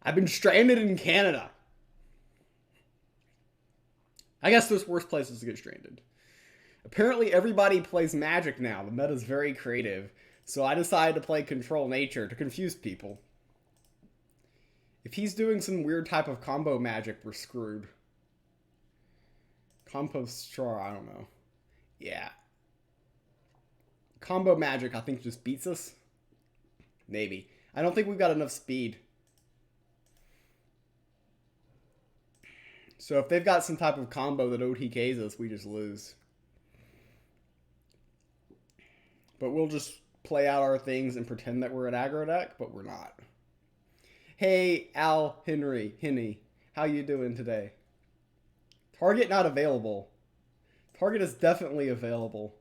I've been stranded in Canada. I guess there's worse places to get stranded. Apparently everybody plays Magic now. The meta's very creative. So I decided to play Control Nature to confuse people. If he's doing some weird type of combo magic, we're screwed. Compost straw, I don't know. Yeah. Combo magic, I think, just beats us. Maybe. I don't think we've got enough speed. So if they've got some type of combo that OTKs us, we just lose. But we'll just play out our things and pretend that we're an aggro deck, but we're not. Hey, Al Henny, how you doing today? Target not available. Target is definitely available.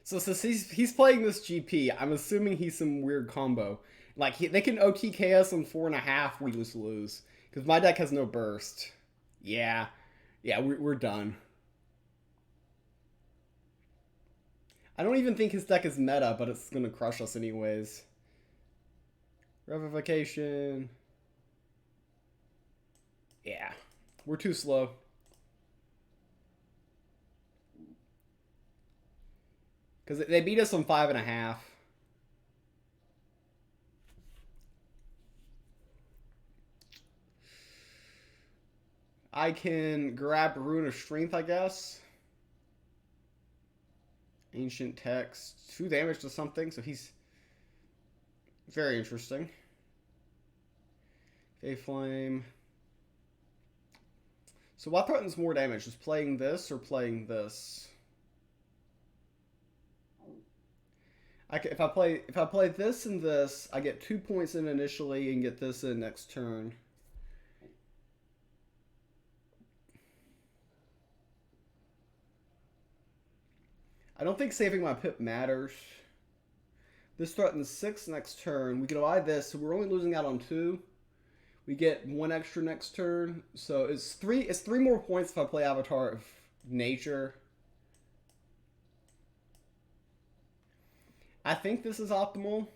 So since he's playing this GP, I'm assuming he's some weird combo. Like, they can OTK us on 4.5, we just lose. Because my deck has no burst. Yeah. Yeah, we're done. I don't even think his deck is meta, but it's going to crush us anyways. Revivification. Yeah. We're too slow. Because they beat us on 5.5. I can grab Rune of Strength, I guess. Ancient Text. 2 damage to something, so he's very interesting. Fey Flame. So what threatens more damage? Just playing this or playing this? If I play this and this, I get 2 points in initially and get this in next turn. I don't think saving my pip matters. This threatens 6 next turn. We can buy this, so we're only losing out on 2. We get 1 extra next turn. So it's 3 more points if I play Avatar of Nature. I think this is optimal.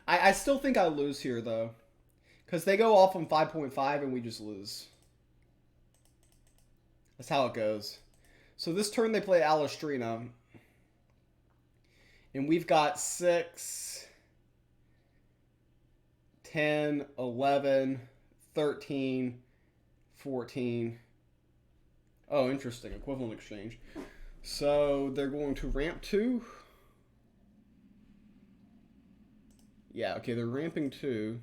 I still think I lose here, though. Because they go off on 5.5 and we just lose. That's how it goes. So this turn they play Alistrina. And we've got 6, 10, 11, 13, 14. Oh, interesting. Equivalent exchange. So they're going to ramp 2. Yeah, okay, they're ramping 2.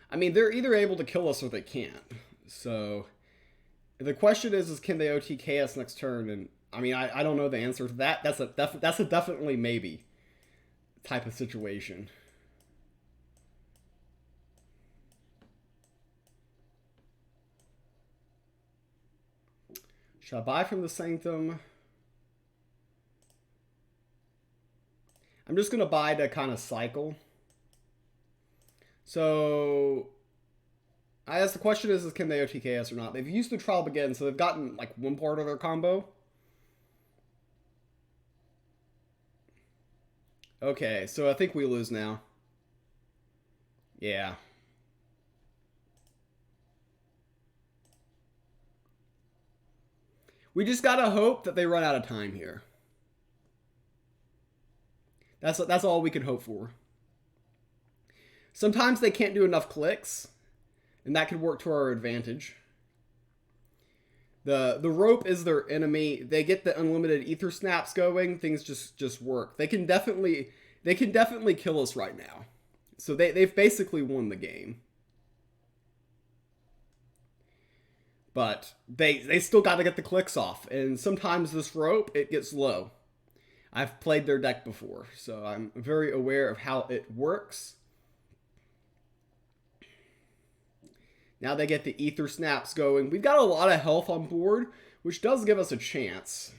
I mean, they're either able to kill us or they can't. So the question is can they OTK us next turn? And I mean, I don't know the answer to that. That's a definitely maybe type of situation. Should I buy from the Sanctum? I'm just going to buy to kind of cycle. So I guess the question is can they OTK us or not? They've used the Trial Begin, so they've gotten like one part of their combo. Okay, so I think we lose now. Yeah. We just gotta hope that they run out of time here. That's all we can hope for. Sometimes they can't do enough clicks, and that could work to our advantage. The rope is their enemy. They get the unlimited ether snaps going. Things just work. They can definitely kill us right now. So they've basically won the game. But they still got to get the clicks off, and sometimes this rope it gets low. I've played their deck before, so I'm very aware of how it works. Now they get the ether snaps going. We've got a lot of health on board, which does give us a chance.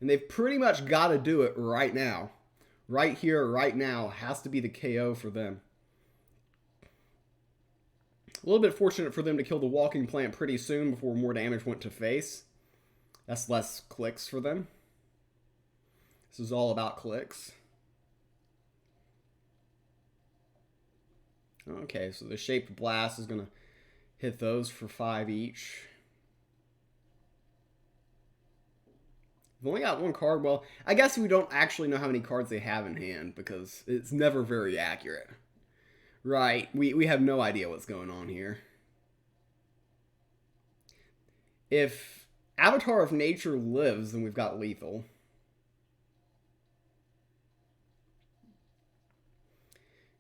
And they've pretty much got to do it right now. Right here, right now, has to be the KO for them. A little bit fortunate for them to kill the walking plant pretty soon before more damage went to face. That's less clicks for them. This is all about clicks. Okay, so the Shaped Blast is going to hit those for 5 each. We've only got one card. Well, I guess we don't actually know how many cards they have in hand because it's never very accurate. Right, we have no idea what's going on here. If Avatar of Nature lives, then we've got lethal.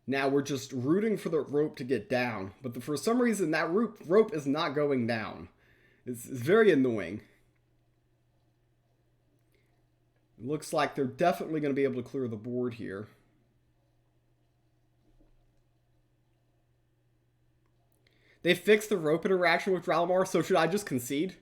Now we're just rooting for the rope to get down, but for some reason that rope is not going down. It's very annoying. It looks like they're definitely going to be able to clear the board here. They fixed the rope interaction with Dralamar, so should I just concede?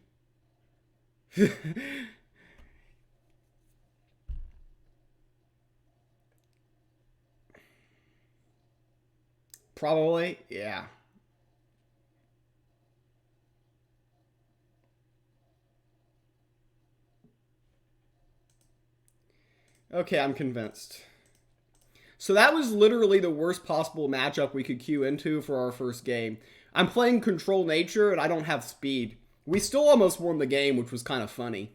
Probably, yeah. Okay, I'm convinced. So that was literally the worst possible matchup we could queue into for our first game. I'm playing Control Nature and I don't have speed. We still almost won the game, which was kind of funny.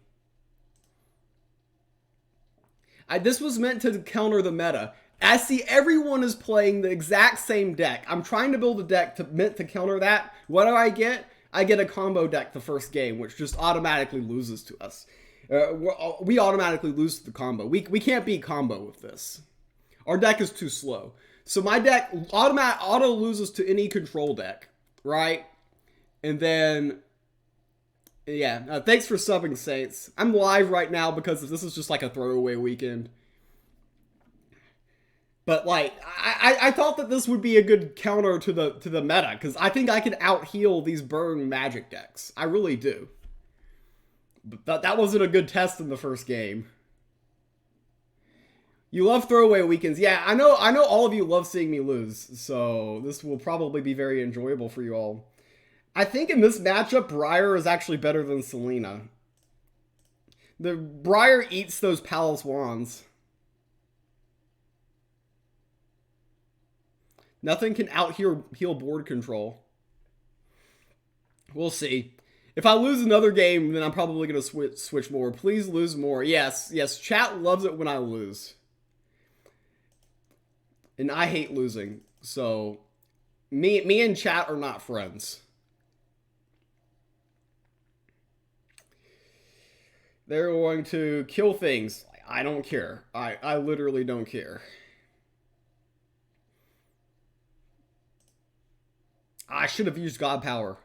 This was meant to counter the meta. I see everyone is playing the exact same deck. I'm trying to build a deck meant to counter that. What do I get? I get a combo deck the first game, which just automatically loses to us. We automatically lose to the combo. We can't beat combo with this. Our deck is too slow. So my deck auto loses to any control deck, right? And then, yeah, thanks for subbing, Saints. I'm live right now because this is just like a throwaway weekend. But like, I thought that this would be a good counter to the meta because I think I can out heal these burn Magic decks. I really do. But that wasn't a good test in the first game. You love throwaway weekends. Yeah, I know all of you love seeing me lose, so this will probably be very enjoyable for you all. I think in this matchup, Briar is actually better than Selena. The Briar eats those Palace Wands. Nothing can out-heal board control. We'll see. If I lose another game, then I'm probably going to switch more. Please lose more. Yes, chat loves it when I lose. And I hate losing. So, me and chat are not friends. They're going to kill things. I don't care. I literally don't care. I should have used God Power.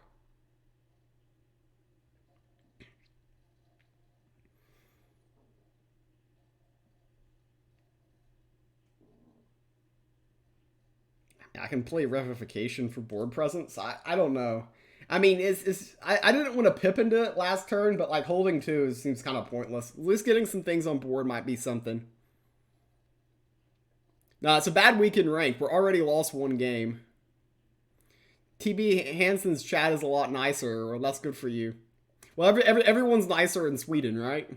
I can play Revivification for board presence. I don't know. I mean, I didn't want to pip into it last turn, but like holding 2 seems kind of pointless. At least getting some things on board might be something. No, it's a bad week in rank. We're already lost 1 game. TB Hansen's chat is a lot nicer. Well, that's good for you. Well, everyone's nicer in Sweden, right?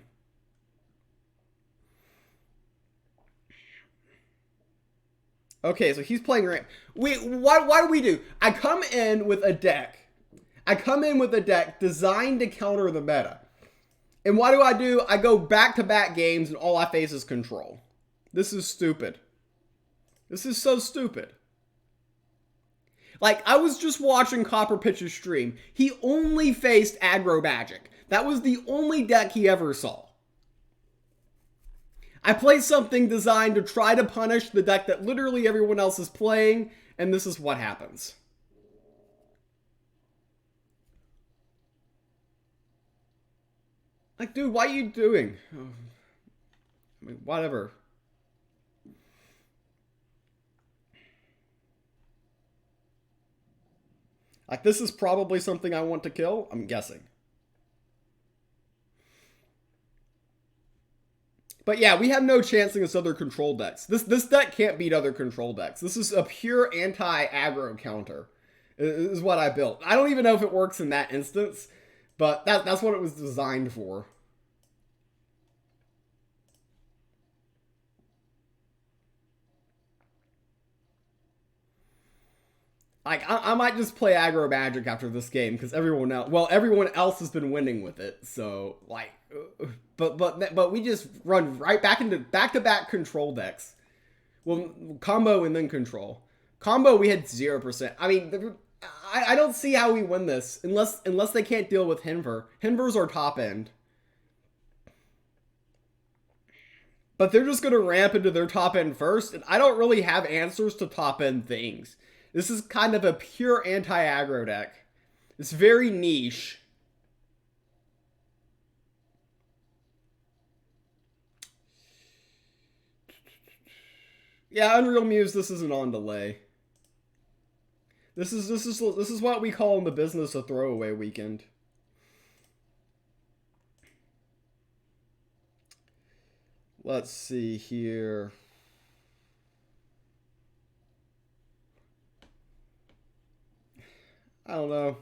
Okay, so he's playing ramp. Why do we do? I come in with a deck. Designed to counter the meta. And what do? I go back-to-back games and all I face is control. This is stupid. This is so stupid. Like, I was just watching Copper Pitch's stream. He only faced aggro Magic. That was the only deck he ever saw. I play something designed to try to punish the deck that literally everyone else is playing, and this is what happens. Like, dude, what are you doing? Oh, I mean, whatever. Like, this is probably something I want to kill, I'm guessing. But yeah, we have no chance against other control decks. This deck can't beat other control decks. This is a pure anti-aggro counter. is what I built. I don't even know if it works in that instance, but that's what it was designed for. Like, I might just play aggro magic after this game because everyone else has been winning with it. So like, but we just run right back into back-to-back control decks. Well, combo and then control. Combo we had 0%. I mean, I don't see how we win this unless they can't deal with Henver. Henver's our top end. But they're just going to ramp into their top end first, and I don't really have answers to top end things. This is kind of a pure anti-aggro deck. It's very niche. Yeah, Unreal Muse, this isn't on delay. This is what we call in the business a throwaway weekend. Let's see here. I don't know.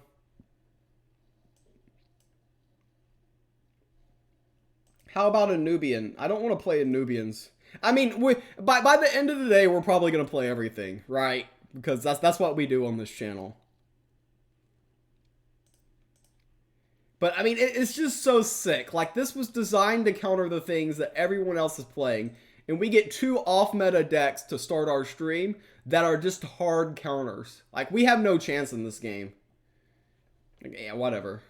How about a Nubian? I don't want to play a Nubians. I mean, by the end of the day, we're probably going to play everything, right? Because that's what we do on this channel. But, I mean, it's just so sick. Like, this was designed to counter the things that everyone else is playing. And we get 2 off-meta decks to start our stream that are just hard counters. Like, we have no chance in this game. Yeah, whatever.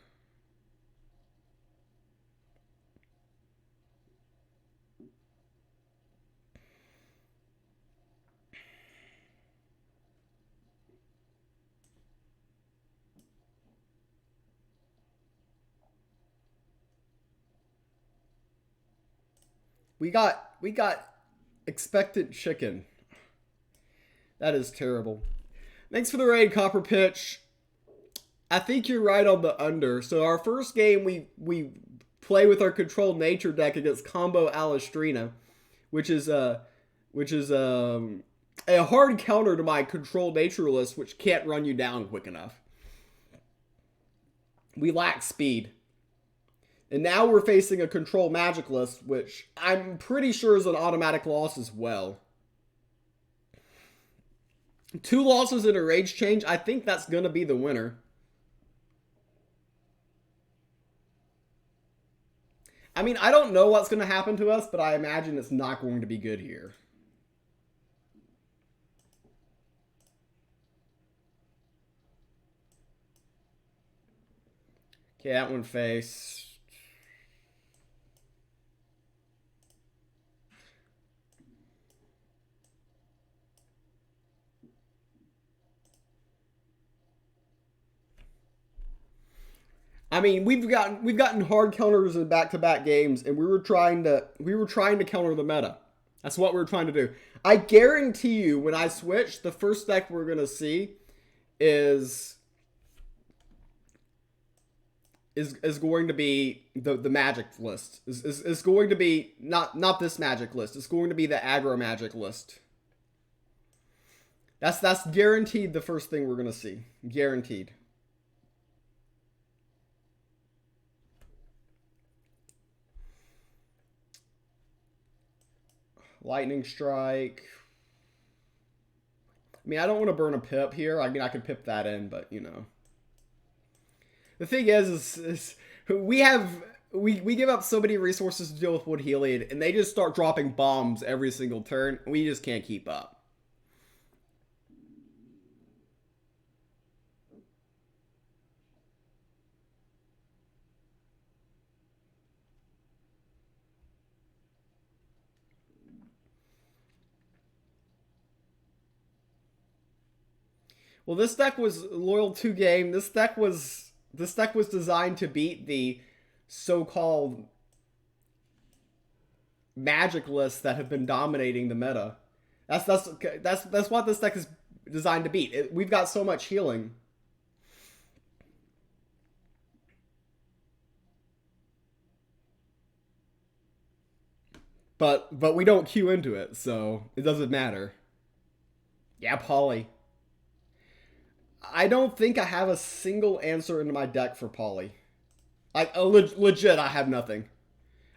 We got expectant chicken. That is terrible. Thanks for the raid, Copper Pitch. I think you're right on the under. So our first game, we play with our controlled nature deck against Combo Alistrina, which is a hard counter to my controlled nature list, which can't run you down quick enough. We lack speed. And now we're facing a control magic list, which I'm pretty sure is an automatic loss as well. 2 losses in a rage change, I think that's going to be the winner. I mean, I don't know what's going to happen to us, but I imagine it's not going to be good here. Okay, that one face. I mean, we've gotten hard counters in back-to-back games, and we were trying to counter the meta. That's what we were trying to do. I guarantee you, when I switch, the first deck we're gonna see is going to be the magic list. Is going to be not this magic list. It's going to be the aggro magic list. That's guaranteed the first thing we're gonna see. Guaranteed. Lightning Strike. I mean, I don't want to burn a pip here. I mean, I could pip that in, but, you know. The thing is we give up so many resources to deal with Wood Heliod, and they just start dropping bombs every single turn. We just can't keep up. Well, this deck was loyal to game. This deck was designed to beat the so-called magic lists that have been dominating the meta. That's what this deck is designed to beat. We've got so much healing. But we don't queue into it, so it doesn't matter. Yeah, Polly. I don't think I have a single answer into my deck for Poly. Like legit, I have nothing.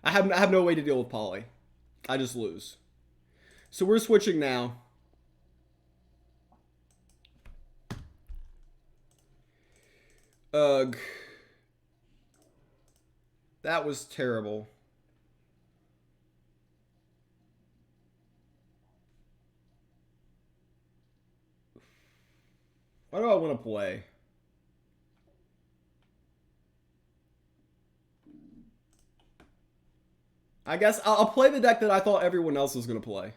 I have no way to deal with Poly. I just lose. So we're switching now. Ugh. That was terrible. What do I want to play? I guess I'll play the deck that I thought everyone else was going to play.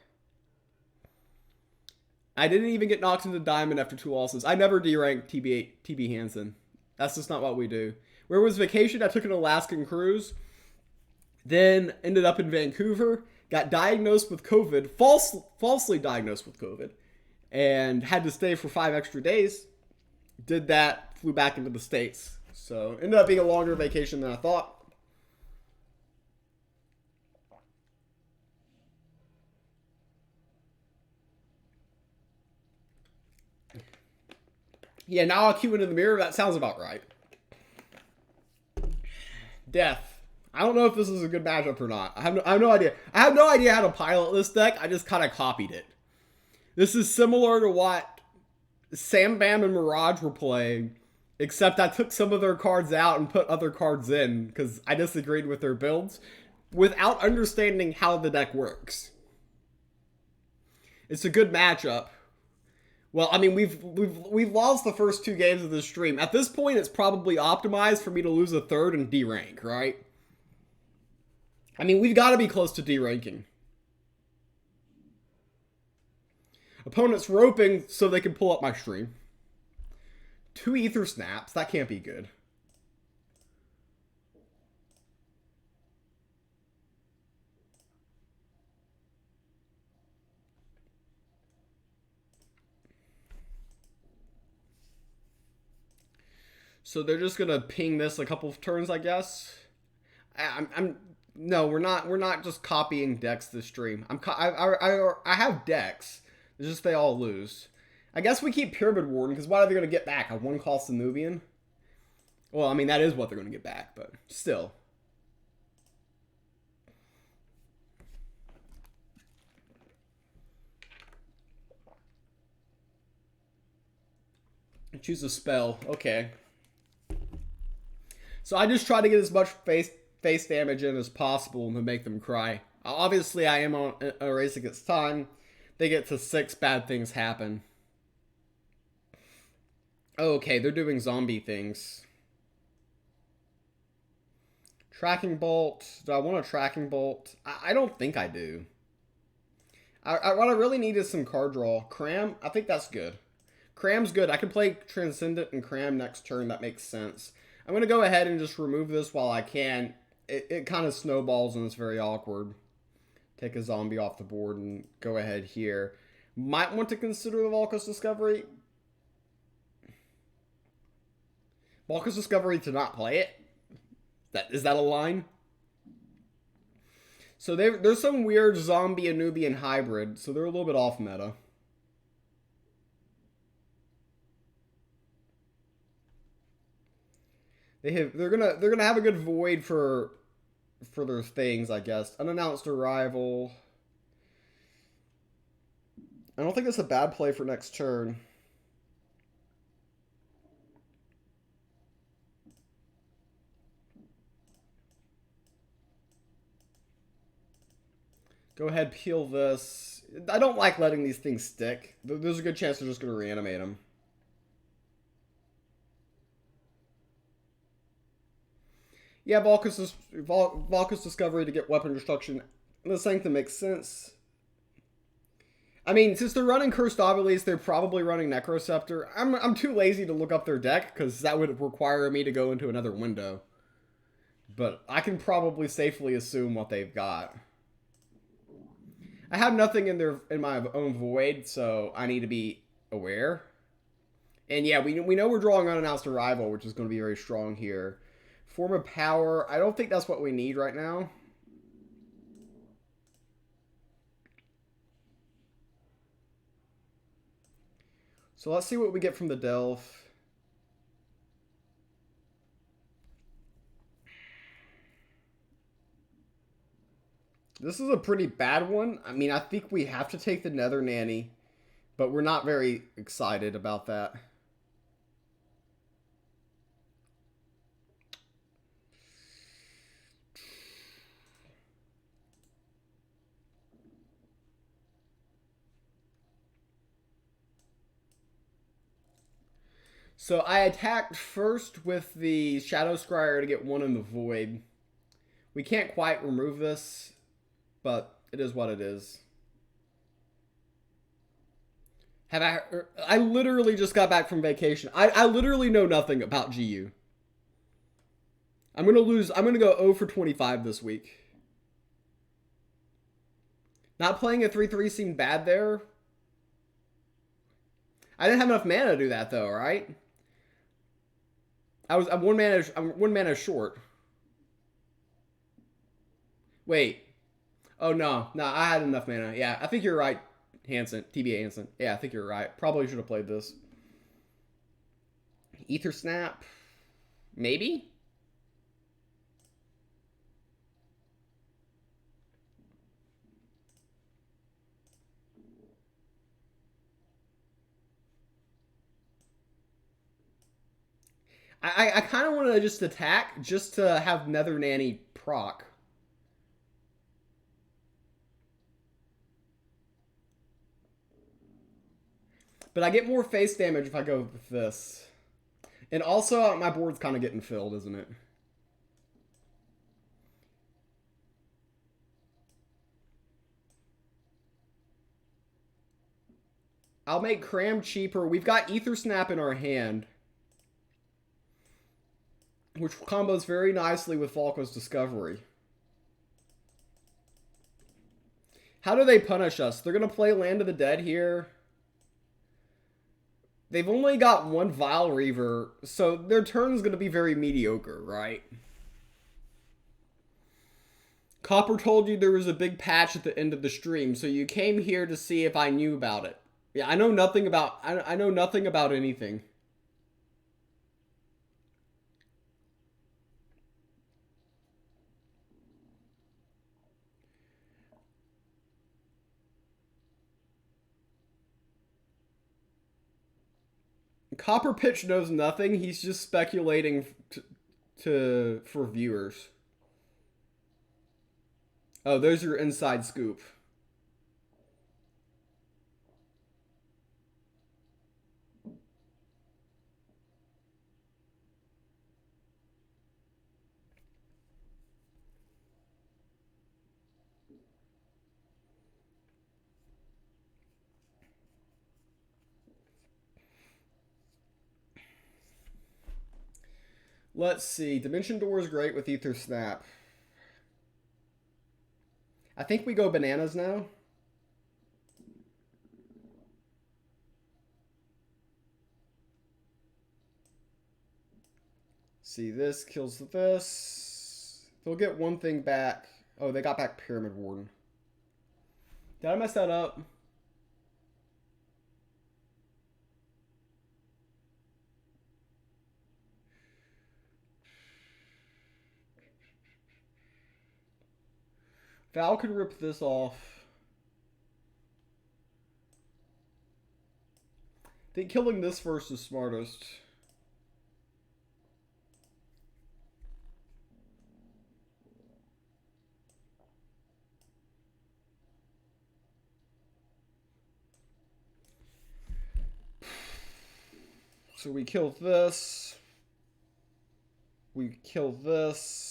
I didn't even get knocked into Diamond after 2 losses. I never deranked TB Hansen. That's just not what we do. Where was vacation? I took an Alaskan cruise. Then ended up in Vancouver. Got diagnosed with COVID. Falsely diagnosed with COVID. And had to stay for 5 extra days. Did that. Flew back into the States. So ended up being a longer vacation than I thought. Yeah, now I'll cue into the mirror. That sounds about right. Death. I don't know if this is a good matchup or not. I have no idea. I have no idea how to pilot this deck. I just kind of copied it. This is similar to what Sam Bam and Mirage were playing, except I took some of their cards out and put other cards in because I disagreed with their builds without understanding how the deck works. It's a good matchup. Well, I mean, we've lost the first 2 games of this stream. At this point, it's probably optimized for me to lose a third and D-rank, right? I mean, we've got to be close to D-ranking. Opponents roping so they can pull up my stream. 2 Ether Snaps. That can't be good. So they're just gonna ping this a couple of turns, I guess. No, we're not just copying decks this stream. I have decks. It's just they all lose. I guess we keep Pyramid Warden because what are they gonna get back? A 1-cost Anubian? Well, I mean that is what they're gonna get back, but still. Choose a spell. Okay. So I just try to get as much face damage in as possible to make them cry. Obviously, I am on a race against time. They get to 6, bad things happen. Okay, they're doing zombie things. Tracking Bolt. Do I want a Tracking Bolt? I don't think I do. What I really need is some card draw. Cram? I think that's good. Cram's good. I can play Transcendent and Cram next turn. That makes sense. I'm going to go ahead and just remove this while I can. It kind of snowballs and it's very awkward. Take a zombie off the board and go ahead here. Might want to consider the Volca's Discovery. Volca's Discovery to not play it? Is that a line? So there's some weird zombie Anubian hybrid, so they're a little bit off meta. They're gonna have a good void for their things, I guess. Unannounced arrival. I don't think that's a bad play for next turn. Go ahead, peel this. I don't like letting these things stick. There's a good chance they're just going to reanimate them. Yeah, Volca's Discovery to get weapon destruction. The Sanctum makes sense. I mean, since they're running Cursed Obelisk, they're probably running Necroceptor. I'm too lazy to look up their deck, because that would require me to go into another window. But I can probably safely assume what they've got. I have nothing in my own void, so I need to be aware. And yeah, we know we're drawing Unannounced Arrival, which is going to be very strong here. Form of Power, I don't think that's what we need right now. So let's see what we get from the Delve. This is a pretty bad one. I mean, I think we have to take the Nether Nanny, but we're not very excited about that. So I attacked first with the Shadow Scryer to get one in the Void. We can't quite remove this, but it is what it is. I literally just got back from vacation. I literally know nothing about GU. I'm going to lose. I'm going to go 0 for 25 this week. Not playing a 3/3 seemed bad there. I didn't have enough mana to do that though, right? I'm one mana short. Wait. Oh no. No, I had enough mana. Yeah, I think you're right, Hansen. TBA Hansen. Yeah, I think you're right. Probably should have played this. Ether Snap. Maybe? I kind of want to just attack just to have Nether Nanny proc. But I get more face damage if I go with this. And also, my board's kind of getting filled, isn't it? I'll make Cram cheaper. We've got Ether Snap in our hand, which combos very nicely with Falco's Discovery. How do they punish us? They're going to play Land of the Dead here. They've only got one Vile Reaver, so their turn is going to be very mediocre, right? Copper told you there was a big patch at the end of the stream, so you came here to see if I knew about it. Yeah, I know nothing about I know nothing about anything. Copper Pitch knows nothing. He's just speculating for viewers. Oh, there's your inside scoop. Let's see. Dimension Door is great with Ether Snap. I think we go bananas now. See, this kills this. They'll get one thing back. Oh, they got back Pyramid Warden. Did I mess that up? Val could rip this off. I think killing this first is smartest. So we kill this. We kill this.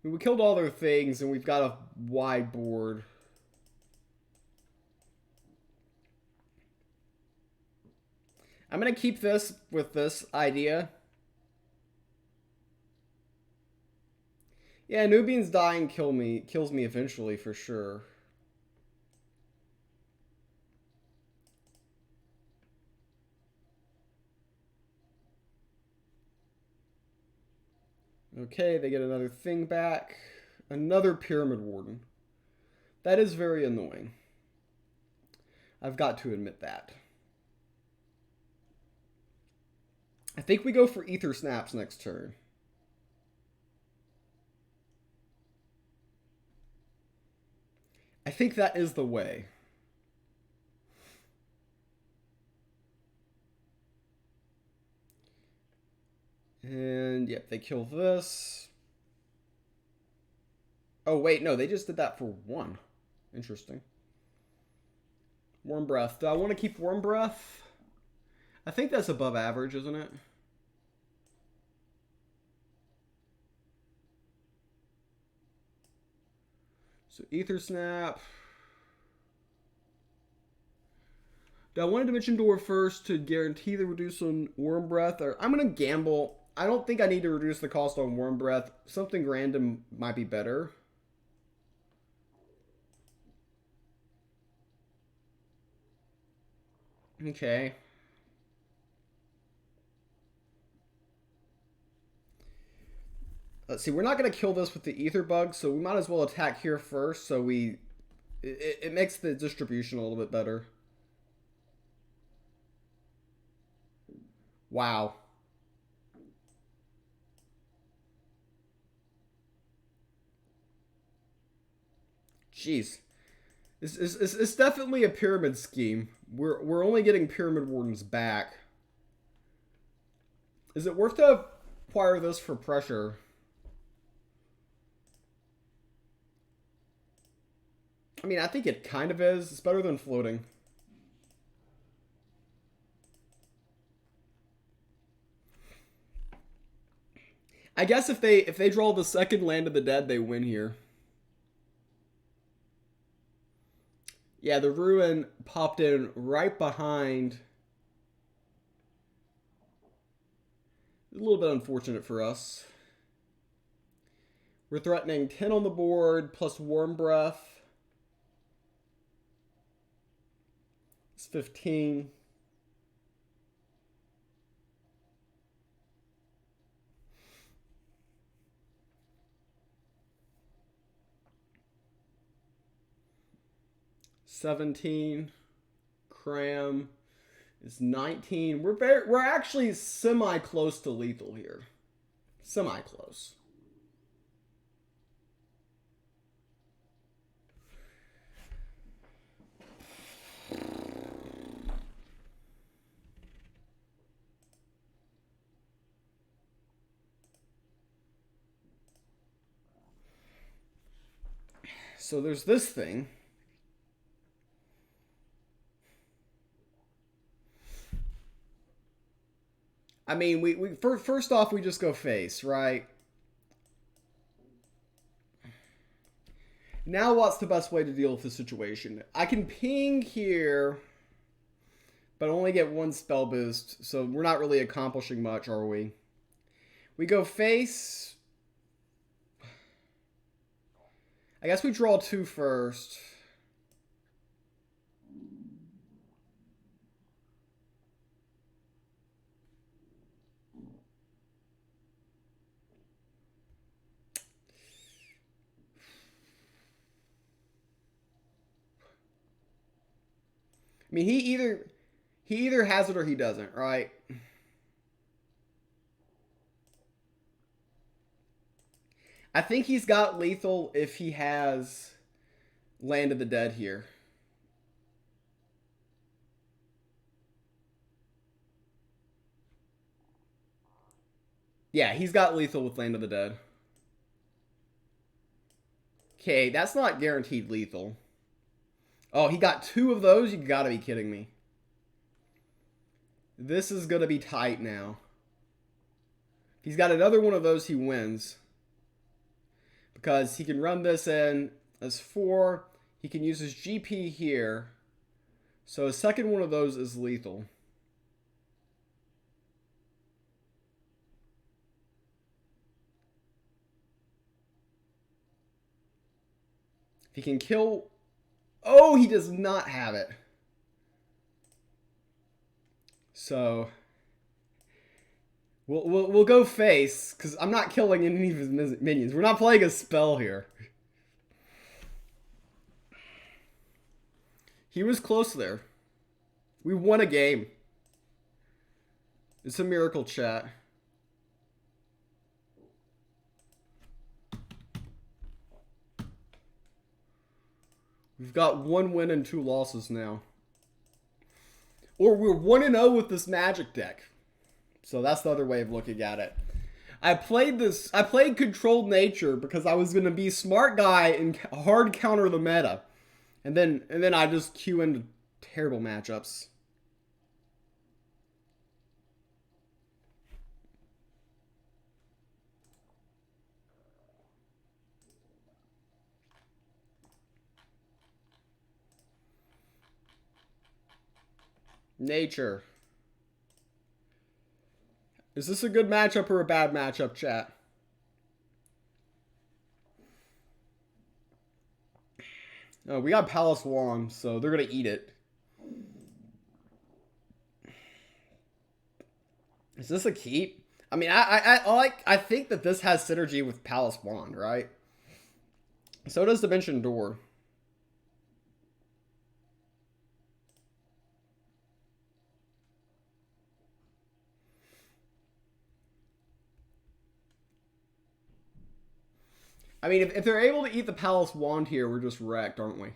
We killed all their things, and we've got a wide board. I'm going to keep this with this idea. Yeah, Nubian's dying kills me eventually for sure. Okay, they get another thing back. Another Pyramid Warden. That is very annoying. I've got to admit that. I think we go for Ether Snaps next turn. I think that is the way. And, yep, they kill this. Oh, wait, no, they just did that for 1. Interesting. Warm Breath. Do I want to keep Warm Breath? I think that's above average, isn't it? So Ether Snap. Do I want a Dimension Door first to guarantee the reduce on Warm Breath? Or I'm going to gamble. I don't think I need to reduce the cost on Warm Breath. Something random might be better. Okay. Let's see, we're not going to kill this with the Ether Bug, so we might as well attack here first, so it makes the distribution a little bit better. Wow. Jeez. It's definitely a pyramid scheme. We're only getting Pyramid Wardens back. Is it worth to acquire this for pressure? I mean, I think it kind of is. It's better than floating. I guess if they draw the second Land of the Dead, they win here. Yeah, the Ruin popped in right behind. A little bit unfortunate for us. We're threatening 10 on the board plus Warm Breath. It's 15. $17. Cram is 19. We're actually semi close to lethal here. Semi close. So there's this thing. I mean, we first off, we just go face, right? Now what's the best way to deal with the situation? I can ping here, but only get 1 spell boost, so we're not really accomplishing much, are we? We go face. I guess we draw 2 first. I mean, he either has it or he doesn't, right? I think he's got lethal if he has Land of the Dead here. Yeah, he's got lethal with Land of the Dead. Okay, that's not guaranteed lethal. Oh, he got 2 of those? You gotta be kidding me. This is gonna be tight now. If he's got another one of those, he wins. Because he can run this in as 4. He can use his GP here. So a second one of those is lethal. If he can kill... Oh, he does not have it. So... We'll go face, because I'm not killing any of his minions. We're not playing a spell here. He was close there. We won a game. It's a miracle, chat. We've got 1 win and 2 losses now. Or we're 1-0 with this Magic deck. So that's the other way of looking at it. I played Controlled Nature because I was going to be smart guy and hard counter the meta. And then I just queue into terrible matchups. Nature. Is this a good matchup or a bad matchup, chat? Oh, we got Palace Wand, so they're gonna eat it. Is this a keep? I mean, I think that this has synergy with Palace Wand, right? So does Dimension Door. I mean, if they're able to eat the Palace Wand here, we're just wrecked, aren't we?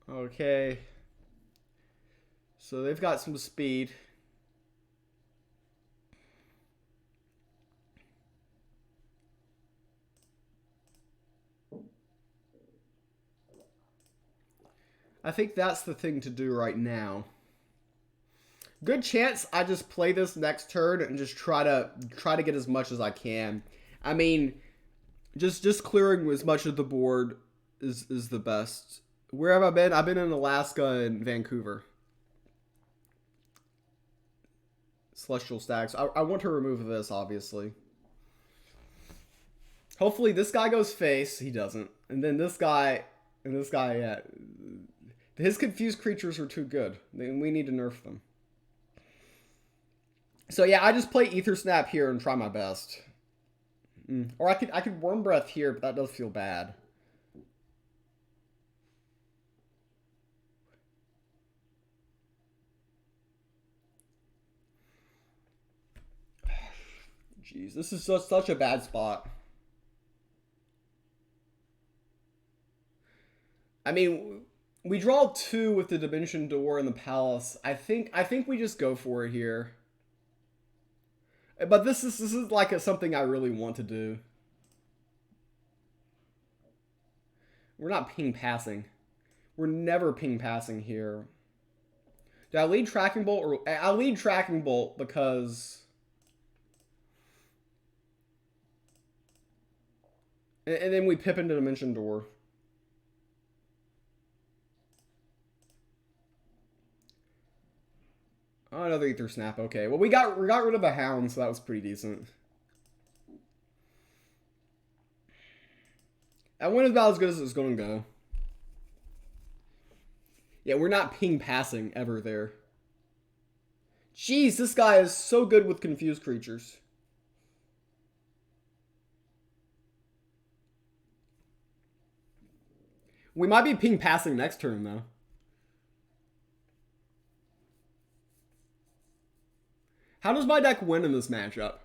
Okay. So they've got some speed. I think that's the thing to do right now. Good chance I just play this next turn and just try to get as much as I can. I mean, just clearing as much of the board is the best. Where have I been? I've been in Alaska and Vancouver. Celestial Stacks. I want to remove this, obviously. Hopefully this guy goes face. He doesn't. And then this guy, yeah. His confused creatures are too good. Then we need to nerf them. So yeah, I just play Ether Snap here and try my best. Or I could Worm Breath here, but that does feel bad. Jeez, this is such a bad spot. I mean, we draw 2 with the Dimension Door and the Palace. I think we just go for it here. But this is like something I really want to do. We're not ping passing. We're never ping passing here. Do I lead Tracking Bolt? Or I lead Tracking Bolt because... And then we pip into Dimension Door. Oh, another Ether Snap. Okay. Well, we got rid of the Hound, so that was pretty decent. That win is about as good as it's going to go. Yeah, we're not ping passing ever there. Jeez, this guy is so good with confused creatures. We might be ping passing next turn, though. How does my deck win in this matchup?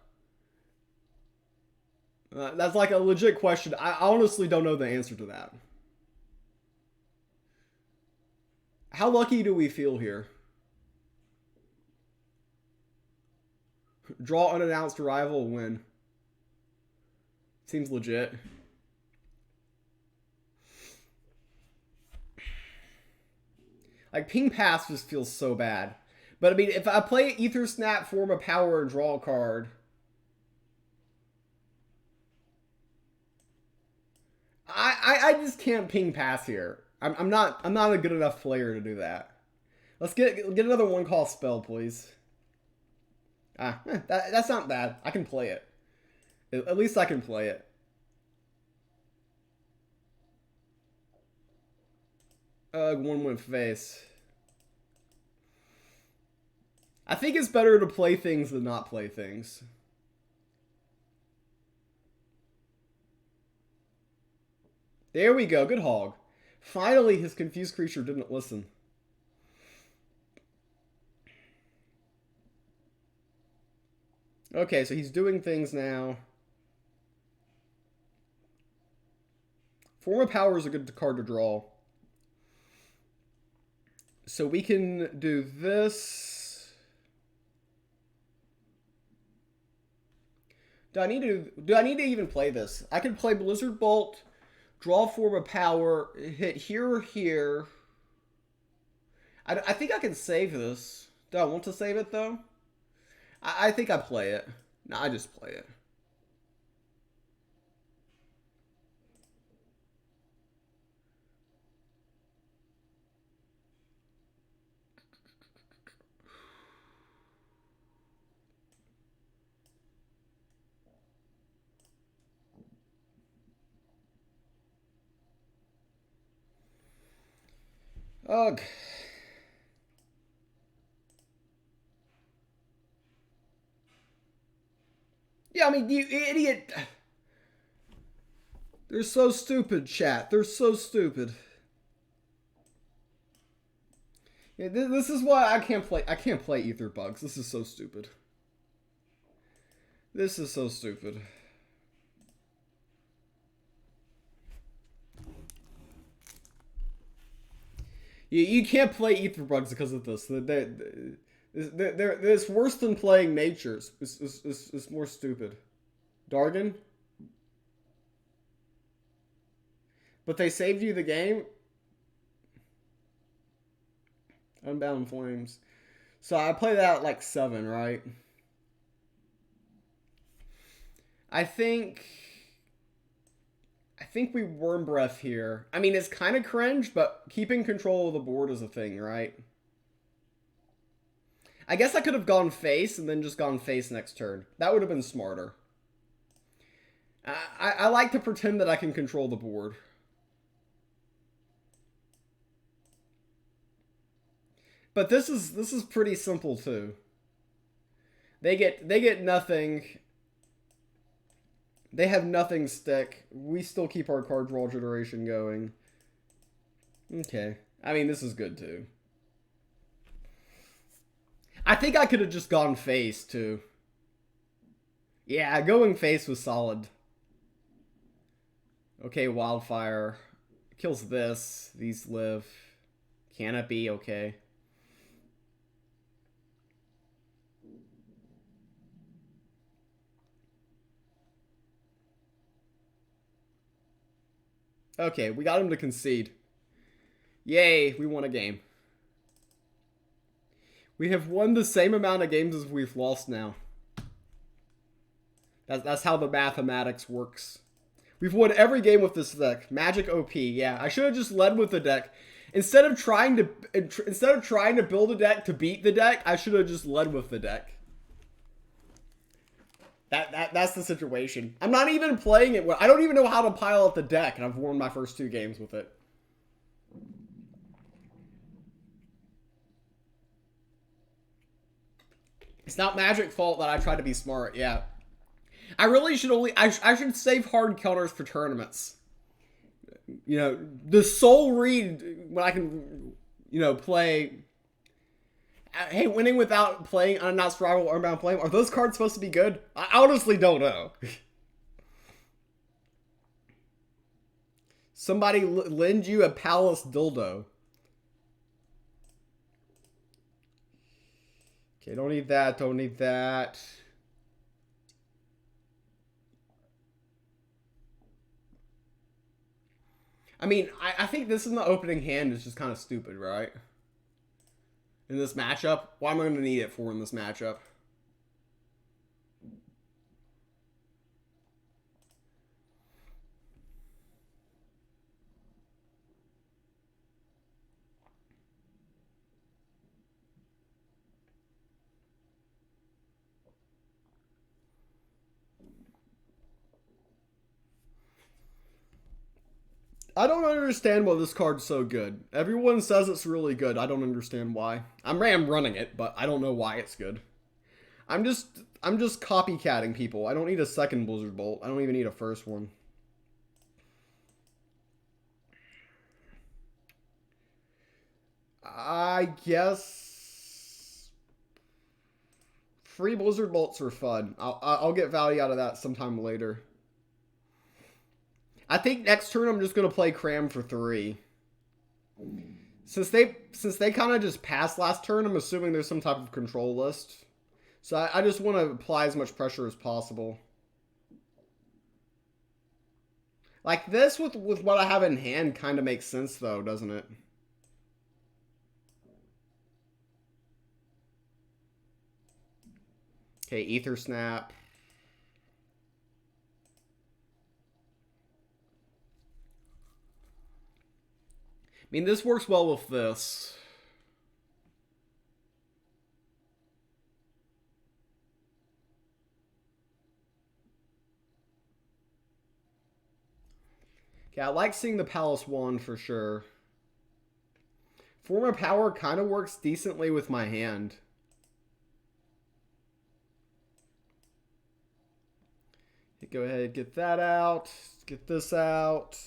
That's like a legit question. I honestly don't know the answer to that. How lucky do we feel here? Draw unannounced arrival, win. Seems legit. Like, ping pass just feels so bad. But I mean, if I play Ether Snap, form a power, and draw a card, I just can't ping pass here. I'm not a good enough player to do that. Let's get another 1-cost spell, please. That's not bad. I can play it. At least I can play it. 1 went face. I think it's better to play things than not play things. There we go. Good hog. Finally, his confused creature didn't listen. Okay, so he's doing things now. Form of Power is a good card to draw. So we can do this. Do I need to even play this? I can play Blizzard Bolt, draw Form of Power, hit here or here. I think I can save this. Do I want to save it though? I think I play it. No, I just play it. Ugh. Yeah, I mean, you idiot. They're so stupid, chat. They're so stupid. Yeah, this is why I can't play. I can't play Ether Bugs. This is so stupid. This is so stupid. You can't play Ether Bugs because of this. It's worse than playing Natures. It's more stupid. Dargon? But they saved you the game? Unbound Flames. So I played that at like 7, right? I think we Worm Breath here. I mean, it's kind of cringe, but keeping control of the board is a thing, right? I guess I could have gone face and then just gone face next turn. That would have been smarter. I like to pretend that I can control the board. But this is pretty simple too. They get nothing. They have nothing stick. We still keep our card draw generation going. Okay. I mean, this is good too. I think I could have just gone face too. Yeah, going face was solid. Okay, Wildfire. Kills this. These live. Canopy, okay. Okay, we got him to concede. Yay, we won a game. We have won the same amount of games as we've lost now. That's how the mathematics works. We've won every game with this deck. Magic OP, yeah. I should have just led with the deck. Instead of trying to build a deck to beat the deck, I should have just led with the deck. That's the situation. I'm not even playing it well. I don't even know how to pile up the deck, and I've won my first 2 games with it. It's not Magic's fault that I try to be smart, yeah. I really should I should save hard counters for tournaments. You know, the soul read when I can, you know, play. Hey, winning without playing Unannounced Rival or Unbound Flame, are those cards supposed to be good? I honestly don't know. Somebody lend you a Palace Dildo. Okay, don't need that, don't need that. I mean, I think this in the opening hand is just kind of stupid, right? In this matchup? What am I going to need it for in this matchup? I don't understand why this card's so good. Everyone says it's really good. I don't understand why. I'm running it, but I don't know why it's good. I'm just copycatting people. I don't need a second Blizzard Bolt. I don't even need a first one. I guess free Blizzard Bolts are fun. I'll get value out of that sometime later. I think next turn I'm just gonna play Cram for 3. Since they kind of just passed last turn, I'm assuming there's some type of control list. So I just want to apply as much pressure as possible. Like this with what I have in hand kind of makes sense though, doesn't it? Okay, Ether Snap. I mean, this works well with this. Okay, I like seeing the Palace Wand for sure. Form of Power kind of works decently with my hand. Go ahead, get that out. Get this out.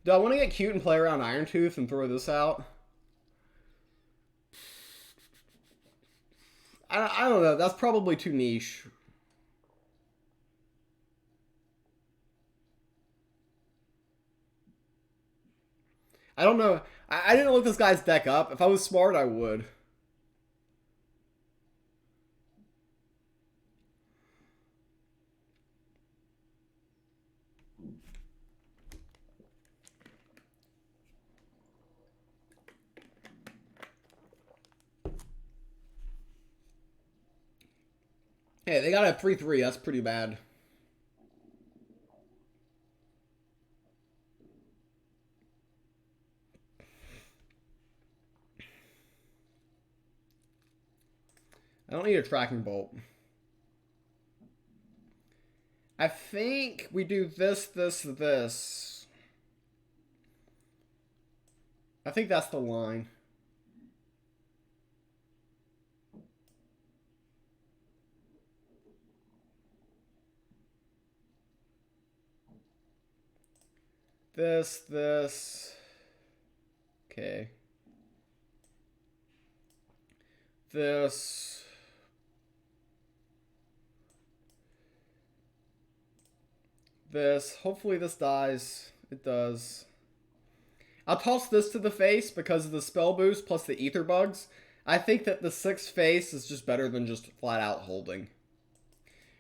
Do I want to get cute and play around Iron Tooth and throw this out? I don't know. That's probably too niche. I don't know. I didn't look this guy's deck up. If I was smart, I would. Hey, they got a 3-3. That's pretty bad. I don't need a tracking bolt. I think we do this, this, this. I think that's the line. This. Okay. This. Hopefully this dies. It does. I'll toss this to the face because of the spell boost plus the ether bugs. I think that the 6 face is just better than just flat out holding.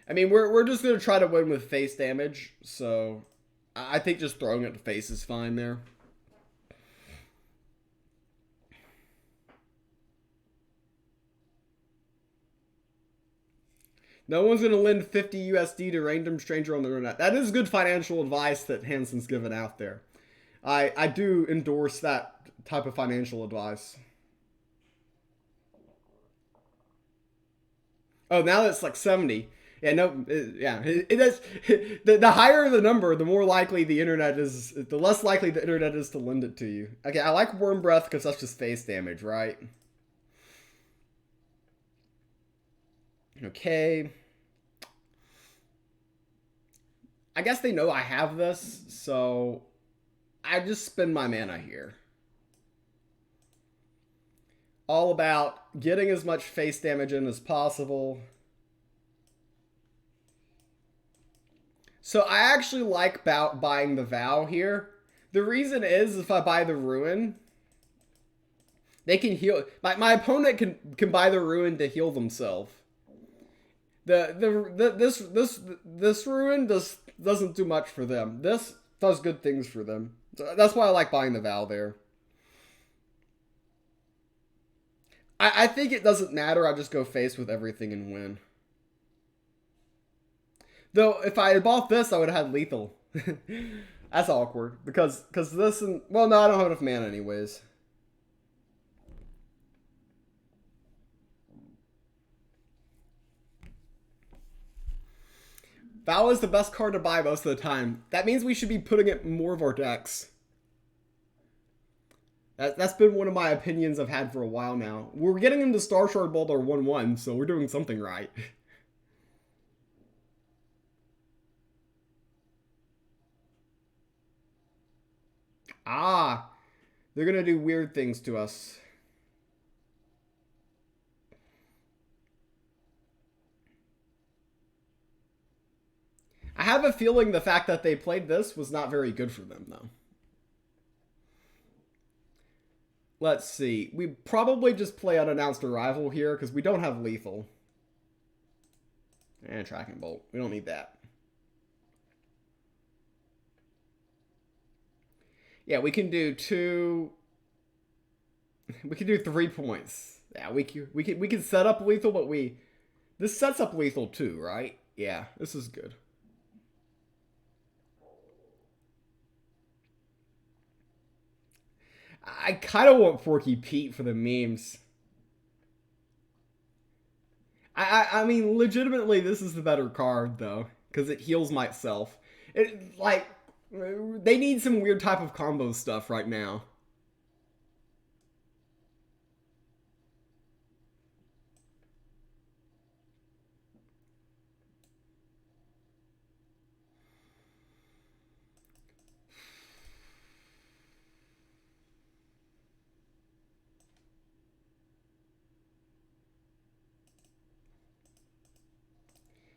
I mean, we're just going to try to win with face damage, so I think just throwing it to face is fine there. No one's going to lend 50 USD to random stranger on the internet. That is good financial advice that Hansen's given out there. I do endorse that type of financial advice. Oh, now it's like 70. Yeah, no, it is. The higher the number, the more likely the internet is, the less likely the internet is to lend it to you. Okay, I like Worm Breath because that's just face damage, right? Okay. I guess they know I have this, so I just spend my mana here. All about getting as much face damage in as possible. So I actually like buying the Vow here. The reason is if I buy the Ruin, they can heal. My opponent can buy the Ruin to heal themselves. This Ruin doesn't do much for them. This does good things for them. So that's why I like buying the Vow there. I think it doesn't matter. I just go face with everything and win. Though if I had bought this, I would have had lethal. That's awkward because this and well, no, I don't have enough mana anyways. Val is the best card to buy most of the time. That means we should be putting it in more of our decks. That's been one of my opinions I've had for a while now. We're getting into Star Shard Boulder 1-1, so we're doing something right. Ah, they're gonna do weird things to us. I have a feeling the fact that they played this was not very good for them, though. Let's see. We probably just play Unannounced Arrival here because we don't have Lethal. And Tracking Bolt. We don't need that. Yeah, we can do 2... We can do 3 points. Yeah, we can set up Lethal, but this sets up Lethal too, right? Yeah, this is good. I kind of want Porky Pete for the memes. I mean, legitimately, this is the better card, though, because it heals myself. It, like, they need some weird type of combo stuff right now.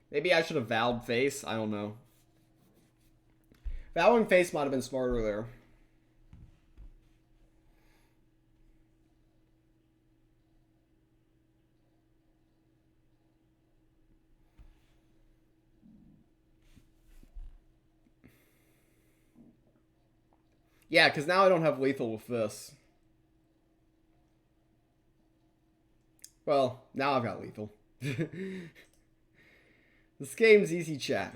Maybe I should have vowed face. I don't know. Vowing face might have been smarter there. Yeah, because now I don't have lethal with this. Well, now I've got lethal. This game's easy chat.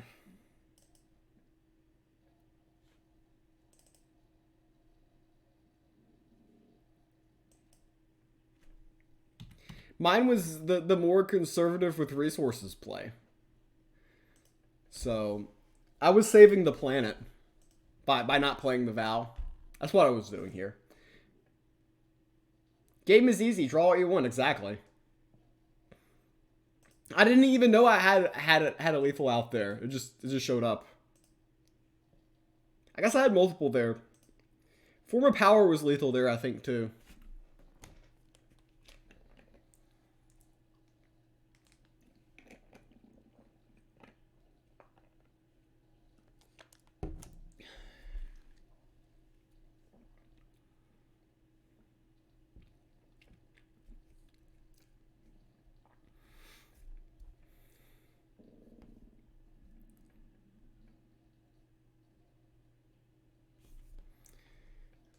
Mine was the more conservative with resources play. So, I was saving the planet by not playing the Vow. That's what I was doing here. Game is easy. Draw what you want. Exactly. I didn't even know I had a lethal out there. It just showed up. I guess I had multiple there. Form of Power was lethal there, I think, too.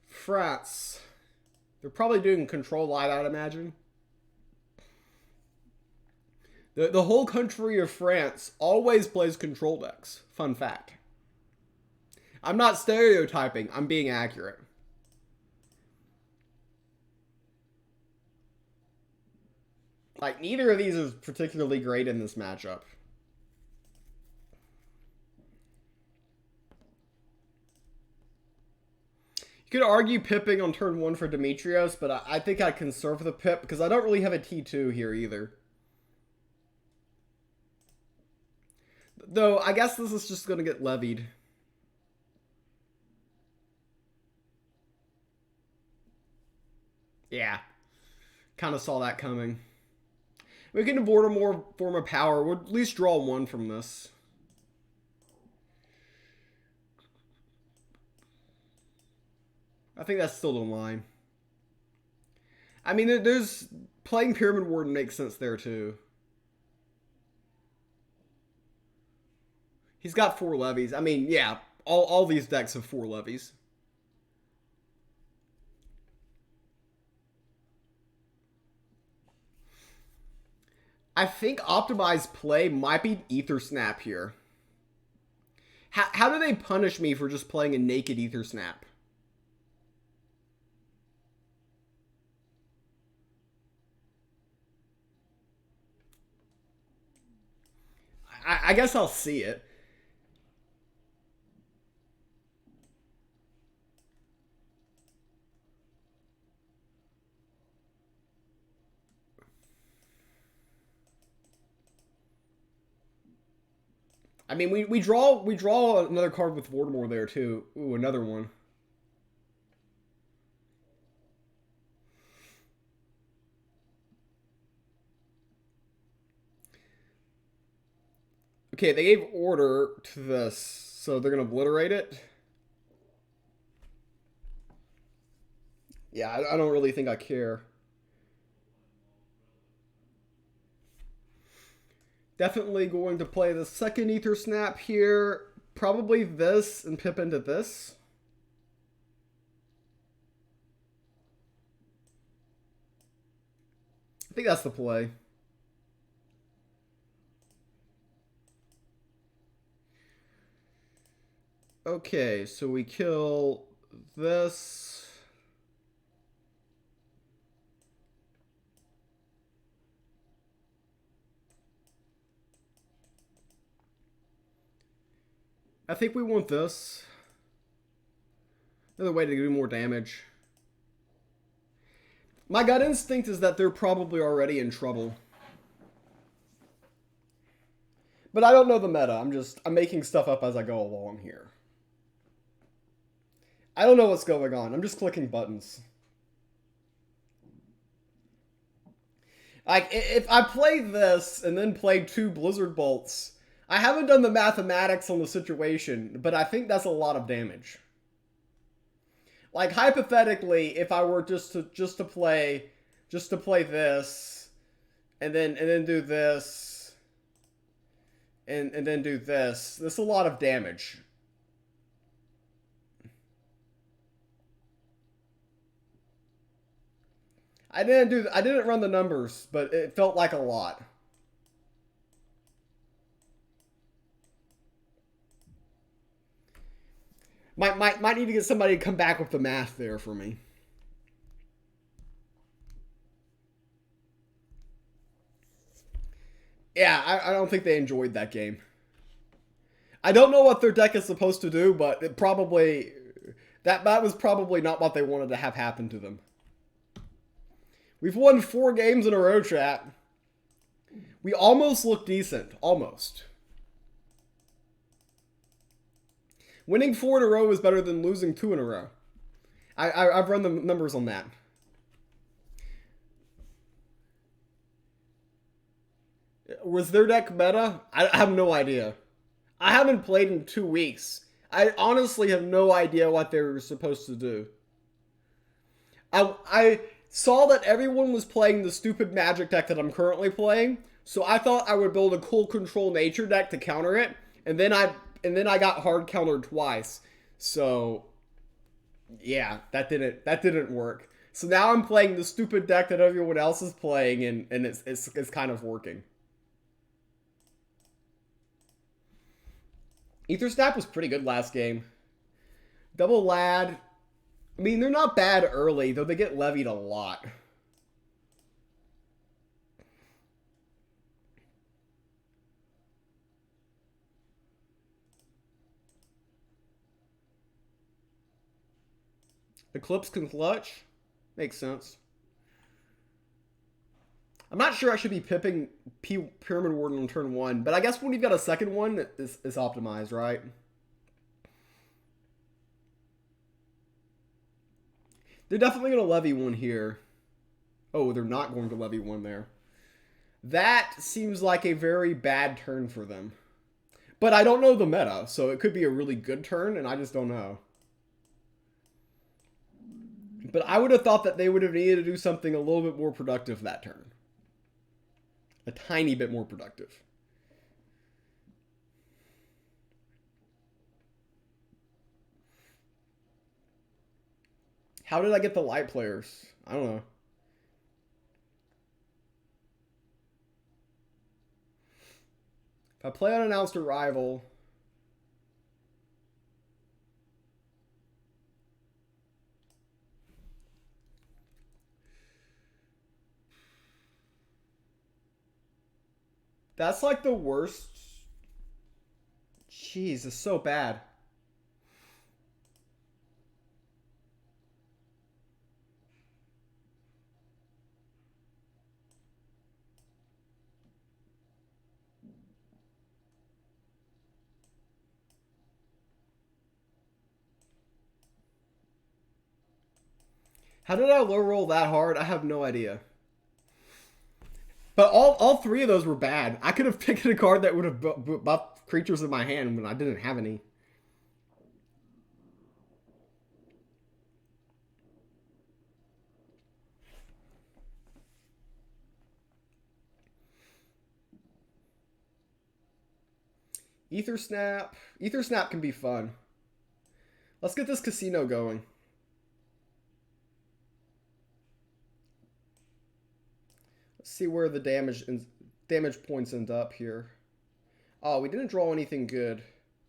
France. They're probably doing Control Light, I'd imagine. The whole country of France always plays Control decks. Fun fact. I'm not stereotyping. I'm being accurate. Like, neither of these is particularly great in this matchup. You could argue pipping on turn 1 for Demetrios, but I think I conserve the pip because I don't really have a T2 here either. Though, I guess this is just going to get levied. Yeah. Kind of saw that coming. We can avoid a more form of power. We'll at least draw 1 from this. I think that's still the line. I mean, there's... Playing Pyramid Warden makes sense there, too. He's got 4 levies. I mean, yeah, all these decks have 4 levies. I think optimized play might be Ether Snap here. How do they punish me for just playing a naked Ether Snap? I guess I'll see it. I mean, we draw another card with Voldemort there too. Ooh, another one. Okay, they gave order to this, so they're gonna obliterate it. Yeah, I don't really think I care. Definitely going to play the second Ether Snap here. Probably this and pip into this. I think that's the play. Okay, so we kill this. I think we want this. Another way to do more damage. My gut instinct is that they're probably already in trouble. But I don't know the meta. I'm making stuff up as I go along here. I don't know what's going on. I'm just clicking buttons. Like, if I played this and then played 2 Blizzard Bolts, I haven't done the mathematics on the situation, but I think that's a lot of damage. Like, hypothetically, if I were just to play this and then do this and then do this, that's a lot of damage. I didn't run the numbers, but it felt like a lot. Might need to get somebody to come back with the math there for me. Yeah, I don't think they enjoyed that game. I don't know what their deck is supposed to do, but it probably that was probably not what they wanted to have happen to them. We've won 4 games in a row, chat. We almost look decent. Almost. Winning 4 in a row is better than losing 2 in a row. I've run the numbers on that. Was their deck meta? I have no idea. I haven't played in 2 weeks. I honestly have no idea what they were supposed to do. I saw that everyone was playing the stupid magic deck that I'm currently playing, so I thought I would build a cool control nature deck to counter it, and then I got hard countered twice. So yeah, that didn't work. So now I'm playing the stupid deck that everyone else is playing, and it's kind of working. Ether Snap was pretty good last game. Double Lad. I mean, they're not bad early, though they get levied a lot. Eclipse can clutch. Makes sense. I'm not sure I should be pipping Pyramid Warden on turn 1, but I guess when you've got a second one, it's optimized, right? They're definitely going to levy one here. Oh, they're not going to levy one there. That seems like a very bad turn for them. But I don't know the meta, so it could be a really good turn, and I just don't know. But I would have thought that they would have needed to do something a little bit more productive that turn. A tiny bit more productive. How did I get the light players? I don't know. If I play unannounced arrival... That's like the worst. Jeez, it's so bad. How did I low roll that hard? I have no idea. But all three of those were bad. I could have picked a card that would have buffed creatures in my hand when I didn't have any. Ether Snap. Ether Snap can be fun. Let's get this casino going. Let's see where the damage points end up here. Oh, we didn't draw anything good.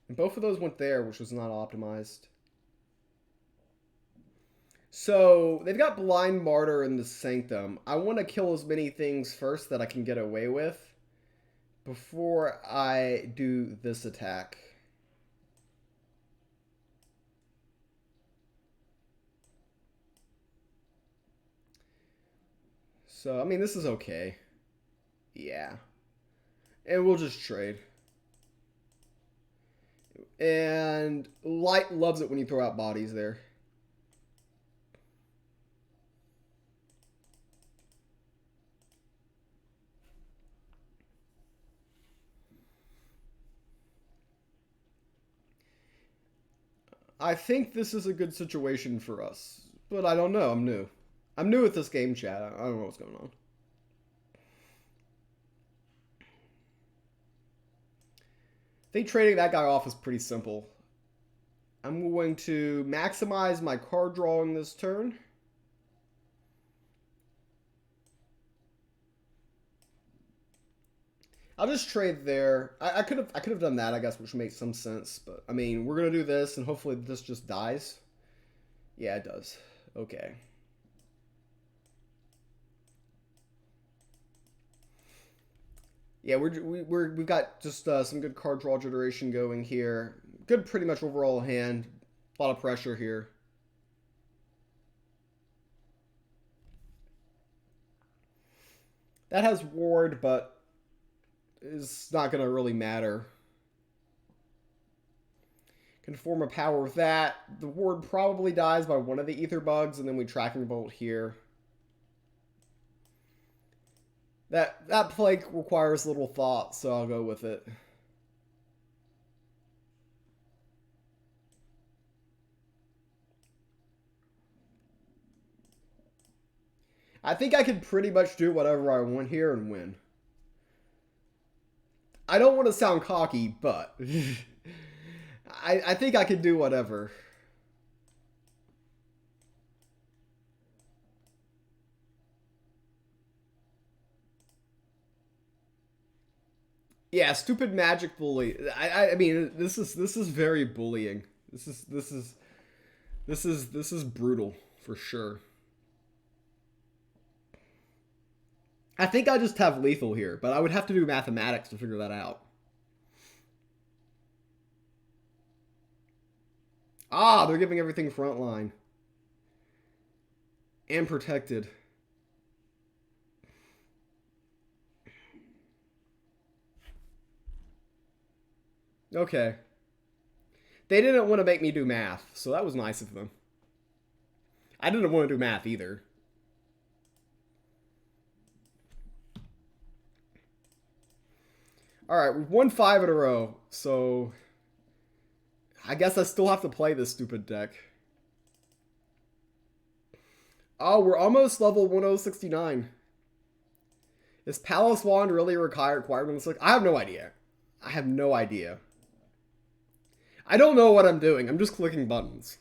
And both of those went there, which was not optimized. So, they've got Blind Martyr in the Sanctum. I want to kill as many things first that I can get away with before I do this attack. So, I mean, this is okay. Yeah. And we'll just trade. And Light loves it when you throw out bodies there. I think this is a good situation for us. But I don't know. I'm new. I'm new at this game, chat. I don't know what's going on. I think trading that guy off is pretty simple. I'm going to maximize my card drawing this turn. I'll just trade there. I could have done that, I guess, which makes some sense. But I mean, we're gonna do this, and hopefully this just dies. Yeah, it does. Okay. Yeah, we've got just some good card draw generation going here. Good, pretty much overall hand. A lot of pressure here. That has ward, but it's not going to really matter. Can form a power with that. The ward probably dies by one of the ether bugs, and then we tracking bolt here. That play requires little thought, so I'll go with it. I think I can pretty much do whatever I want here and win. I don't want to sound cocky, but I think I can do whatever. Yeah, stupid magic bully. I mean, this is very bullying. This is brutal for sure. I think I just have lethal here, but I would have to do mathematics to figure that out. Ah, they're giving everything frontline. And protected. Okay. They didn't want to make me do math, so that was nice of them. I didn't want to do math either. Alright, we've won 5 in a row, so I guess I still have to play this stupid deck. Oh, we're almost level 1069. Is Palace Wand really required in this deck? I have no idea. I have no idea. I don't know what I'm doing. I'm just clicking buttons.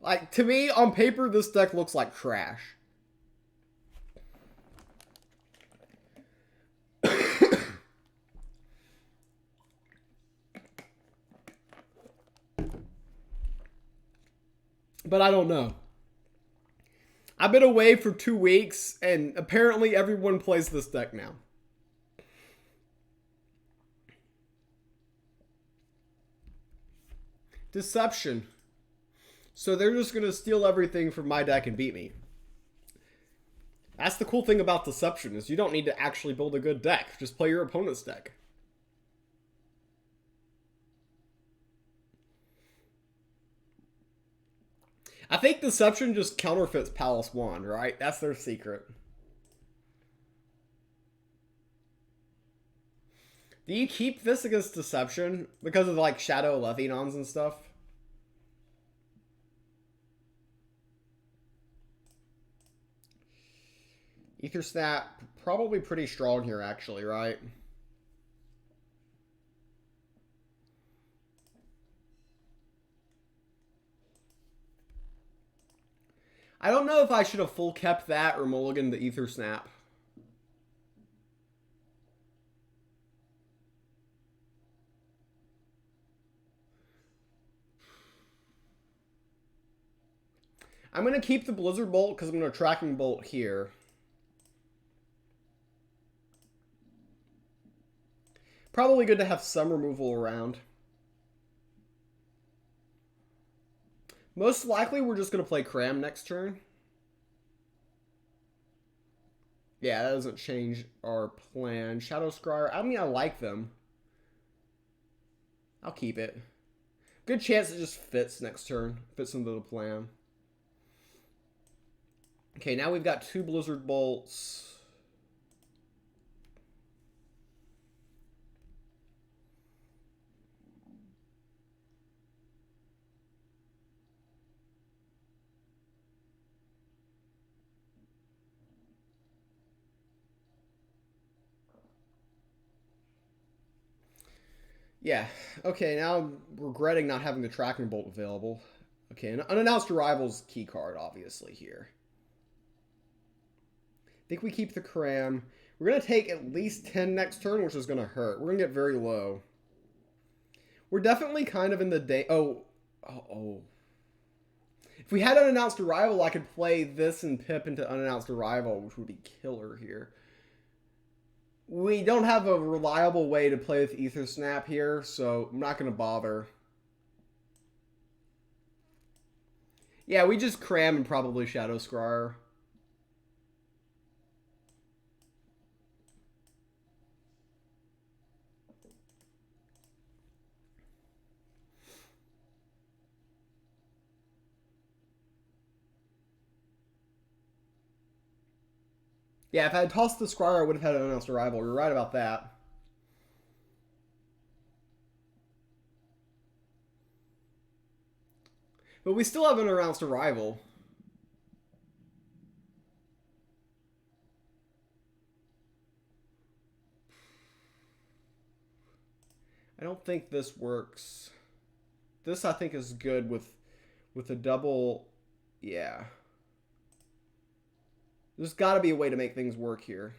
Like, to me, on paper, this deck looks like trash. But I don't know. I've been away for 2 weeks, and apparently everyone plays this deck now. Deception. So they're just going to steal everything from my deck and beat me. That's the cool thing about Deception, is you don't need to actually build a good deck. Just play your opponent's deck. I think Deception just counterfeits Palace Wand, right? That's their secret. Do you keep this against Deception? Because of, like, Shadow Leviatons and stuff? Ether Snap, probably pretty strong here, actually, right? I don't know if I should have full kept that or mulligan the Ether Snap. I'm going to keep the Blizzard Bolt because I'm going to Tracking Bolt here. Probably good to have some removal around. Most likely we're just going to play Cram next turn. Yeah, that doesn't change our plan. Shadow Scryer, I mean, I like them. I'll keep it. Good chance it just fits next turn. Fits into the plan. Okay, now we've got 2 Blizzard Bolts. Yeah, okay, now I'm regretting not having the Tracking Bolt available. Okay, an Unannounced Arrival's key card, obviously, here. I think we keep the Cram. We're going to take at least 10 next turn, which is going to hurt. We're going to get very low. We're definitely kind of in the day... Oh. If we had Unannounced Arrival, I could play this and Pip into Unannounced Arrival, which would be killer here. We don't have a reliable way to play with Ether Snap here, so I'm not going to bother. Yeah, we just Cram and probably Shadow Scryer. Yeah, if I had tossed the Scryer, I would have had an Unannounced Arrival. You're right about that. But we still have an Unannounced Arrival. I don't think this works. This, I think, is good with a double... Yeah. There's got to be a way to make things work here.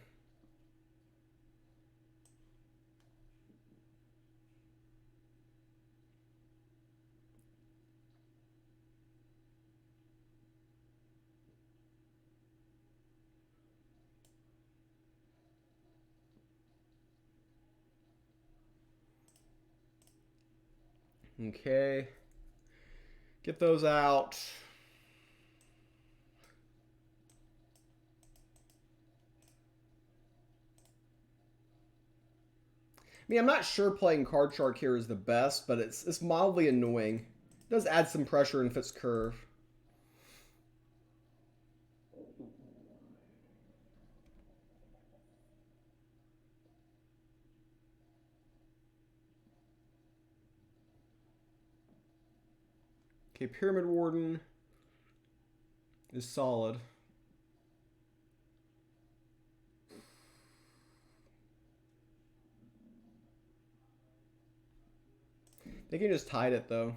Okay. Get those out. I mean, I'm not sure playing Card Shark here is the best, but it's mildly annoying. It does add some pressure in Fitz curve. Okay, Pyramid Warden is solid. They can just hide it, though.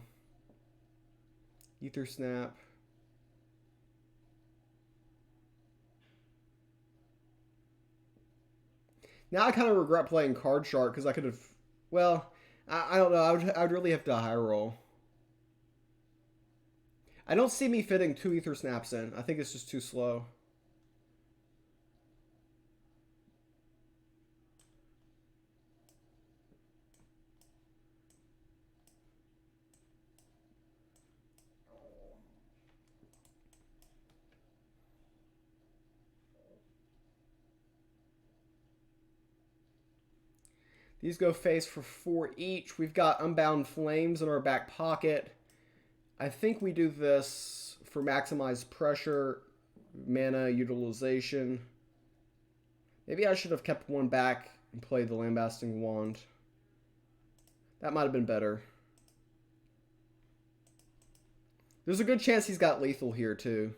Ether Snap. Now I kind of regret playing Card Shark because I could have... Well, I don't know. I would really have to high roll. I don't see me fitting 2 Ether Snaps in. I think it's just too slow. These go face for 4 each. We've got Unbound Flames in our back pocket. I think we do this for maximized pressure, mana utilization. Maybe I should have kept one back and played the Lambasting Wand. That might have been better. There's a good chance he's got lethal here, too.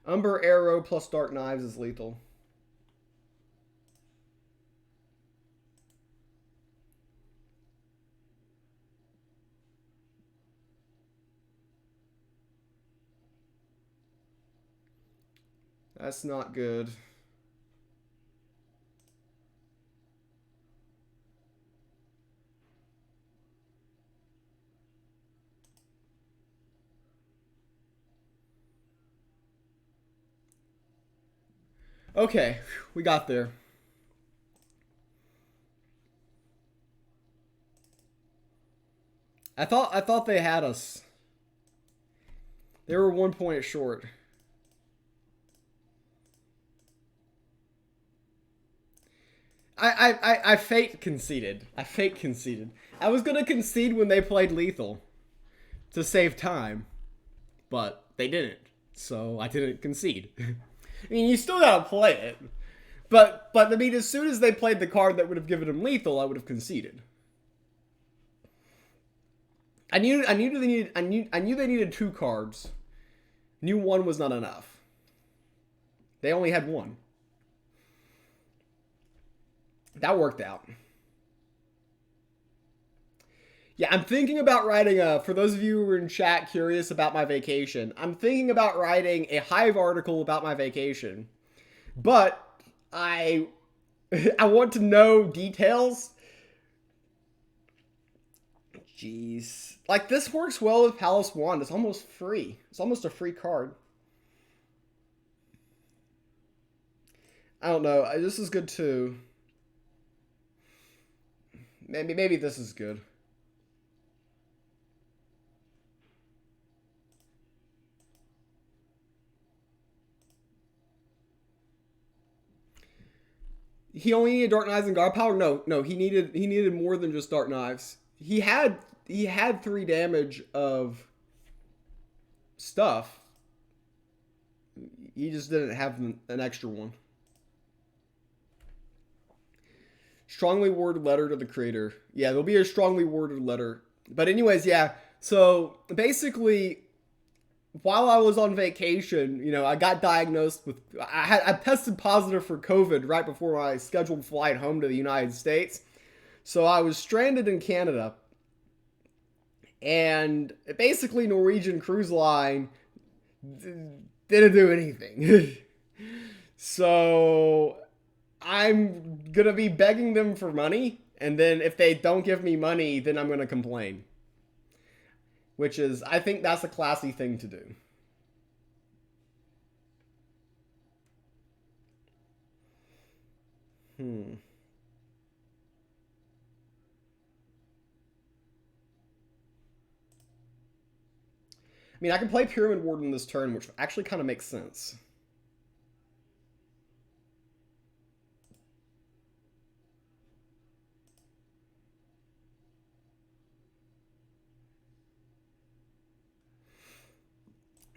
Umber Arrow plus Dark Knives is lethal. That's not good. Okay, we got there. I thought they had us. They were 1 point short. I fake conceded. I fake conceded. I was gonna concede when they played lethal to save time, but they didn't, so I didn't concede. I mean, you still gotta play it, but I mean, as soon as they played the card that would have given him lethal, I would have conceded. I knew they needed 2 cards. Knew 1 was not enough. They only had 1. That worked out. Yeah, I'm thinking about writing for those of you who are in chat curious about my vacation, I'm thinking about writing a Hive article about my vacation. But I want to know details. Jeez. Like, this works well with Palace Wand. It's almost free. It's almost a free card. I don't know. This is good too. Maybe this is good. He only needed Dark Knives and Guard Power? No, he needed more than just Dark Knives. He had 3 damage of stuff. He just didn't have an extra one. Strongly worded letter to the creator. Yeah, there'll be a strongly worded letter. But anyways, yeah. So basically, while I was on vacation, you know, I got diagnosed with, I tested positive for COVID right before my scheduled flight home to the United States. So I was stranded in Canada. And basically Norwegian Cruise Line didn't do anything. So I'm going to be begging them for money. And then if they don't give me money, then I'm going to complain. Which is, I think that's a classy thing to do. I mean, I can play Pyramid Warden this turn, which actually kind of makes sense.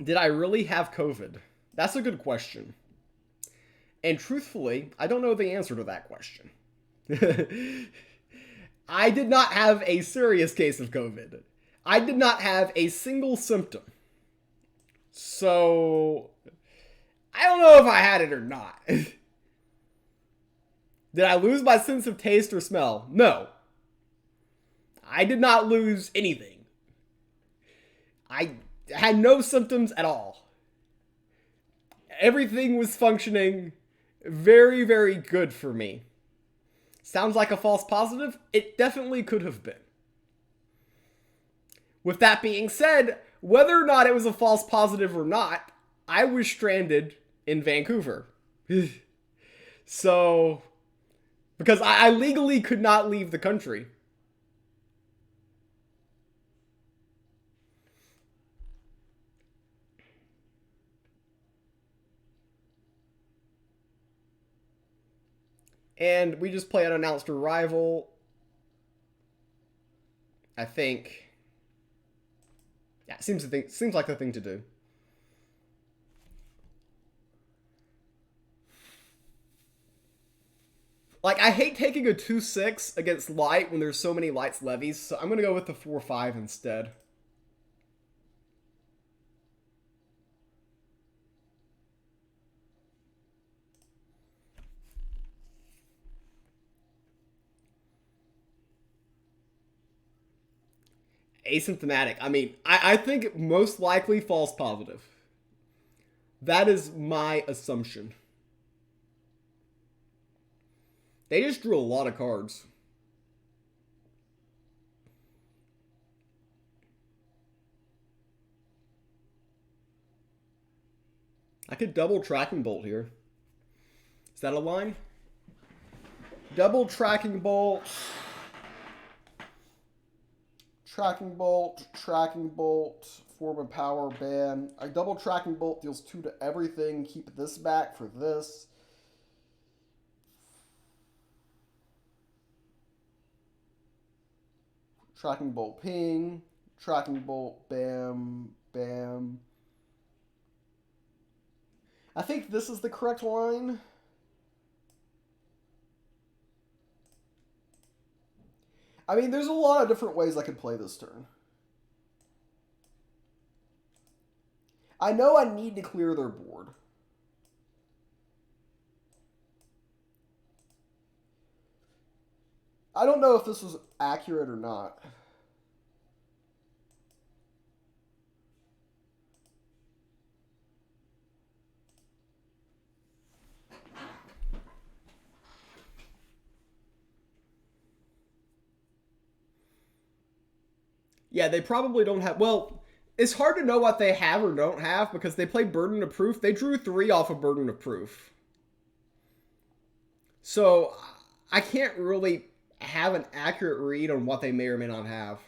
Did I really have COVID? That's a good question. And truthfully, I don't know the answer to that question. I did not have a serious case of COVID. I did not have a single symptom. So, I don't know if I had it or not. Did I lose my sense of taste or smell? No. I did not lose anything. I had no symptoms at all. Everything was functioning very, very good for me. Sounds like a false positive? It definitely could have been. With that being said, whether or not it was a false positive or not, I was stranded in Vancouver. So, because I legally could not leave the country. And we just play unannounced arrival. I think. Yeah, seems like the thing to do. Like, I hate taking a 2-6 against light when there's so many lights levies, so I'm gonna go with the 4-5 instead. Asymptomatic. I mean, I think most likely false positive. That is my assumption. They just drew a lot of cards. I could double tracking bolt here. Is that a line? Double tracking bolt. Tracking bolt, form of power, ban. A double tracking bolt deals 2 to everything. Keep this back for this. Tracking bolt ping. Tracking bolt bam, bam. I think this is the correct line. I mean, there's a lot of different ways I could play this turn. I know I need to clear their board. I don't know if this was accurate or not. Yeah, they probably don't have... Well, it's hard to know what they have or don't have because they play Burden of Proof. They drew 3 off of Burden of Proof. So, I can't really have an accurate read on what they may or may not have.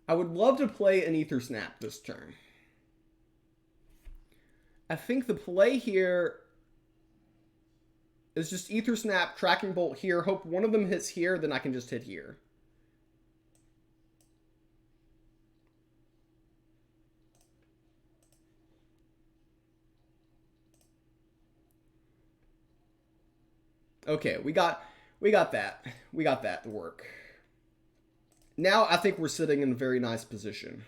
I would love to play an Ether Snap this turn. I think the play here is just Ether Snap, Tracking Bolt here. Hope one of them hits here, then I can just hit here. Okay, we got that. We got that to work. Now I think we're sitting in a very nice position.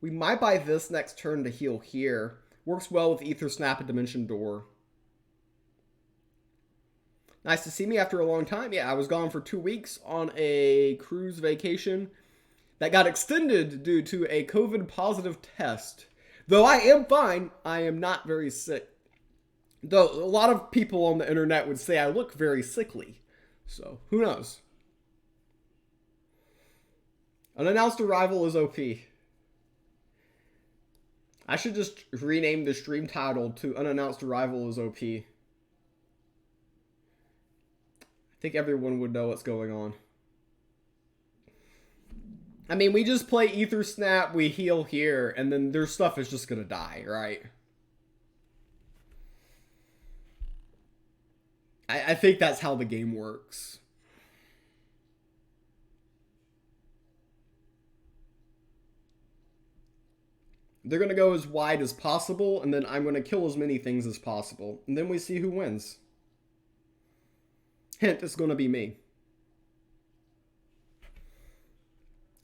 We might buy this next turn to heal here. Works well with Ether Snap and Dimension Door. Nice to see me after a long time. Yeah, I was gone for 2 weeks on a cruise vacation that got extended due to a COVID positive test. Though I am fine, I am not very sick. Though a lot of people on the internet would say I look very sickly. So, who knows? Unannounced arrival is OP. I should just rename the stream title to Unannounced Arrival is OP. I think everyone would know what's going on. I mean, we just play Ether Snap, we heal here, and then their stuff is just gonna die, right? I think that's how the game works. They're going to go as wide as possible, and then I'm going to kill as many things as possible. And then we see who wins. Hint, it's going to be me.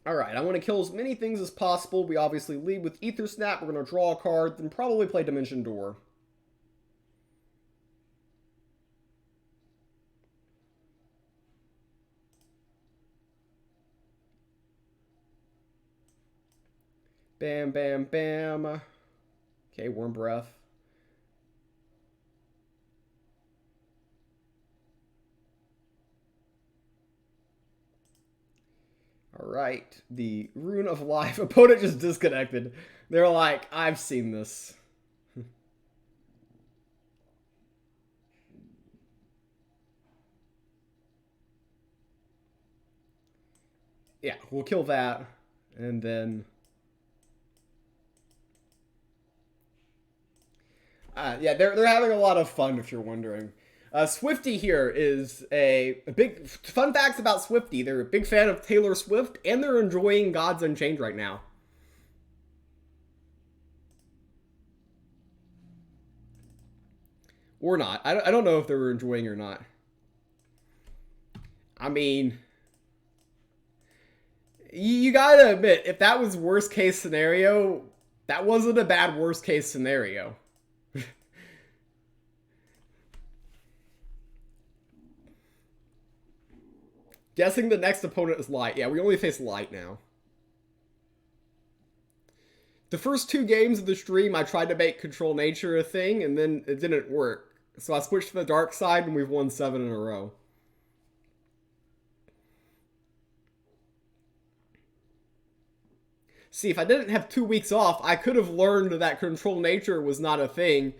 Alright, I want to kill as many things as possible. We obviously lead with Ether Snap. We're going to draw a card, then probably play Dimension Door. Bam, bam, bam. Okay, Warm Breath. Alright, the Rune of Life. Opponent just disconnected. They're like, I've seen this. Yeah, we'll kill that. And then... Yeah, they're having a lot of fun, if you're wondering. Swifty here is a big fun facts about Swifty. They're a big fan of Taylor Swift, and they're enjoying Gods Unchained right now. Or not. I don't know if they were enjoying or not. I mean, you gotta admit, if that was worst case scenario, that wasn't a bad worst case scenario. Guessing the next opponent is Light. Yeah, we only face Light now. The first two games of the stream, I tried to make Control Nature a thing, and then it didn't work. So I switched to the dark side, and we've won 7 in a row. See, if I didn't have 2 weeks off, I could have learned that Control Nature was not a thing,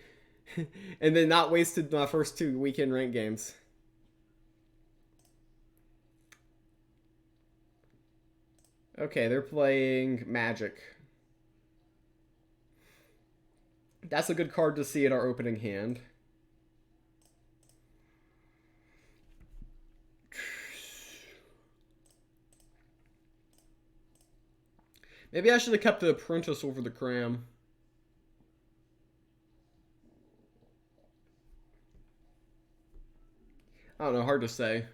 and then not wasted my first 2 weekend rank games. Okay, they're playing Magic. That's a good card to see in our opening hand. Maybe I should have kept the Apprentice over the Cram. I don't know, hard to say.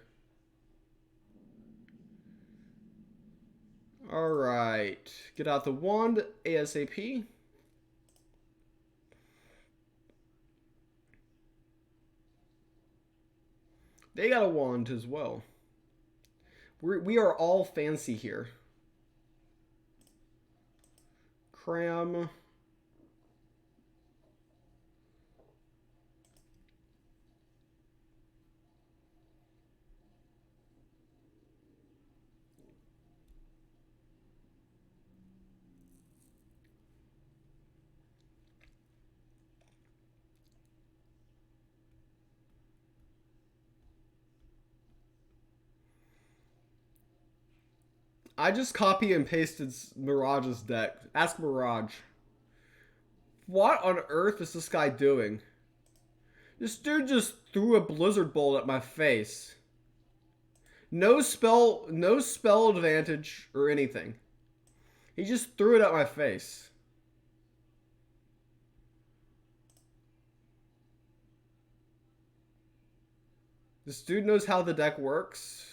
Alright, get out the wand ASAP. They got a wand as well. We are all fancy here. Cram. I just copy and pasted Mirage's deck. Ask Mirage. What on earth is this guy doing? This dude just threw a Blizzard Bolt at my face. No spell advantage or anything. He just threw it at my face. This dude knows how the deck works.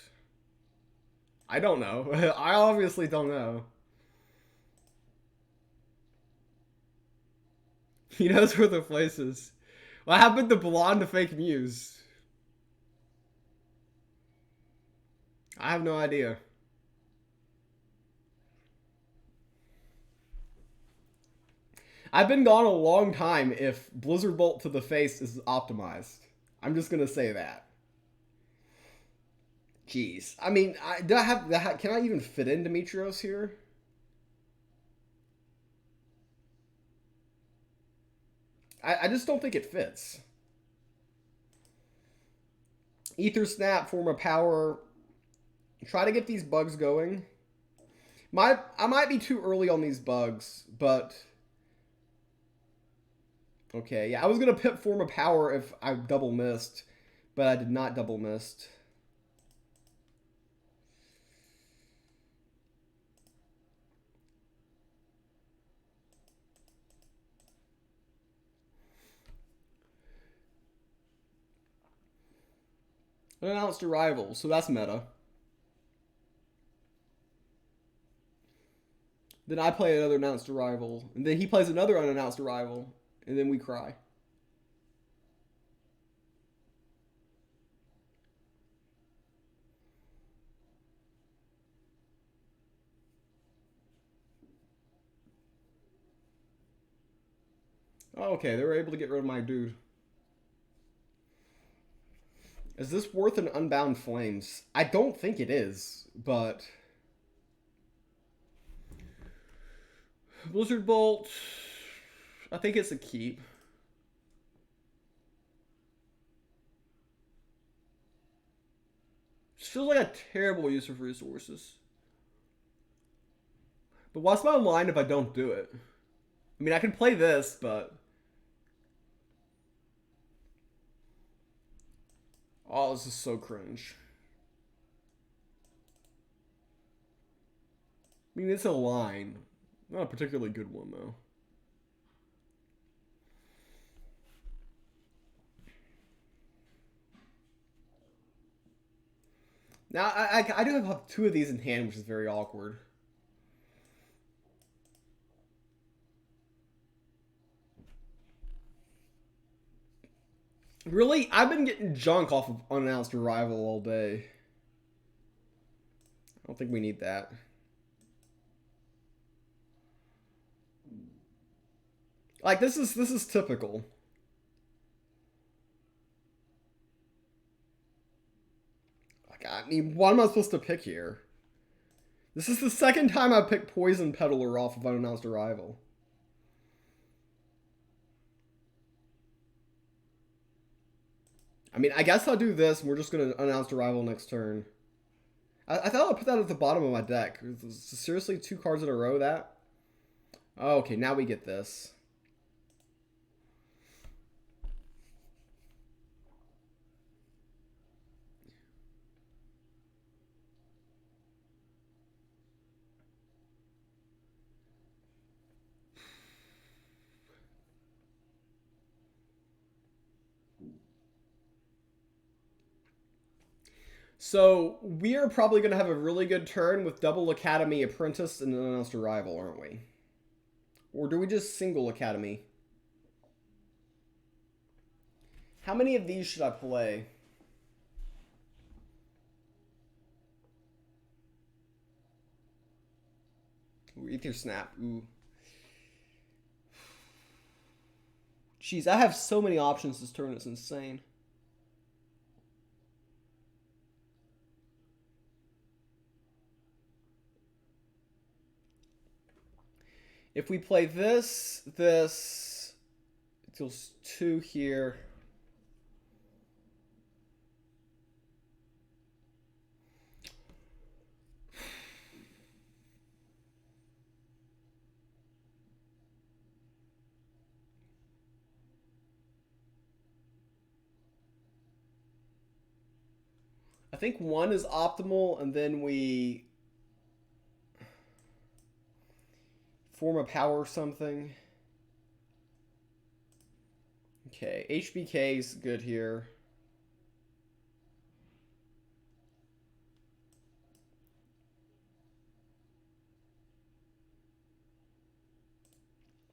I don't know. I obviously don't know. He knows where the place is. What happened to Blonde to FakeMews? I have no idea. I've been gone a long time if Blizzard Bolt to the face is optimized. I'm just gonna say that. Jeez. I mean, do I have that? Can I even fit in Demetrios here? I just don't think it fits. Ether Snap, Form of Power. Try to get these bugs going. I might be too early on these bugs, but... Okay, yeah, I was going to pip Form of Power if I double missed, but I did not double missed. Unannounced arrival, so that's meta. Then I play another announced arrival, and then he plays another unannounced arrival, and then we cry. Oh, okay, they were able to get rid of my dude. Is this worth an Unbound Flames? I don't think it is, but... Blizzard Bolt... I think it's a keep. This feels like a terrible use of resources. But what's my line if I don't do it? I mean, I can play this, but... Oh, this is so cringe. I mean, it's a line. Not a particularly good one, though. Now, I do have two of these in hand, which is very awkward. Really? I've been getting junk off of unannounced arrival all day. I don't think we need that. Like, this is typical. Like, I mean, what am I supposed to pick here? This is the second time I've picked Poison Peddler off of unannounced arrival. I mean, I guess I'll do this, and we're just going to announce arrival next turn. I thought I'd put that at the bottom of my deck. Seriously, 2 cards in a row, that? Oh, okay, now we get this. So, we are probably going to have a really good turn with double Academy Apprentice and unannounced arrival, aren't we? Or do we just single Academy? How many of these should I play? Ooh, Ether Snap. Ooh. Jeez, I have so many options this turn, it's insane. If we play this, it deals 2 here. I think 1 is optimal, and then we form a power or something. Okay, HBK is good here.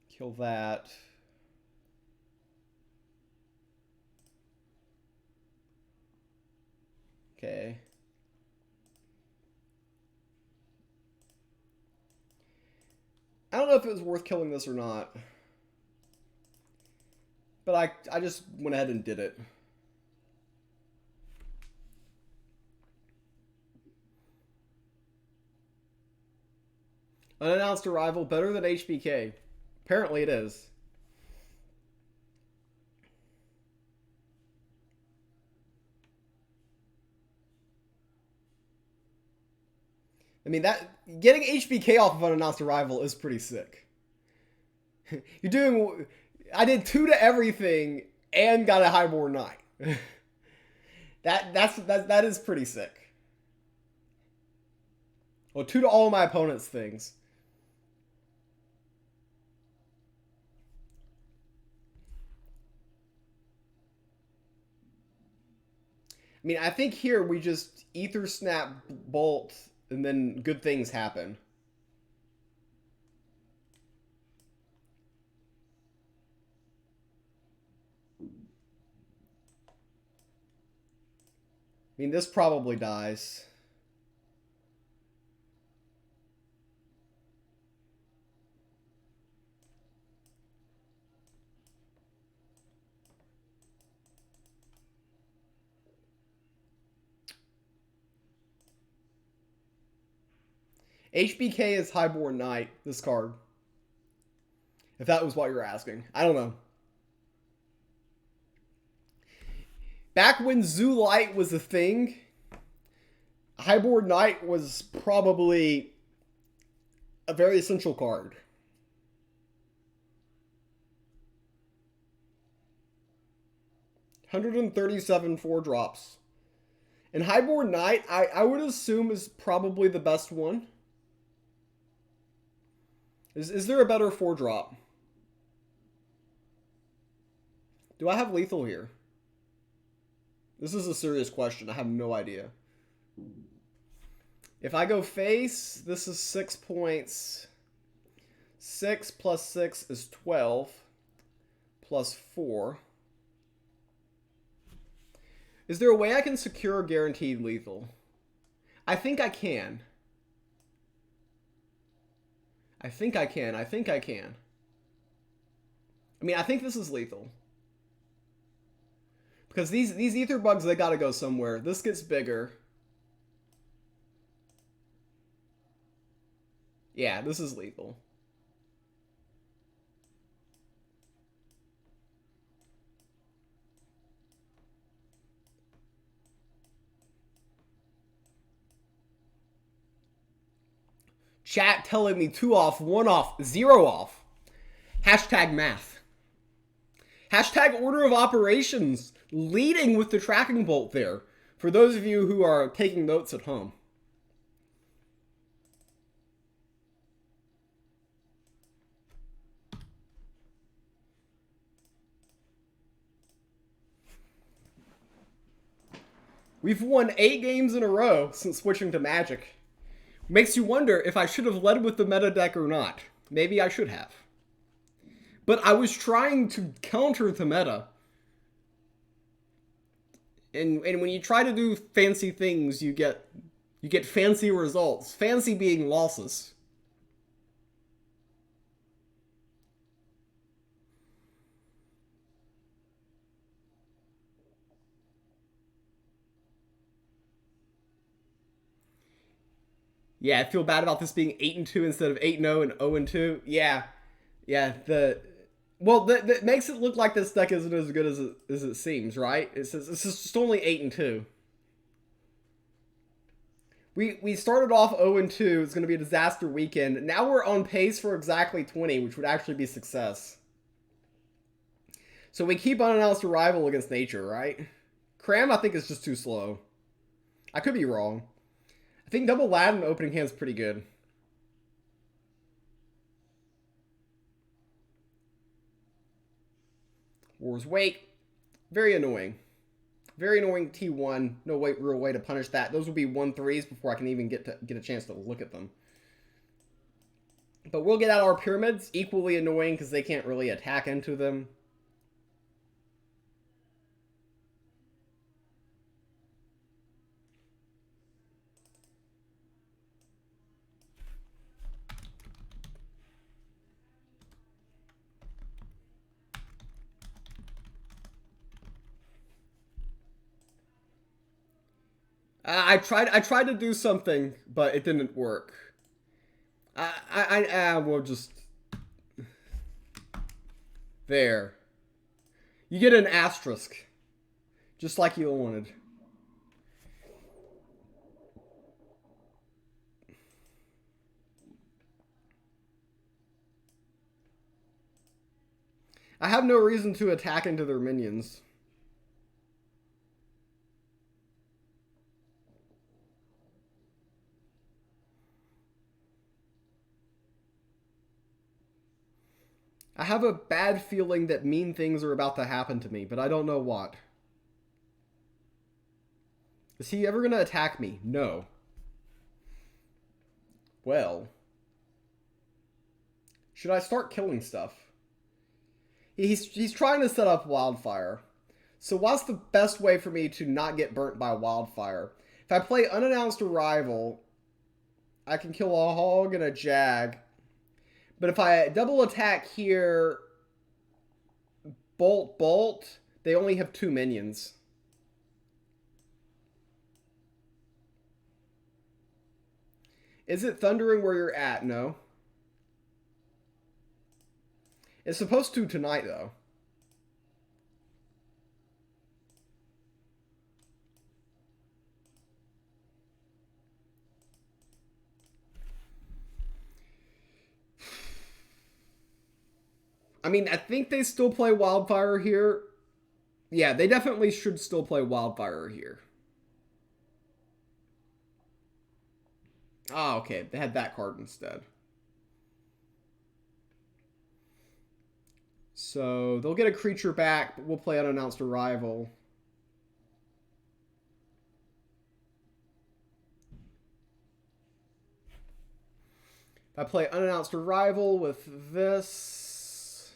Kill that. Okay. I don't know if it was worth killing this or not. But I just went ahead and did it. Unannounced arrival, better than HBK. Apparently it is. I mean, that getting HBK off of unannounced arrival is pretty sick. You're doing... I did 2 to everything and got a Highborn Knight. that is pretty sick. Well, 2 to all my opponent's things. I mean, I think here we just Ether Snap Bolt and then good things happen. I mean, this probably dies. HBK is Highborn Knight, this card. If that was what you're asking. I don't know. Back when Zoo Light was a thing, Highborn Knight was probably a very essential card. $137 4 drops. And Highborn Knight, I would assume is probably the best one. Is there a better 4-drop? Do I have lethal here? This is a serious question. I have no idea. If I go face, this is 6 points. 6 plus 6 is 12. Plus 4. Is there a way I can secure guaranteed lethal? I think I can. I think I can. I think I can. I mean, I think this is lethal. Because these ether bugs, they gotta go somewhere. This gets bigger. Yeah, this is lethal. Chat telling me 2 off, 1 off, 0 off. Hashtag math. Hashtag order of operations. Leading with the tracking bolt there. For those of you who are taking notes at home. We've won 8 games in a row since switching to Magic. Makes you wonder if I should have led with the meta deck or not. Maybe I should have. But I was trying to counter the meta. And when you try to do fancy things, you get fancy results. Fancy being losses. Yeah, I feel bad about this being 8-2 instead of 8-0 and 0-2. Yeah. Well, that makes it look like this deck isn't as good as it seems, right? It's just only 8-2. We started off 0-2. It's going to be a disaster weekend. Now we're on pace for exactly 20, which would actually be success. So we keep unannounced arrival against nature, right? Cram, I think, is just too slow. I could be wrong. I think double lad in opening hand's pretty good. War's Wake. Very annoying. Very annoying T1. No real way to punish that. Those will be 1-3s before I can even get a chance to look at them. But we'll get out our pyramids. Equally annoying because they can't really attack into them. I tried to do something, but it didn't work. We'll just... There. You get an asterisk. Just like you wanted. I have no reason to attack into their minions. I have a bad feeling that mean things are about to happen to me, but I don't know what. Is he ever going to attack me? No. Well. Should I start killing stuff? He's trying to set up wildfire. So what's the best way for me to not get burnt by wildfire? If I play unannounced arrival, I can kill a hog and a jag. But if I double attack here, bolt, they only have 2 minions. Is it thundering where you're at? No. It's supposed to tonight, though. I mean, I think they still play Wildfire here. Yeah, they definitely should still play Wildfire here. Ah, okay. They had that card instead. So they'll get a creature back, but we'll play Unannounced Arrival. If I play Unannounced Arrival with this...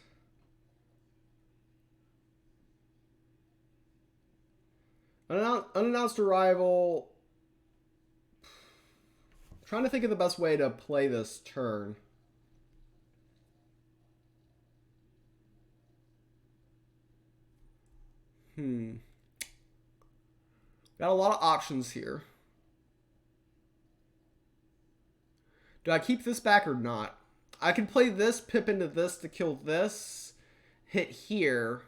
Unannounced Arrival... I'm trying to think of the best way to play this turn. Got a lot of options here. Do I keep this back or not? I can play this, pip into this to kill this, hit here,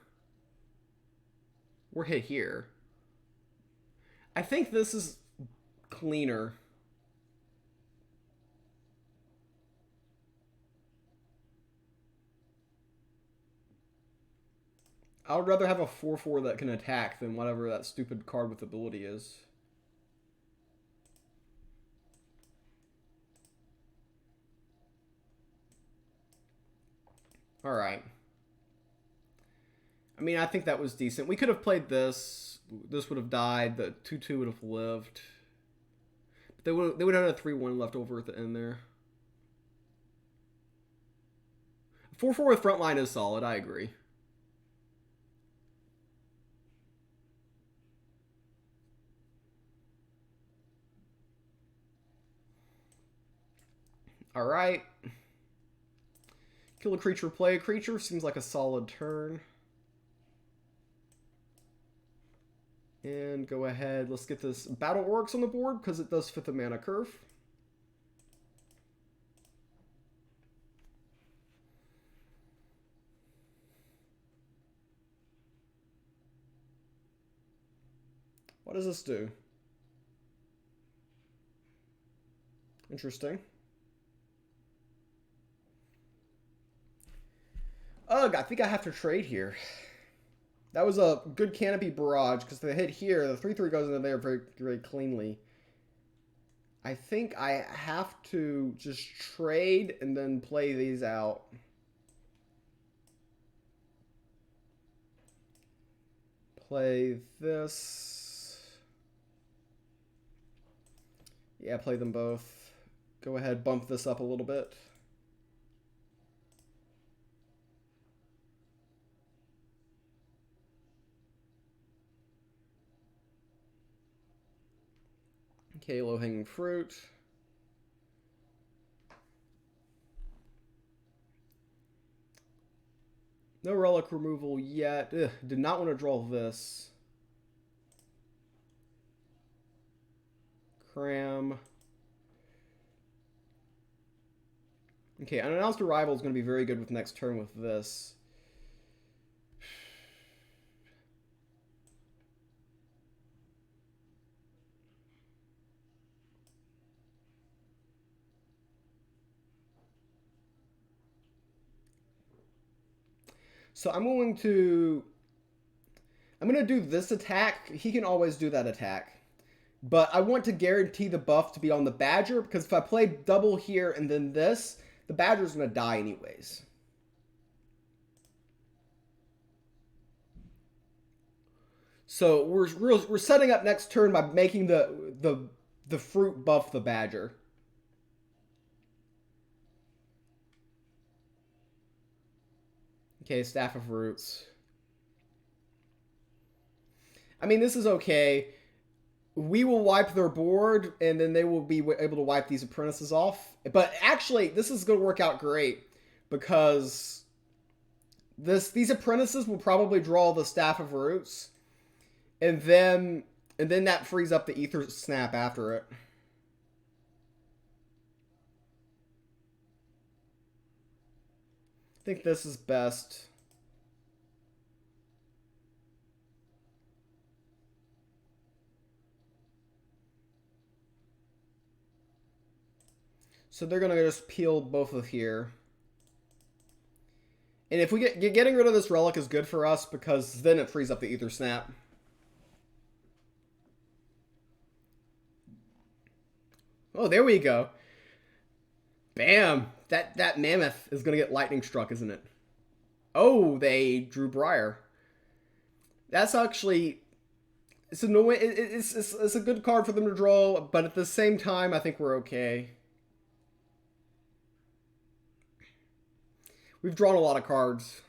or hit here. I think this is cleaner. I would rather have a 4/4 that can attack than whatever that stupid card with ability is. Alright. I mean, I think that was decent. We could have played this. This would have died. The 2/2 would have lived. But they would have had a 3/1 left over at the end there. 4/4 with frontline is solid. I agree. Alright. Kill a creature, play a creature. Seems like a solid turn. And go ahead. Let's get this Battle Orcs on the board because it does fit the mana curve. What does this do? Interesting. Ugh, I think I have to trade here. That was a good canopy barrage because the hit here, the 3/3 goes into there very, very cleanly. I think I have to just trade and then play these out. Play this. Yeah, play them both. Go ahead, bump this up a little bit. Okay, low-hanging fruit. No relic removal yet. Ugh, did not want to draw this. Cram. Okay, Unannounced Arrival is going to be very good with next turn with this. So I'm going to do this attack. He can always do that attack. But I want to guarantee the buff to be on the Badger, because if I play double here and then this, the Badger's going to die anyways. So we're setting up next turn by making the fruit buff the Badger. Okay, Staff of Roots. I mean, this is okay. We will wipe their board, and then they will be able to wipe these apprentices off. But actually, this is going to work out great, because these apprentices will probably draw the Staff of Roots, and then that frees up the Ether Snap after it. I think this is best. So they're going to just peel both of here. And if we getting rid of this relic is good for us, because then it frees up the Ether Snap. Oh, there we go. Bam! That mammoth is gonna get lightning struck, isn't it? Oh, they drew Briar. That's actually it's annoying. It's a good card for them to draw, but at the same time, I think we're okay. We've drawn a lot of cards,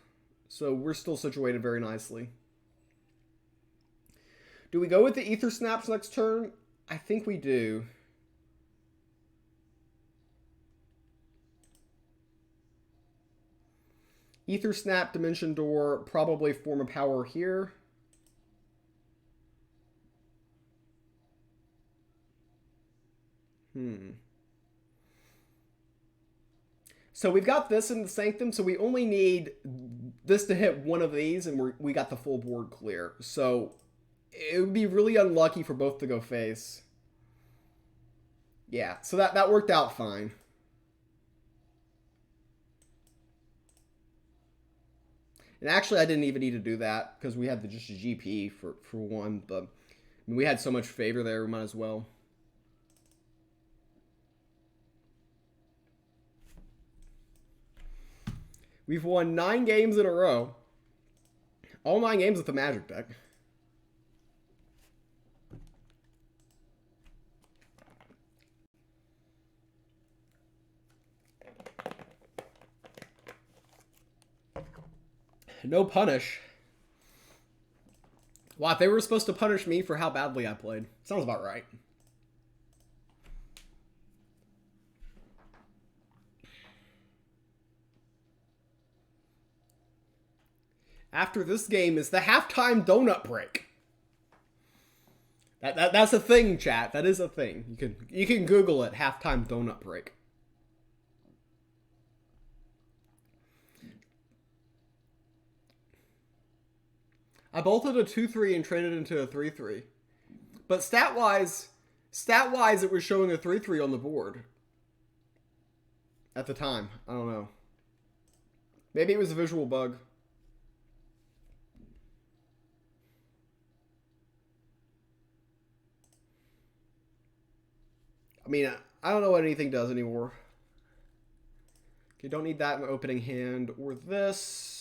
so we're still situated very nicely. Do we go with the Ether Snaps next turn? I think we do. Ether Snap, Dimension Door, probably Form of Power here. So we've got this in the Sanctum, so we only need this to hit one of these, and we got the full board clear. So it would be really unlucky for both to go face. Yeah, so that worked out fine. And actually, I didn't even need to do that because we had just a GP for one. But I mean, we had so much favor there, we might as well. We've won 9 games in a row. All 9 games with the Magic deck. No punish. Wow, they were supposed to punish me for how badly I played. Sounds about right. After this game is the halftime donut break. That's a thing, chat. That is a thing. You can Google it. Halftime donut break. I bolted a 2-3 and traded into a 3-3. But stat-wise, it was showing a 3-3 on the board. At the time. I don't know. Maybe it was a visual bug. I mean, I don't know what anything does anymore. Okay, don't need that in the opening hand. Or this.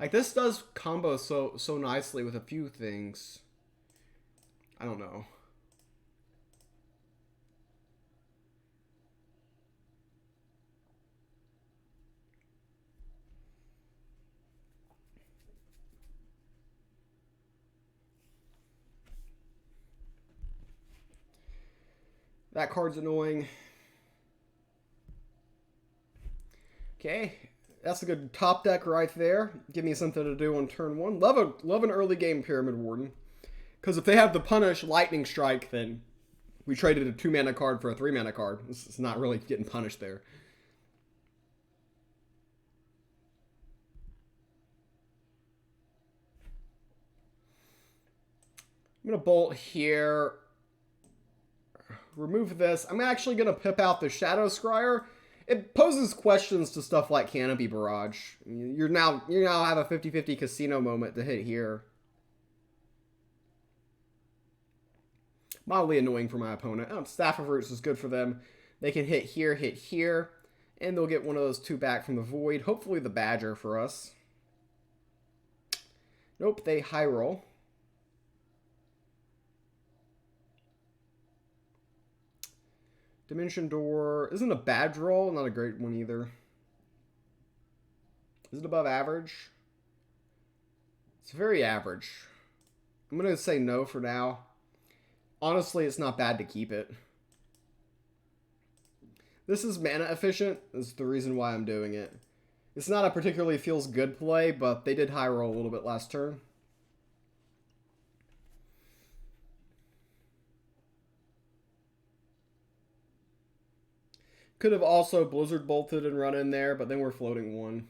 Like, this does combo so nicely with a few things. I don't know. That card's annoying. Okay. That's a good top deck right there. Give me something to do on turn 1. Love an early game Pyramid Warden. Because if they have the punish Lightning Strike, then we traded a 2-mana card for a 3-mana card. It's not really getting punished there. I'm going to bolt here. Remove this. I'm actually going to pip out the Shadow Scryer. It poses questions to stuff like Canopy Barrage. You now have a 50-50 casino moment to hit here. Mildly annoying for my opponent. Oh, Staff of Roots is good for them. They can hit here, and they'll get one of those 2 back from the Void. Hopefully the Badger for us. Nope, they high roll. Dimension Door isn't a bad draw, not a great one either. Is it above average? It's very average. I'm going to say no for now. Honestly, it's not bad to keep it. This is mana efficient. That's the reason why I'm doing it. It's not a particularly feels good play, but they did high roll a little bit last turn. Could have also Blizzard bolted and run in there, but then we're floating 1.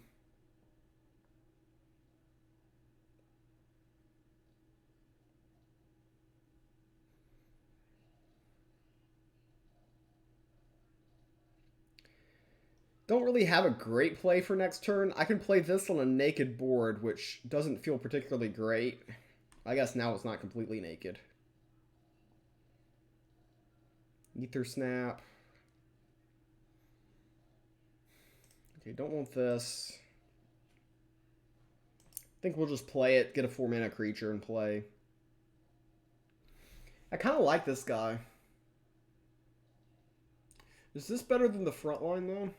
Don't really have a great play for next turn. I can play this on a naked board, which doesn't feel particularly great. I guess now it's not completely naked. Ether Snap. Okay, don't want this. I think we'll just play it, get a 4-mana creature, and play. I kind of like this guy. Is this better than the front line, though?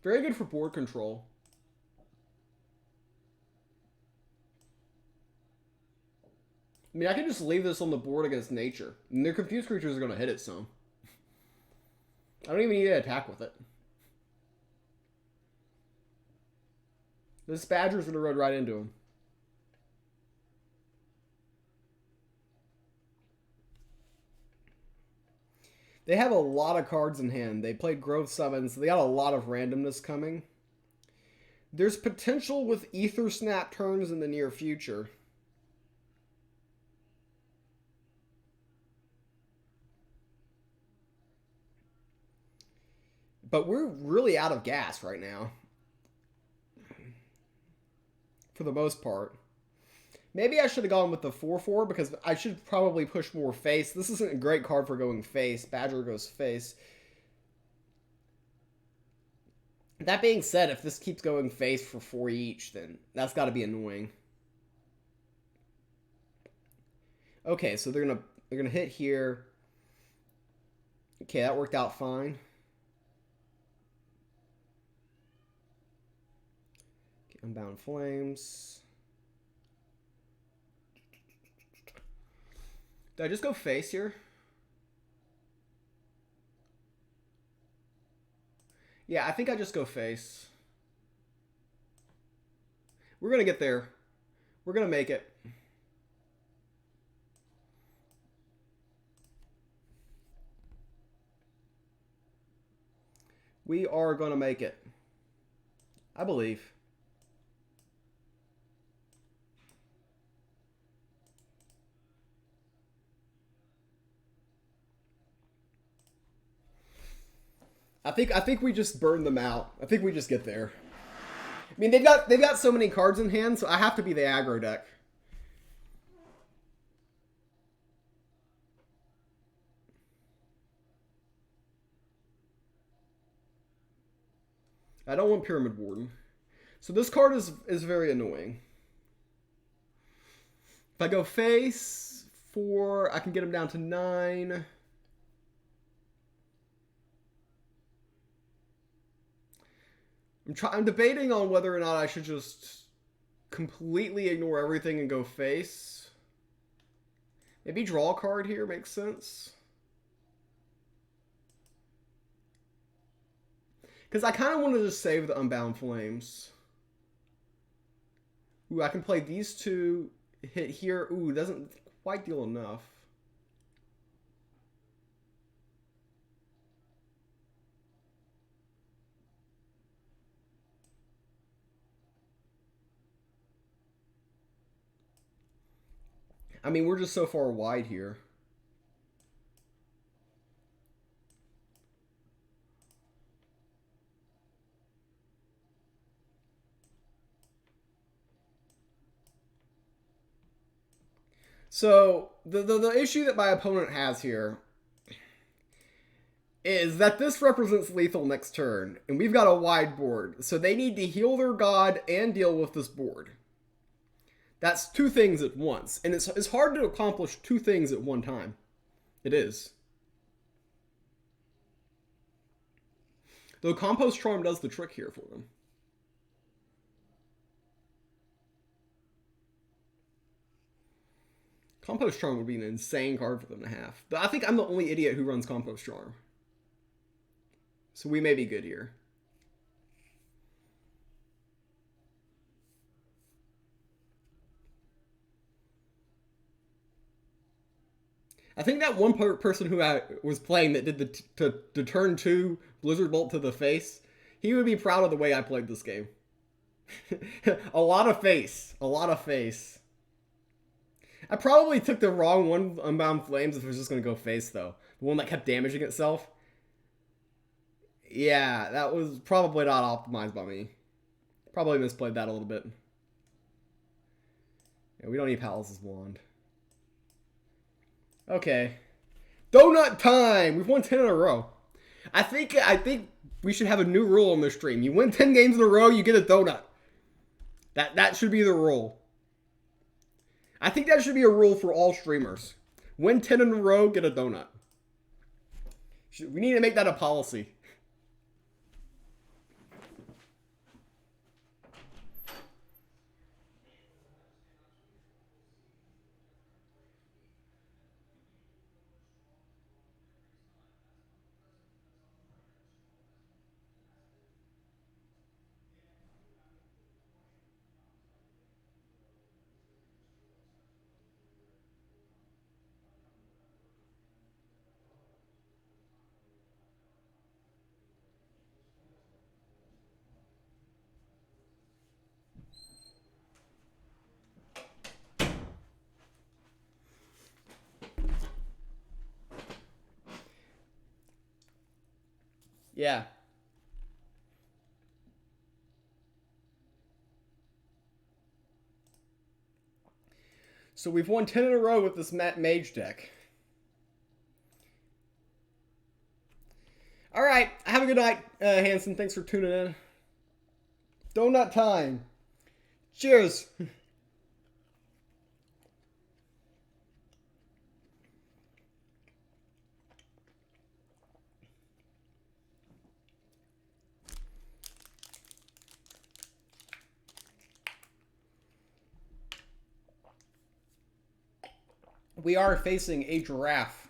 Very good for board control. I mean, I can just leave this on the board against nature. And their confused creatures are going to hit it some. I don't even need to attack with it. This Badger's going to run right into him. They have a lot of cards in hand. They played Growth Summons, so they got a lot of randomness coming. There's potential with Ether Snap turns in the near future. But we're really out of gas right now. For the most part. Maybe I should have gone with the 4/4 because I should probably push more face. This isn't a great card for going face. Badger goes face. That being said, if this keeps going face for 4 each, then that's got to be annoying. Okay, so they're gonna hit here. Okay, that worked out fine. Okay, Unbound Flames. Did I just go face here? Yeah, I think I just go face. We're going to get there. We're going to make it. We are going to make it. I believe. I think we just burn them out. I think we just get there. I mean, they've got so many cards in hand, so I have to be the aggro deck. I don't want Pyramid Warden. So this card is very annoying. If I go face 4, I can get him down to 9. I'm debating on whether or not I should just completely ignore everything and go face. Maybe draw a card here makes sense. Because I kind of want to just save the Unbound Flames. Ooh, I can play these two, hit here. Ooh, doesn't quite deal enough. I mean, we're just so far wide here. So, the issue that my opponent has here is that this represents lethal next turn, and we've got a wide board, so they need to heal their god and deal with this board. That's 2 things at once, and it's hard to accomplish 2 things at one time. It is. Though Compost Charm does the trick here for them. Compost Charm would be an insane card for them to have. But I think I'm the only idiot who runs Compost Charm. So we may be good here. I think that one person who was playing that did the turn 2 Blizzard Bolt to the face, he would be proud of the way I played this game. A lot of face. A lot of face. I probably took the wrong one, Unbound Flames, if it was just going to go face, though. The one that kept damaging itself. Yeah, that was probably not optimized by me. Probably misplayed that a little bit. Yeah, we don't need Palace's Wand. Okay. Donut time! We've won 10 in a row. I think we should have a new rule on this stream. You win 10 games in a row, you get a donut. That should be the rule. I think that should be a rule for all streamers. Win 10 in a row, get a donut. We need to make that a policy. Yeah. So we've won 10 in a row with this Mage deck. All right. Have a good night, Hanson. Thanks for tuning in. Donut time. Cheers. We are facing a giraffe.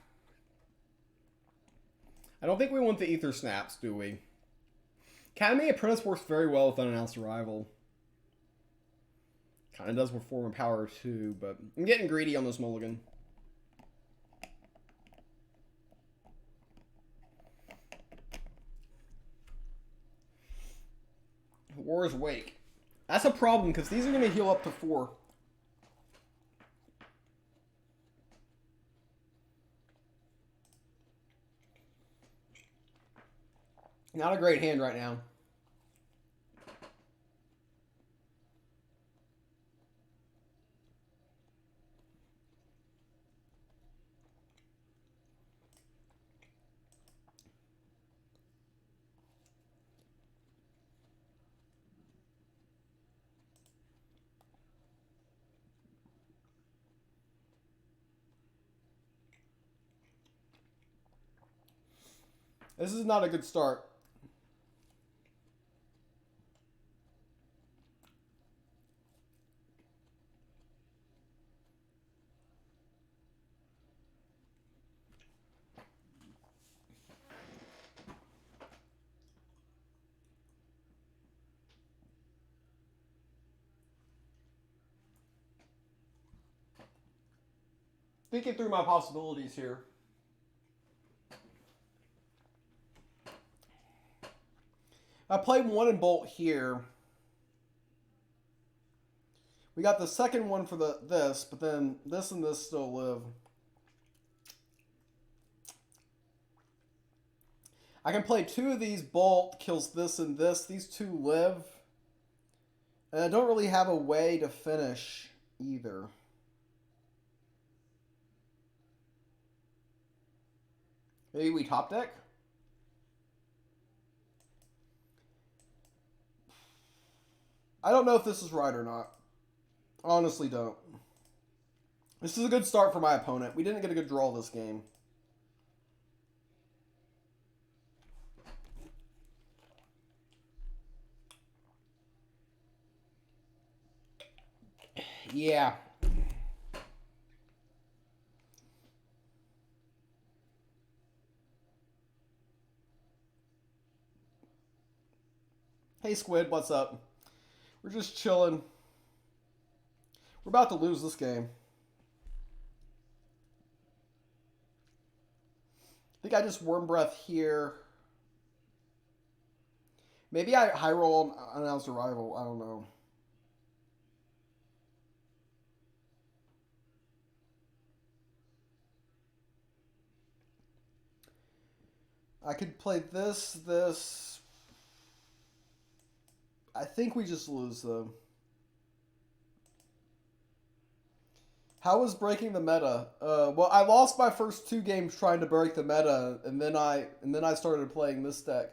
I don't think we want the Ether Snaps, do we? Academy Apprentice works very well with Unannounced Arrival. Kind of does with Form of Power too, but I'm getting greedy on this mulligan. War's Wake. That's a problem because these are going to heal up to 4. Not a great hand right now. This is not a good start. Thinking through my possibilities here. I played 1 in Bolt here. We got the second one for this, but then this and this still live. I can play 2 of these. Bolt kills this and this. These 2 live. And I don't really have a way to finish either. Maybe we top deck? I don't know if this is right or not. Honestly don't. This is a good start for my opponent. We didn't get a good draw this game. Yeah. Hey Squid, what's up? We're just chilling. We're about to lose this game. I think I just Worm Breath here. Maybe I high roll on Unannounced Arrival. I don't know. I could play this. I think we just lose though. How was breaking the meta? Well, I lost my first 2 games trying to break the meta, and then I started playing this deck,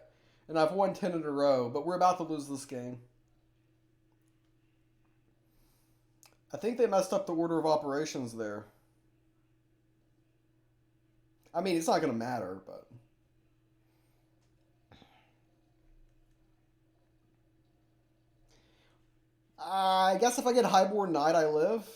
and I've won 10 in a row. But we're about to lose this game. I think they messed up the order of operations there. I mean, it's not gonna matter, but I guess if I get Highborn Knight, I live.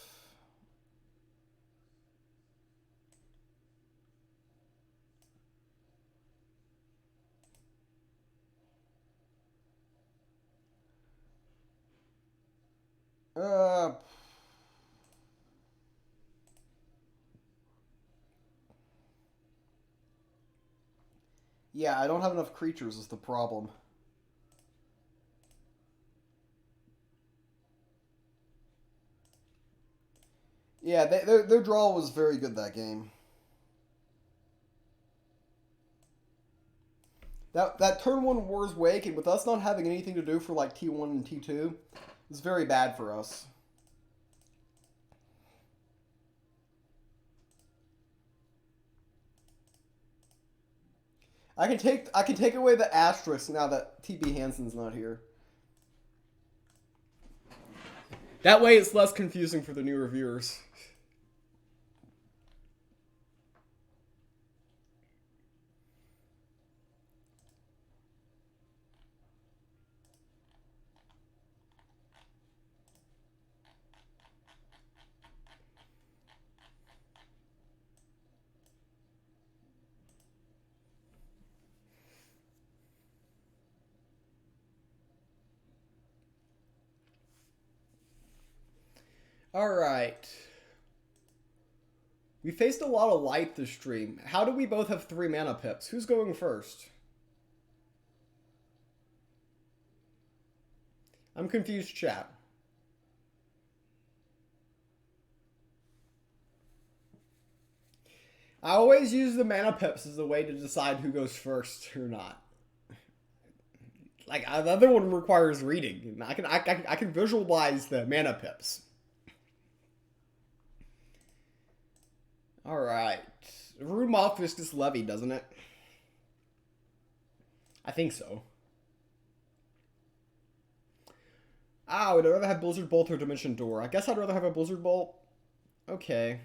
Uh, yeah, I don't have enough creatures is the problem. Yeah, their draw was very good that game. That turn 1 War's Wake, and with us not having anything to do for like T1 and T2, is very bad for us. I can take away the asterisk now that TB Hansen's not here. That way it's less confusing for the new reviewers. Alright. We faced a lot of light this stream. How do we both have 3 mana pips? Who's going first? I'm confused, chat. I always use the mana pips as a way to decide who goes first or not. Like, the other one requires reading. I can visualize the mana pips. Alright. Rune Mothfish gets levied, doesn't it? I think so. Ah, would I rather have Blizzard Bolt or Dimension Door? I guess I'd rather have a Blizzard Bolt. Okay.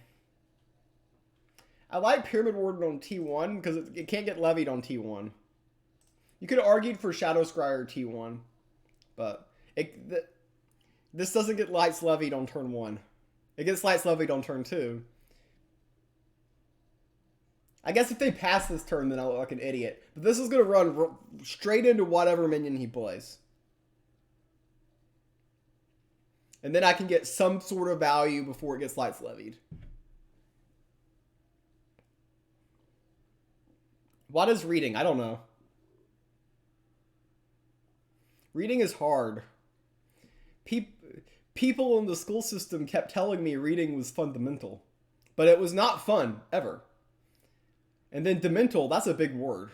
I like Pyramid Warden on T1 because it can't get levied on T1. You could have argued for Shadow Scryer T1, but this doesn't get lights levied on turn 1. It gets lights levied on turn 2. I guess if they pass this turn, then I'll look like an idiot. But this is going to run straight into whatever minion he plays. And then I can get some sort of value before it gets lights levied. What is reading? I don't know. Reading is hard. People in the school system kept telling me reading was fundamental. But it was not fun, ever. And then demental, that's a big word.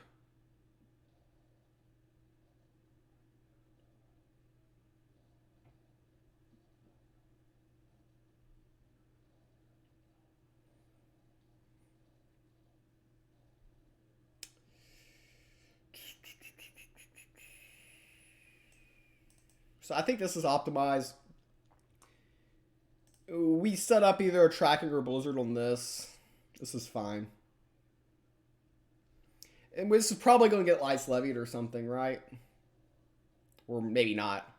So I think this is optimized. We set up either a tracking or blizzard on this. This is fine. And this is probably going to get lights levied or something, right? Or maybe not.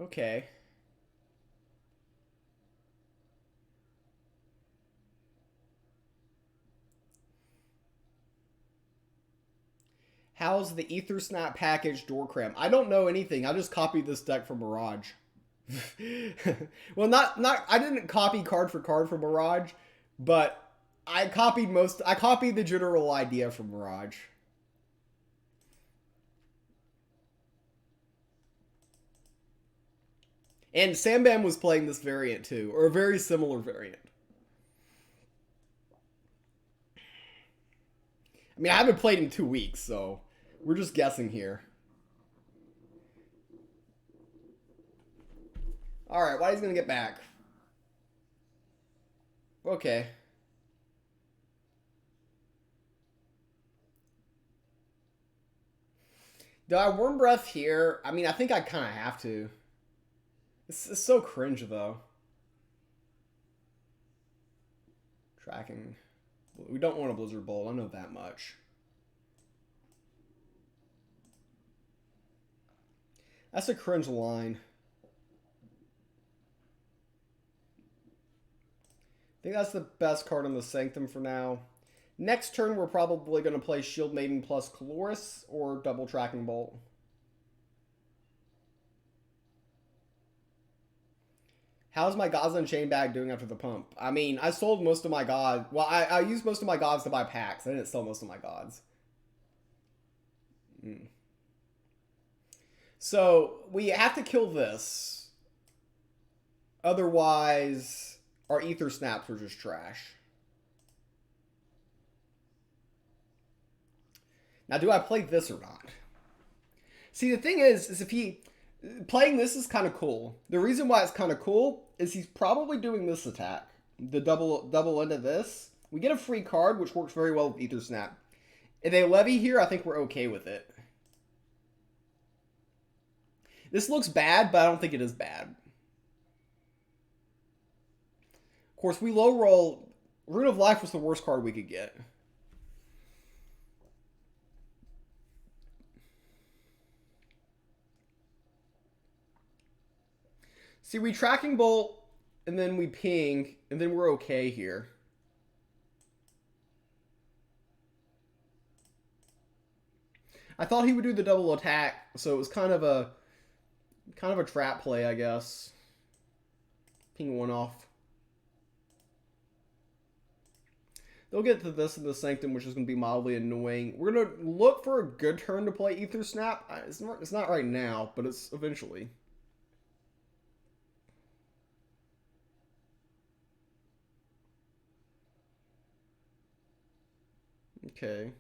Okay. How's the Ether Snap package door cram? I don't know anything. I just copied this deck from Mirage. Well, not I didn't copy card for card from Mirage, but I copied the general idea from Mirage. And Sam Bam was playing this variant too, or a very similar variant. I mean, I haven't played in 2 weeks, so We're just guessing here. Alright, Whitey's gonna get back. Okay. Do I Worm Breath here? I mean, I think I kind of have to. It's so cringe, though. Tracking. We don't want a Blizzard Bolt. I know that much. That's a cringe line. I think that's the best card on the Sanctum for now. Next turn, we're probably going to play Shield Maiden plus Caloris or double Tracking Bolt. How's my Gods Unchained bag doing after the pump? I mean, I sold most of my gods. Well, I used most of my gods to buy packs. I didn't sell most of my gods. So, we have to kill this. Otherwise, our Ether Snaps are just trash. Now, do I play this or not? See, the thing is if he... Playing this is kind of cool. The reason why it's kind of cool is he's probably doing this attack. The double into this. We get a free card, which works very well with Ether Snap. If they levy here, I think we're okay with it. This looks bad, but I don't think it is bad. Of course, we low roll. Rune of Life was the worst card we could get. See, we Tracking Bolt, and then we ping, and then we're okay here. I thought he would do the double attack, so it was kind of a trap play, I guess. Ping one off. They'll get to this in the Sanctum, which is going to be mildly annoying. We're going to look for a good turn to play Ether Snap. It's not right now, but it's eventually. Okay. I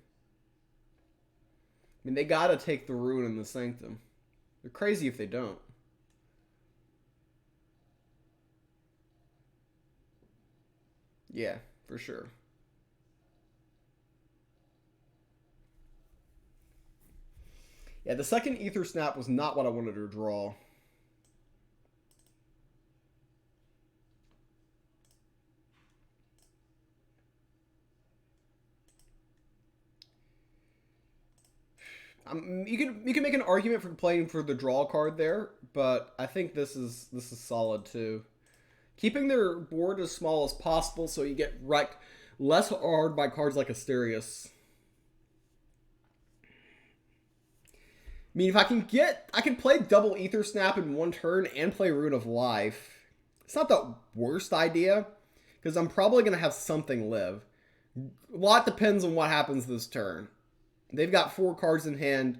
mean, they gotta take the Rune in the Sanctum. They're crazy if they don't. Yeah, for sure. Yeah, the second Ether Snap was not what I wanted to draw. You can make an argument for playing for the draw card there, but I think this is solid too. Keeping their board as small as possible so you get wrecked less hard by cards like Asterius. I mean, if I can play double Ether Snap in one turn and play Rune of Life. It's not the worst idea, because I'm probably going to have something live. A lot depends on what happens this turn. They've got 4 cards in hand.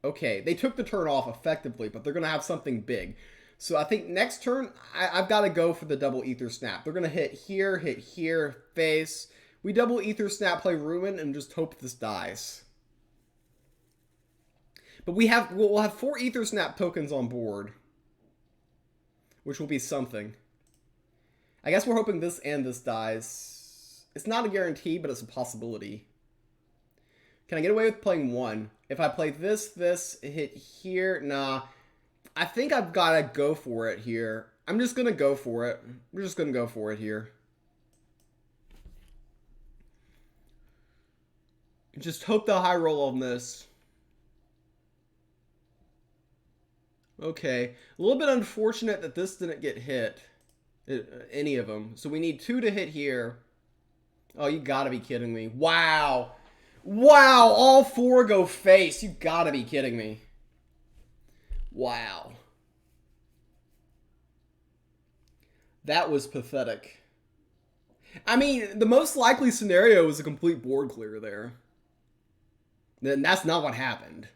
Okay, they took the turn off effectively, but they're going to have something big. So I think next turn, I've got to go for the double Ether Snap. They're going to hit here, face. We double Ether Snap, play Ruin, and just hope this dies. But we'll have 4 Ether Snap tokens on board, which will be something. I guess we're hoping this and this dies. It's not a guarantee, but it's a possibility. Can I get away with playing 1? If I play this, hit here, nah. I think I've got to go for it here. I'm just going to go for it. We're just going to go for it here. Just hope the high roll on this. Okay. A little bit unfortunate that this didn't get hit. Any of them. So we need 2 to hit here. Oh, you gotta be kidding me. Wow. Wow, all 4 go face. You gotta be kidding me. Wow. That was pathetic. I mean, the most likely scenario was a complete board clear there. Then that's not what happened.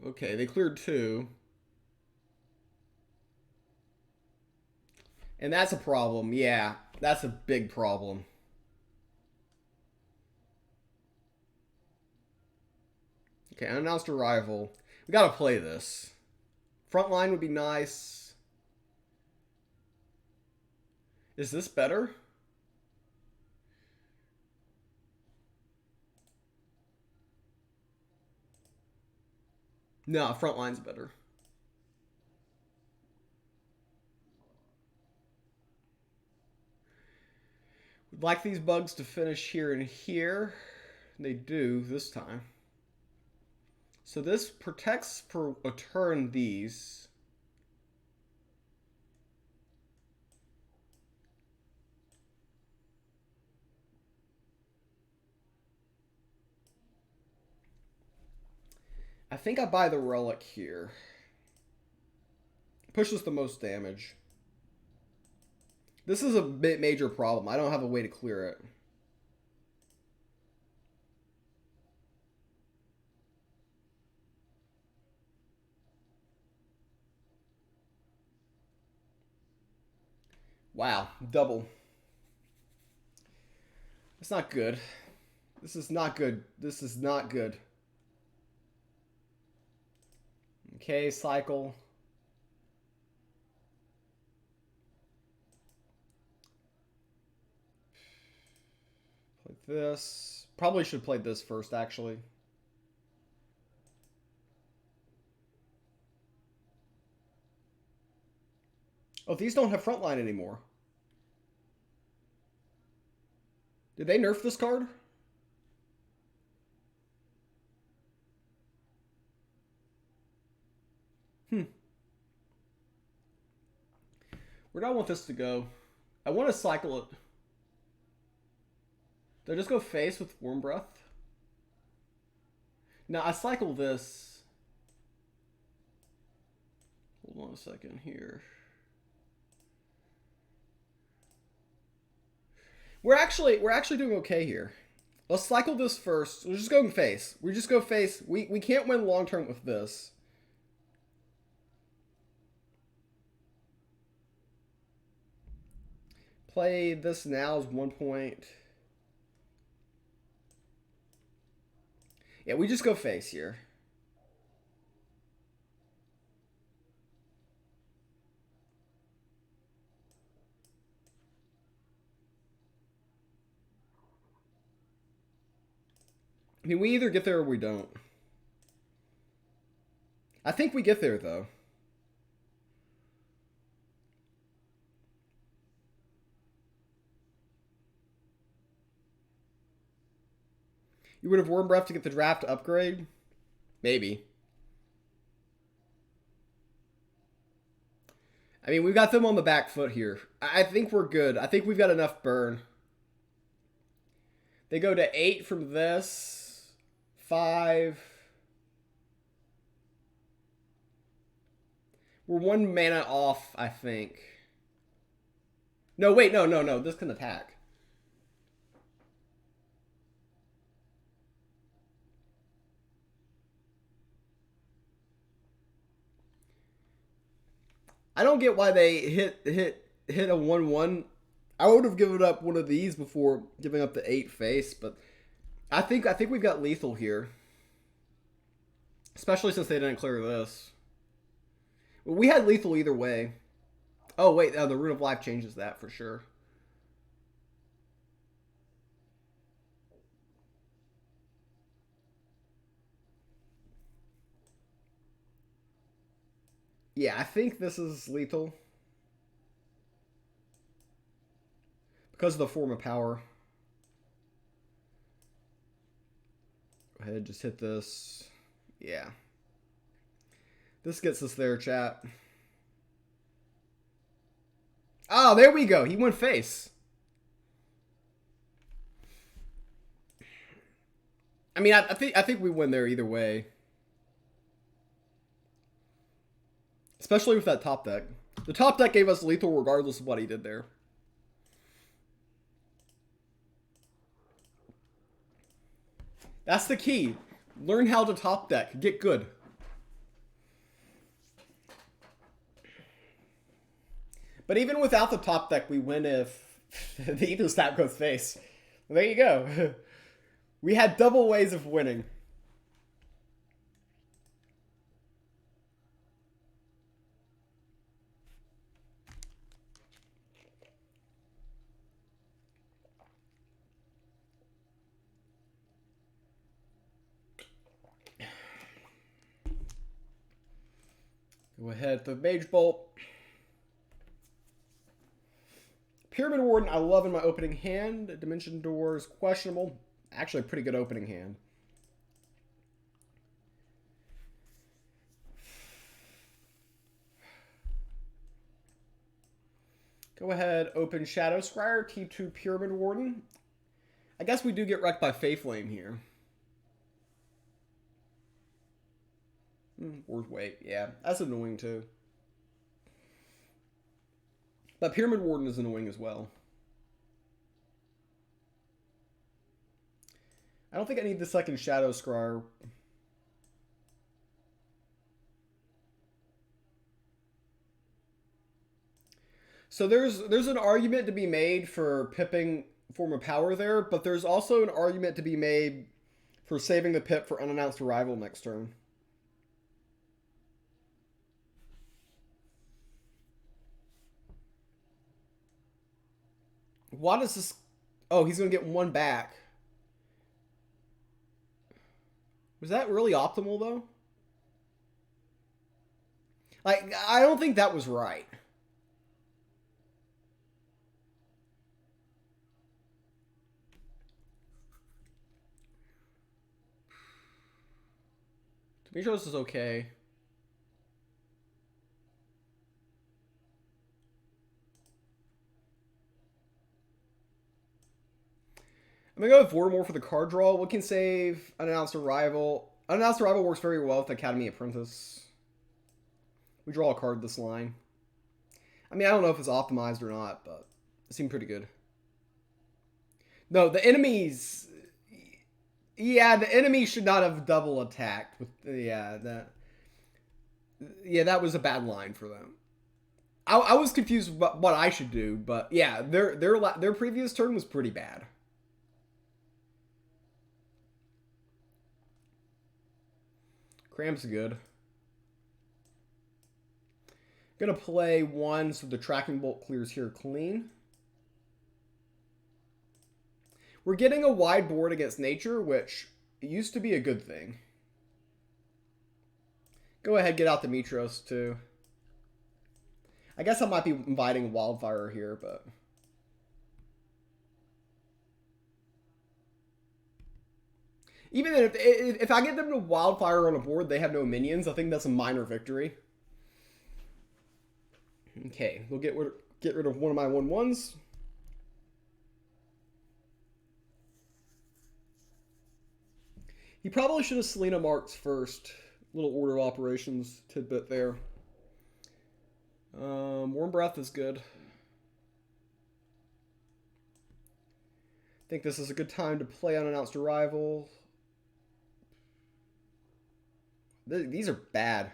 Okay, they cleared 2. And that's a problem. Yeah, that's a big problem. Okay, unannounced arrival. We gotta play this. Front line would be nice. Is this better? No, front line's better. We'd like these bugs to finish here and here. They do this time. So this protects per a turn these. I think I buy the relic here. Pushes the most damage. This is a bit major problem. I don't have a way to clear it. Wow, double. It's not good. This is not good. This is not good. Okay, cycle. Play this. Probably should play this first, actually. Oh, these don't have frontline anymore. Did they nerf this card? Where do I want this to go? I want to cycle it. Do I just go face with Warm Breath? Now, I cycle this. Hold on a second here. We're actually doing okay here. Let's cycle this first. We're just going face. We just go face. We can't win long term with this. Play this now is 1 point. Yeah, we just go face here. I mean, we either get there or we don't. I think we get there, though. You would have Warm Breath to get the draft upgrade? Maybe. I mean, we've got them on the back foot here. I think we're good. I think we've got enough burn. They go to 8 from this. 5. We're 1 mana off, I think. No, wait, no. This can attack. I don't get why they hit a 1/1. I would have given up one of these before giving up the 8 face, but I think we've got lethal here. Especially since they didn't clear this. We had lethal either way. Oh wait, the Rune of Life changes that for sure. Yeah, I think this is lethal. Because of the form of power. Go ahead, just hit this. Yeah. This gets us there, chat. Oh, there we go. He went face. I mean, I think we win there either way. Especially with that top deck. The top deck gave us lethal regardless of what he did there. That's the key. Learn how to top deck. Get good. But even without the top deck, we win if the Ether Snap goes face. Well, there you go. We had double ways of winning. Go ahead, the Mage Bolt. Pyramid Warden, I love in my opening hand. Dimension Door is questionable. Actually, a pretty good opening hand. Go ahead, open Shadow Scryer, T2 Pyramid Warden. I guess we do get wrecked by Faithlane here. Or wait, yeah, that's annoying too. But Pyramid Warden is annoying as well. I don't think I need the second Shadow Scryer. So there's an argument to be made for pipping Form of Power there, but there's also an argument to be made for saving the pip for Unannounced Arrival next turn. Why does this... Oh, he's going to get one back. Was that really optimal, though? Like, I don't think that was right. Demetrios is okay. I'm going to go with Vortimore for the card draw. We can save Unannounced Arrival. Unannounced Arrival works very well with Academy Apprentice. We draw a card this line. I mean, I don't know if it's optimized or not, but it seemed pretty good. No, the enemies... Yeah, the enemy should not have double attacked. Yeah, that was a bad line for them. I was confused about what I should do, but yeah, their previous turn was pretty bad. Cramp's good. Gonna play one so the Tracking Bolt clears here clean. We're getting a wide board against nature, which used to be a good thing. Go ahead, get out Demetrios too. I guess I might be inviting Wildfire here, but... Even if I get them to Wildfire on a board, they have no minions. I think that's a minor victory. Okay, we'll get rid of one of my 1/1s. He probably should have Selena Marks first. Little order of operations tidbit there. Warm Breath is good. I think this is a good time to play Unannounced Arrival. These are bad.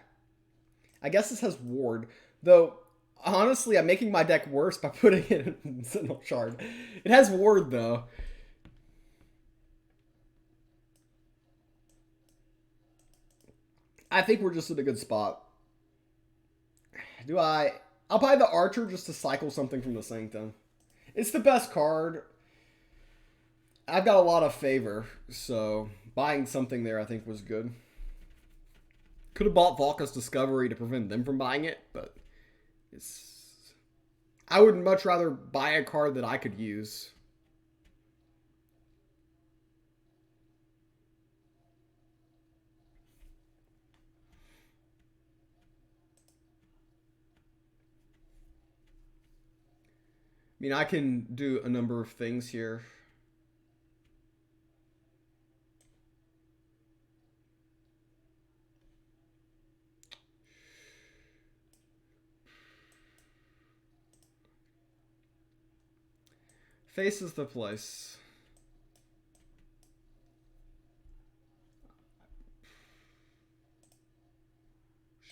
I guess this has Ward. Though, honestly, I'm making my deck worse by putting it in Sentinel Shard. It has Ward, though. I think we're just in a good spot. I'll buy the Archer just to cycle something from the Sanctum. It's the best card. I've got a lot of favor, so buying something there I think was good. Could have bought Valka's Discovery to prevent them from buying it, but I would much rather buy a card that I could use. I mean, I can do a number of things here. Face is the place.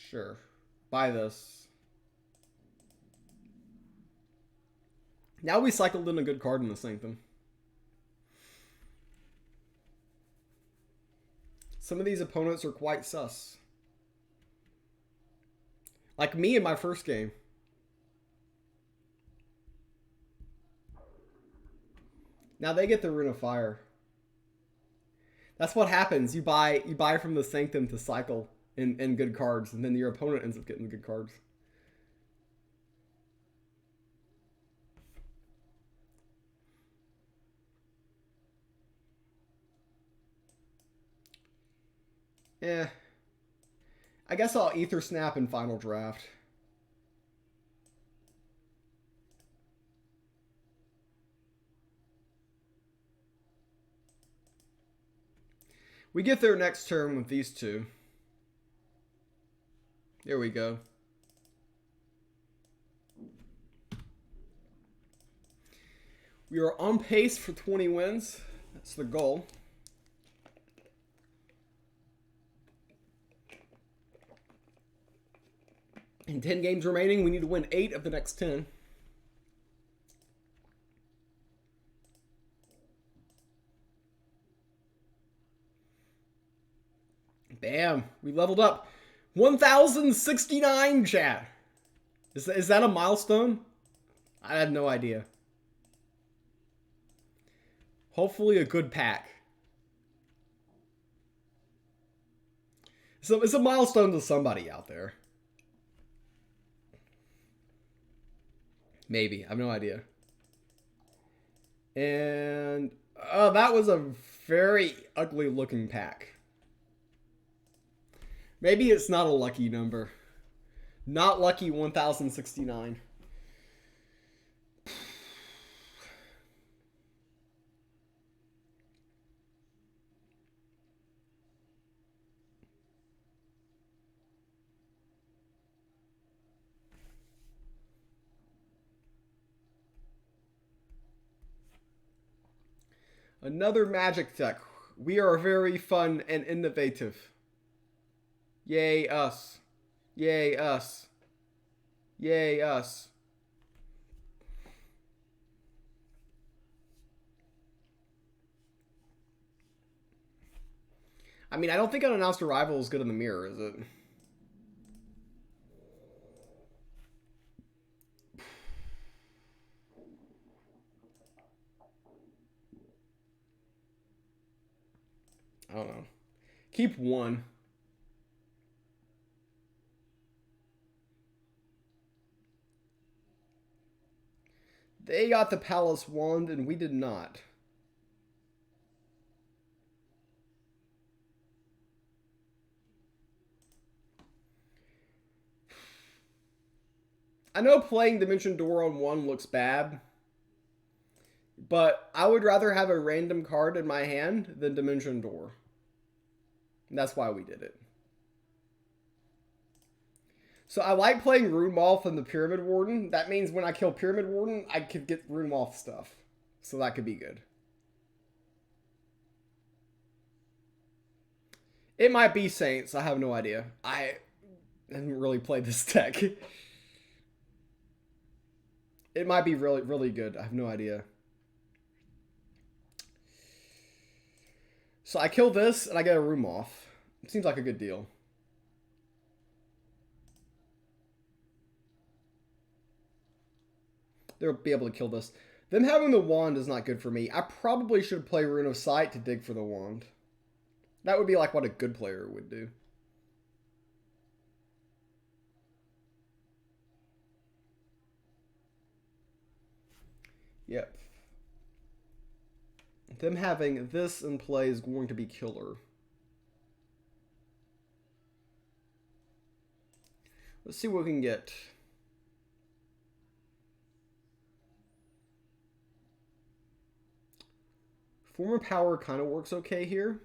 Sure. Buy this. Now we cycled in a good card in the Sanctum. Some of these opponents are quite sus. Like me in my first game. Now they get the Rune of Fire. That's what happens. You buy from the Sanctum to cycle in good cards, and then your opponent ends up getting good cards. Yeah. I guess I'll Ether Snap in Final Draft. We get there next turn with these two. There we go. We are on pace for 20 wins. That's the goal. In 10 games remaining, we need to win 8 of the next 10. Bam. We leveled up. 1,069, chat. Is that a milestone? I had no idea. Hopefully a good pack. So it's a milestone to somebody out there. Maybe. I have no idea. And that was a very ugly looking pack. Maybe it's not a lucky number. Not lucky 1069. Another Magic deck. We are very fun and innovative. Yay us. Yay us. Yay us. I mean, I don't think Unannounced Arrival is good in the mirror, is it? I don't know. Keep one. They got the Palace Wand and we did not. I know playing Dimension Door on 1 looks bad, but I would rather have a random card in my hand than Dimension Door. And that's why we did it. So I like playing Rune Moth and the Pyramid Warden. That means when I kill Pyramid Warden, I could get Rune Moth stuff. So that could be good. It might be Saints. I have no idea. I haven't really played this deck. It might be really, really good. I have no idea. So I kill this and I get a Rune Moth. It seems like a good deal. They'll be able to kill this. Them having the wand is not good for me. I probably should play Rune of Sight to dig for the wand. That would be like what a good player would do. Yep. Them having this in play is going to be killer. Let's see what we can get. Former Power kind of works okay here.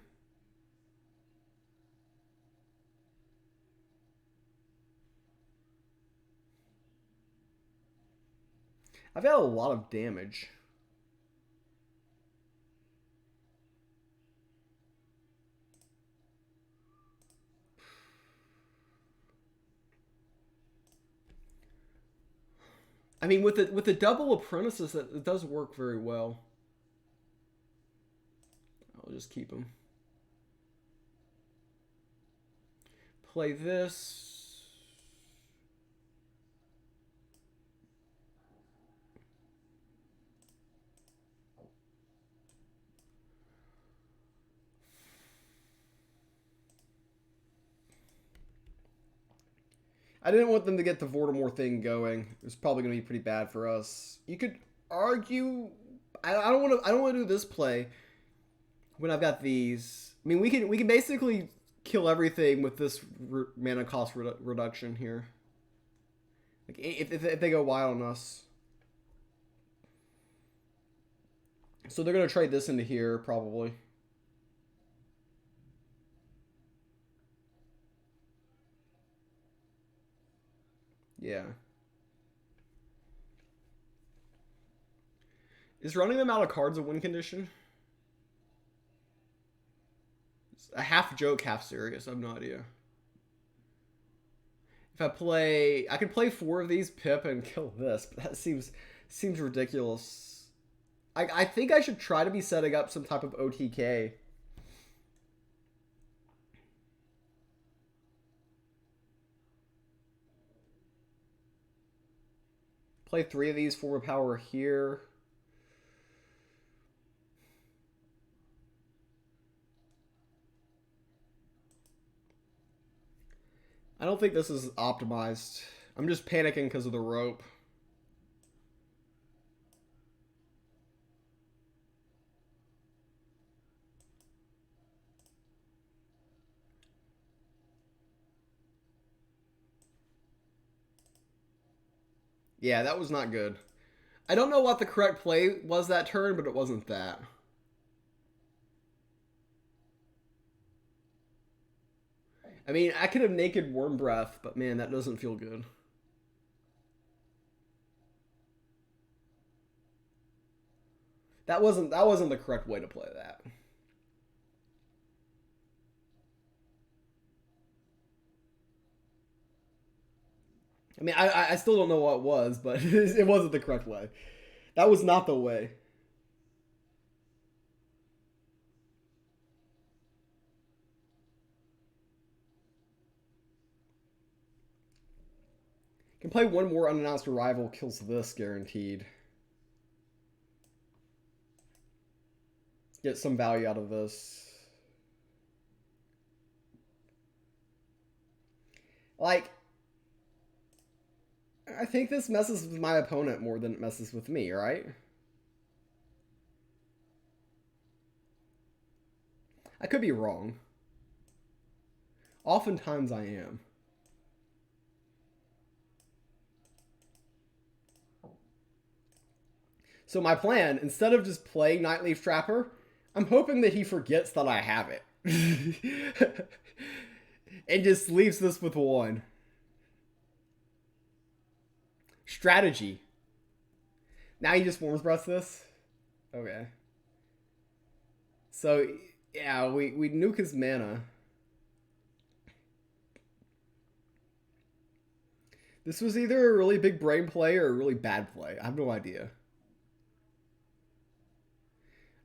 I've got a lot of damage. I mean, with the double apprentices, it does work very well. I'll just keep them. Play this. I didn't want them to get the Voldemort thing going. It was probably going to be pretty bad for us. You could argue. I don't want to. I don't want to do this play when I've got these. I mean, we can basically kill everything with this mana cost reduction here. Like if they go wild on us, so they're going to trade this into here probably. Yeah. Is running them out of cards a win condition? It's a half joke, half serious. I have no idea. If I could play 4 of these Pip and kill this, but that seems ridiculous. I think I should try to be setting up some type of OTK. Play 3 of these, 4 power here. I don't think this is optimized. I'm just panicking because of the rope. Yeah, that was not good. I don't know what the correct play was that turn, but it wasn't that. I mean, I could have naked Worm Breath, but man, that doesn't feel good. That wasn't the correct way to play that. I mean, I still don't know what it was, but it wasn't the correct way. That was not the way. Can play one more unannounced arrival, kills this guaranteed. Get some value out of this. Like, I think this messes with my opponent more than it messes with me, right? I could be wrong. Oftentimes I am. So my plan, instead of just playing Nightleaf Trapper, I'm hoping that he forgets that I have it. And just leaves this with 1. Strategy. Now he just Worm's Breath this? Okay. So, yeah, we nuke his mana. This was either a really big brain play or a really bad play. I have no idea.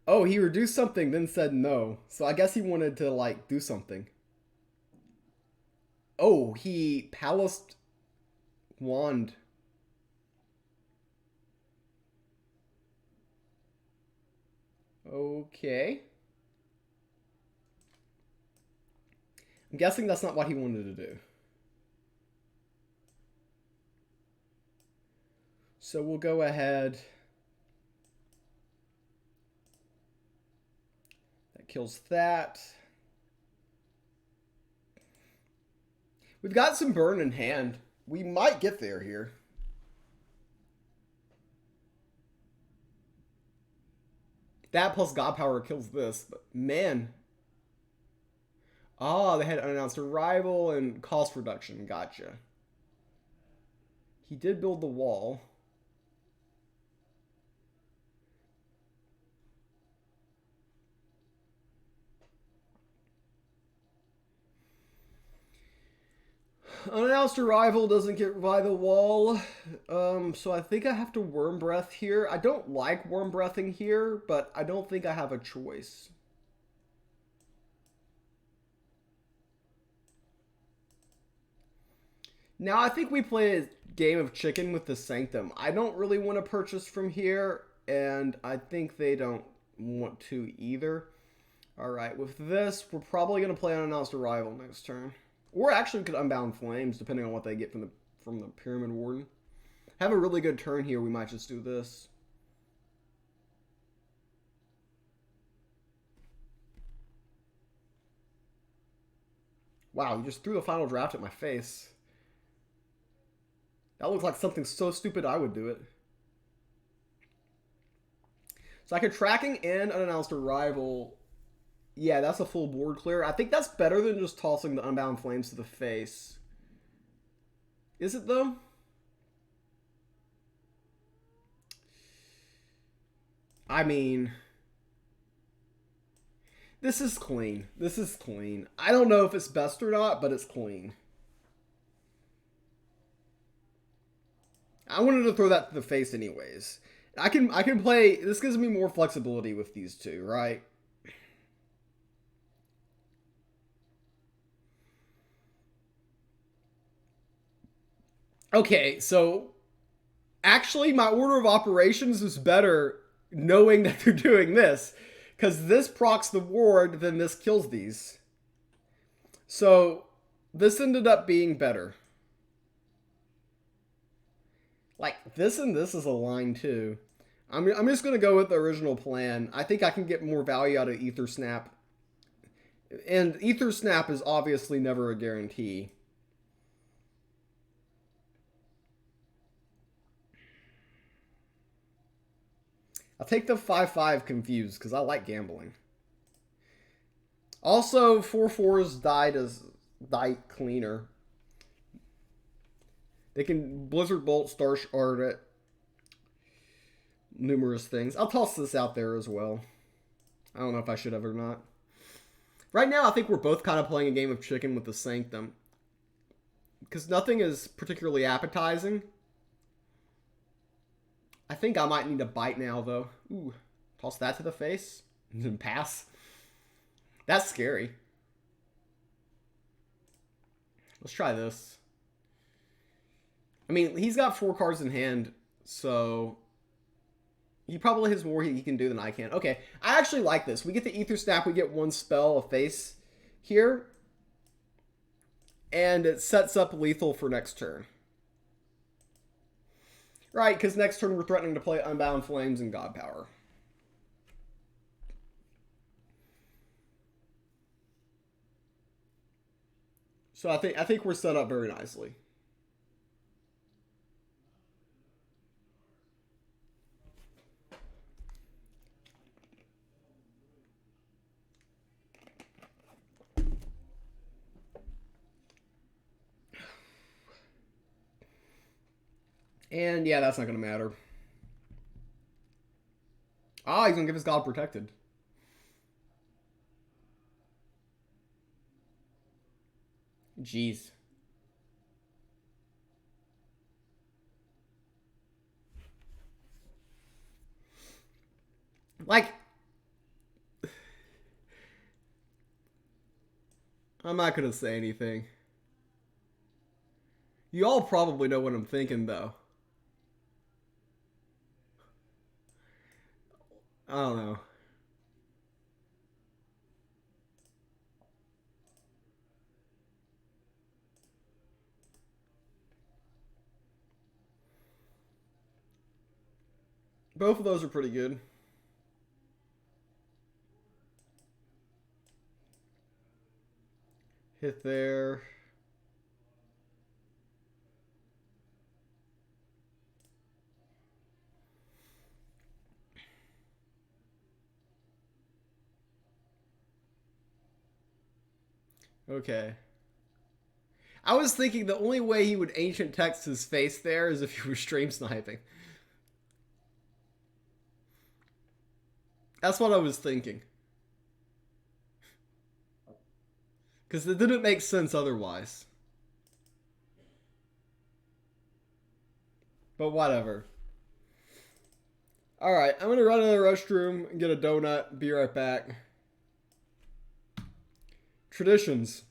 Oh, he reduced something, then said no. So I guess he wanted to, like, do something. Oh, he Palaced Wand. Okay. I'm guessing that's not what he wanted to do. So we'll go ahead. That kills that. We've got some burn in hand. We might get there here. That plus God Power kills this, but man. Oh, they had unannounced arrival and cost reduction. Gotcha. He did build the wall. Unannounced arrival doesn't get by the wall. So I think I have to worm breath here. I don't like worm breathing here, but I don't think I have a choice. Now I think we play a game of chicken with the Sanctum. I don't really want to purchase from here, and I think they don't want to either. Alright, with this, we're probably going to play Unannounced Arrival next turn. Or actually we could Unbound Flames, depending on what they get from the Pyramid Warden. Have a really good turn here, we might just do this. Wow, you just threw the final draft at my face. That looks like something so stupid I would do it. So I could Tracking and Unannounced Arrival. Yeah, that's a full board clear. I think that's better than just tossing the Unbound Flames to the face. Is it, though? I mean, this is clean. This is clean. I don't know if it's best or not, but it's clean. I wanted to throw that to the face anyways. I can play. This gives me more flexibility with these two, right? Okay, so actually my order of operations is better knowing that they're doing this, because this procs the ward, then this kills these. So this ended up being better. Like, this and this is a line too. I'm just going to go with the original plan. I think I can get more value out of Ether Snap. And Ether Snap is obviously never a guarantee. I'll take the 5/5 Confused because I like gambling. Also, 4/4s die cleaner. They can Blizzard Bolt, Star Shard it. Numerous things. I'll toss this out there as well. I don't know if I should have or not. Right now, I think we're both kind of playing a game of chicken with the Sanctum. Because nothing is particularly appetizing. I think I might need a bite now, though. Ooh, toss that to the face and then pass. That's scary. Let's try this. I mean, he's got 4 cards in hand, so he probably has more he can do than I can. Okay, I actually like this. We get the Ether Snap, we get 1 spell, a face here, and it sets up lethal for next turn. Right, because next turn we're threatening to play Unbound Flames and God Power. So I think we're set up very nicely. And yeah, that's not going to matter. Ah, he's going to give his God Protected. Jeez. Like, I'm not going to say anything. You all probably know what I'm thinking, though. I don't know. Both of those are pretty good. Hit there. Okay. I was thinking the only way he would ancient text his face there is if he was stream sniping. That's what I was thinking. Because it didn't make sense otherwise. But whatever. Alright, I'm going to run to the restroom and get a donut. Be right back. Traditions.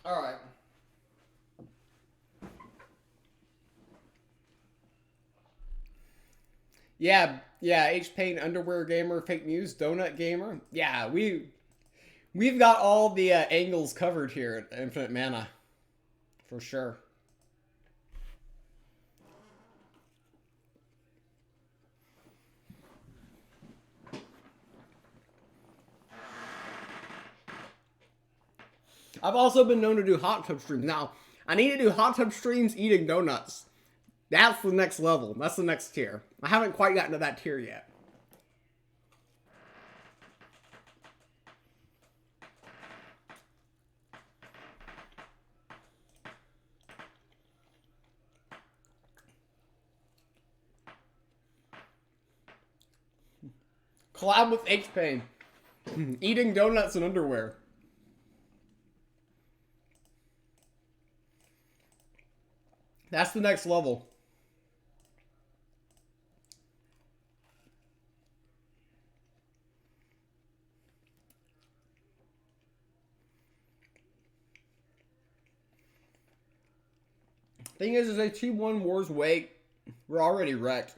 Alright. Yeah, H Pain Underwear Gamer, Fake News, Donut Gamer. Yeah, we've got all the angles covered here at Infinite Mana. For sure. I've also been known to do hot tub streams. Now, I need to do hot tub streams eating donuts. That's the next level. That's the next tier. I haven't quite gotten to that tier yet. Collab with H-Pain. Eating donuts and underwear. That's the next level. Thing is a 2-1 Wars Wake. We're already wrecked.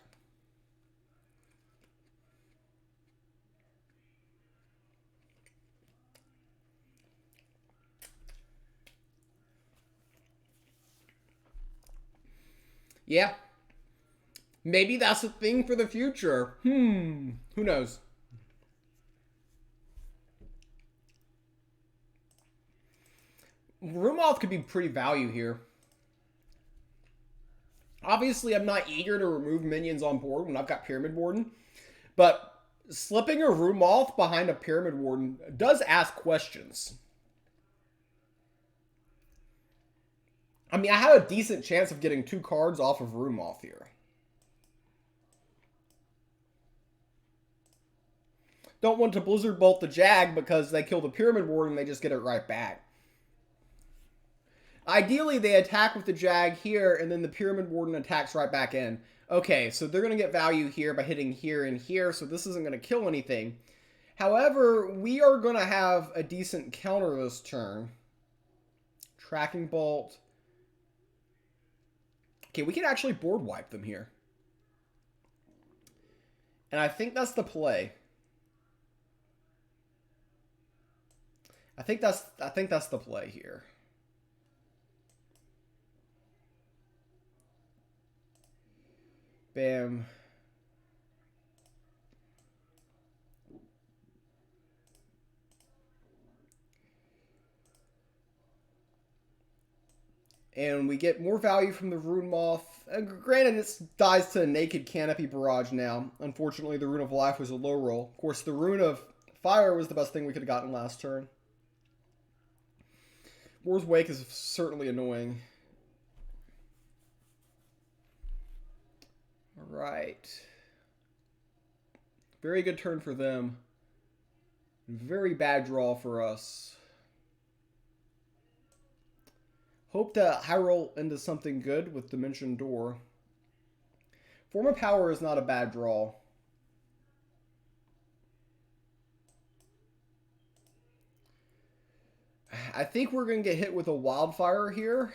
Yeah. Maybe that's a thing for the future. Who knows? Rumoth could be pretty value here. Obviously, I'm not eager to remove minions on board when I've got Pyramid Warden. But slipping a Rumoth behind a Pyramid Warden does ask questions. I mean, I have a decent chance of getting 2 cards off of Rumoth here. Don't want to Blizzard Bolt the Jag because they kill the Pyramid Warden and they just get it right back. Ideally, they attack with the Jag here, and then the Pyramid Warden attacks right back in. Okay, so they're going to get value here by hitting here and here, so this isn't going to kill anything. However, we are going to have a decent counter this turn. Tracking Bolt. Okay, we can actually board wipe them here. And I think that's the play. I think that's the play here. Bam. And we get more value from the Rune Moth. And granted, it dies to a Naked Canopy Barrage now. Unfortunately, the Rune of Life was a low roll. Of course, the Rune of Fire was the best thing we could have gotten last turn. War's Wake is certainly annoying. Alright. Very good turn for them. Very bad draw for us. Hope to high roll into something good with Dimension Door. Form of Power is not a bad draw. I think we're going to get hit with a Wildfire here.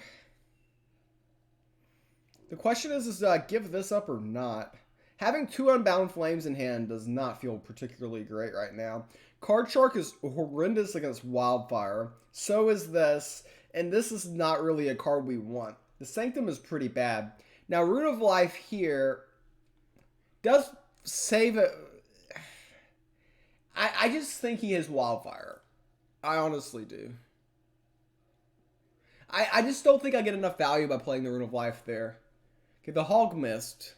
The question is give this up or not? Having 2 Unbound Flames in hand does not feel particularly great right now. Card Shark is horrendous against Wildfire. So is this. And this is not really a card we want. The Sanctum is pretty bad. Now, Rune of Life here does save it. I just think he has Wildfire. I honestly do. I just don't think I get enough value by playing the Rune of Life there. Okay, the Hog Mist.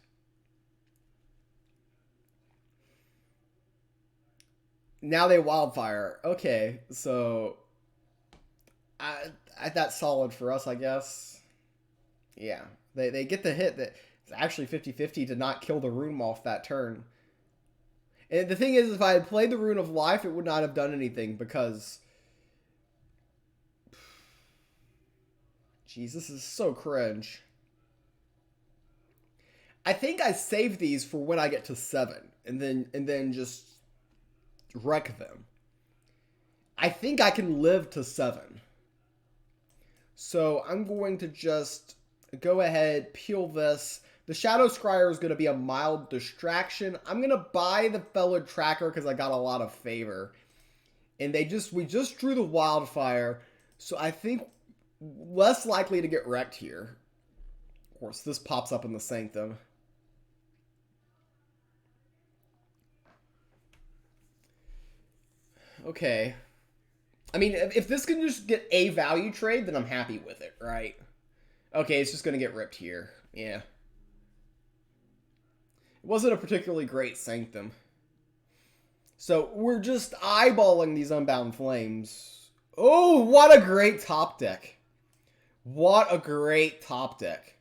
Now they Wildfire. Okay, so that's solid for us, I guess. Yeah, they get the hit that it's actually 50-50 to not kill the Rune Moth that turn. And the thing is, if I had played the Rune of Life, it would not have done anything because... Jeez, this is so cringe. I think I save these for when I get to 7, and then just wreck them. I think I can live to 7. So I'm going to just go ahead, peel this. The Shadow Scryer is going to be a mild distraction. I'm going to buy the Fellow Tracker because I got a lot of favor. And we just drew the Wildfire, so I think less likely to get wrecked here. Of course, this pops up in the Sanctum. Okay. I mean, if this can just get a value trade, then I'm happy with it, right? Okay, it's just going to get ripped here. Yeah. It wasn't a particularly great Sanctum. So we're just eyeballing these Unbound Flames. Oh, what a great top deck. What a great top deck.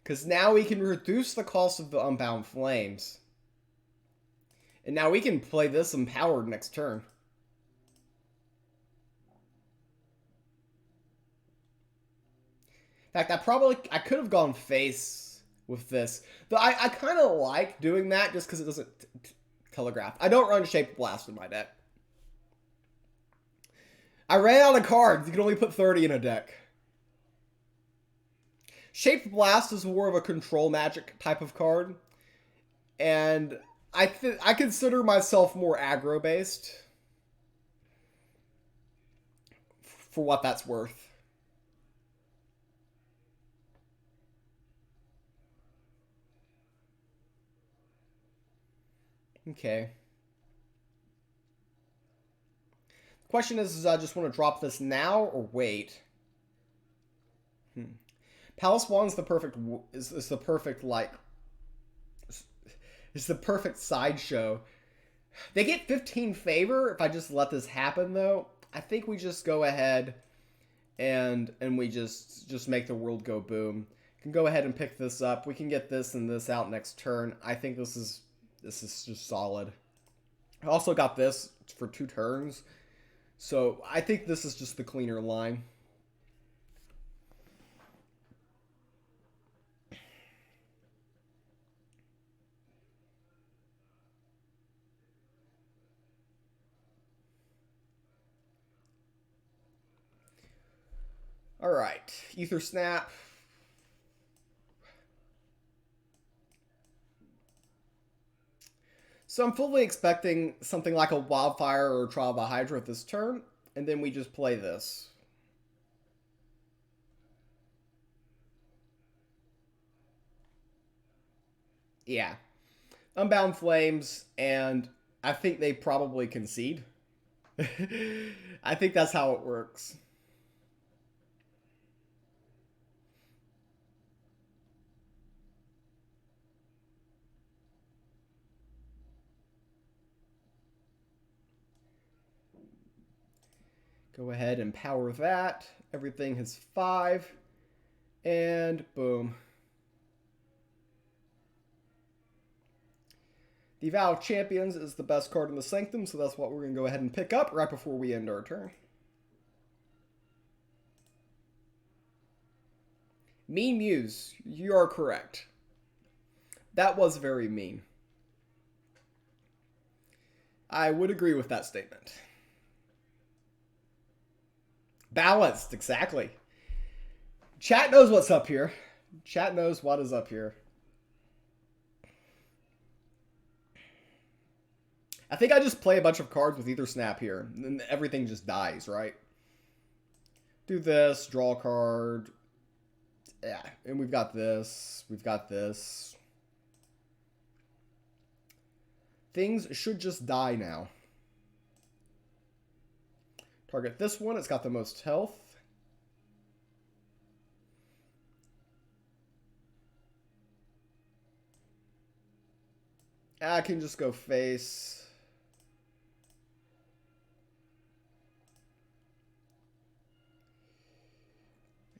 Because now we can reduce the cost of the Unbound Flames. And now we can play this empowered next turn. In fact, I could have gone face with this. Though I kind of like doing that just because it doesn't telegraph. I don't run Shaped Blast in my deck. I ran out of cards. You can only put 30 in a deck. Shaped Blast is more of a control magic type of card. And I consider myself more aggro based. For what that's worth. Okay. The question is I just want to drop this now or wait? Palace Wand's the perfect is the perfect like is the perfect sideshow. They get 15 favor if I just let this happen though. I think we just go ahead and we just make the world go boom. We can go ahead and pick this up. We can get this and this out next turn. I think this is just solid. I also got this for 2 turns. So I think this is just the cleaner line. All right, Ether Snap. So I'm fully expecting something like a Wildfire or a Trial by Hydra this turn, and then we just play this. Yeah. Unbound Flames, and I think they probably concede. I think that's how it works. Go ahead and power that. Everything has 5. And boom. The Vow of Champions is the best card in the Sanctum, so that's what we're going to go ahead and pick up right before we end our turn. Mean Muse, you are correct. That was very mean. I would agree with that statement. Balanced, exactly. Chat knows what's up here. Chat knows what is up here. I think I just play a bunch of cards with Ether Snap here, and then everything just dies, right? Do this, draw a card. Yeah, and we've got this. We've got this. Things should just die now. Target this one. It's got the most health. I can just go face.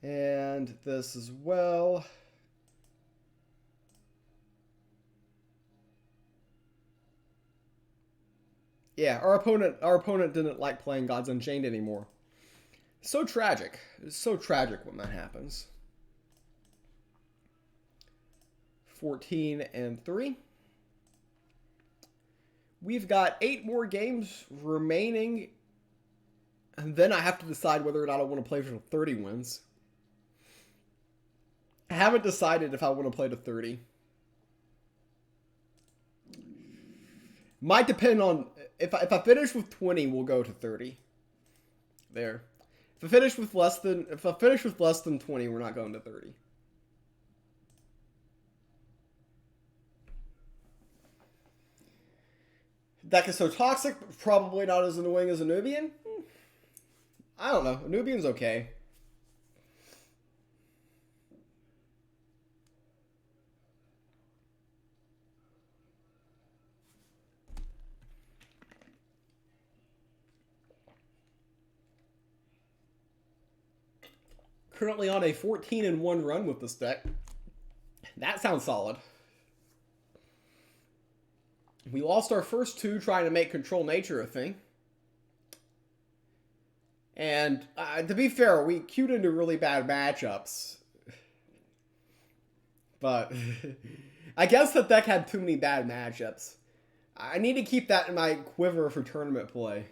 And this as well. Yeah, our opponent didn't like playing Gods Unchained anymore. So tragic. It's so tragic when that happens. 14 and 3. We've got 8 more games remaining. And then I have to decide whether or not I want to play for 30 wins. I haven't decided if I want to play to 30. Might depend on... If I finish with 20, we'll go to 30. There. If I finish with less than 20, we're not going to 30. Deck is so toxic, but probably not as annoying as a Nubian. I don't know. A Nubian's okay. Currently on a 14-1 run with this deck. That sounds solid. We lost our first 2 trying to make Control Nature a thing. And to be fair, we queued into really bad matchups. But I guess that deck had too many bad matchups. I need to keep that in my quiver for tournament play.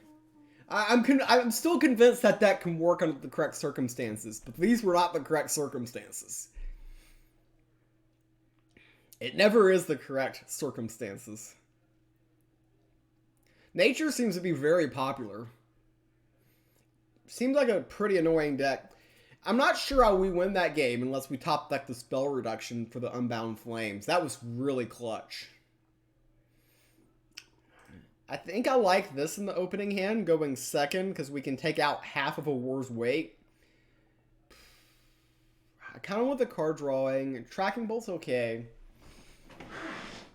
I'm still convinced that deck can work under the correct circumstances, but these were not the correct circumstances. It never is the correct circumstances. Nature seems to be very popular. Seems like a pretty annoying deck. I'm not sure how we win that game unless we top deck the spell reduction for the Unbound Flames. That was really clutch. I think I like this in the opening hand, going second, because we can take out half of a War's Weight. I kind of want the card drawing. Tracking Bolt's okay.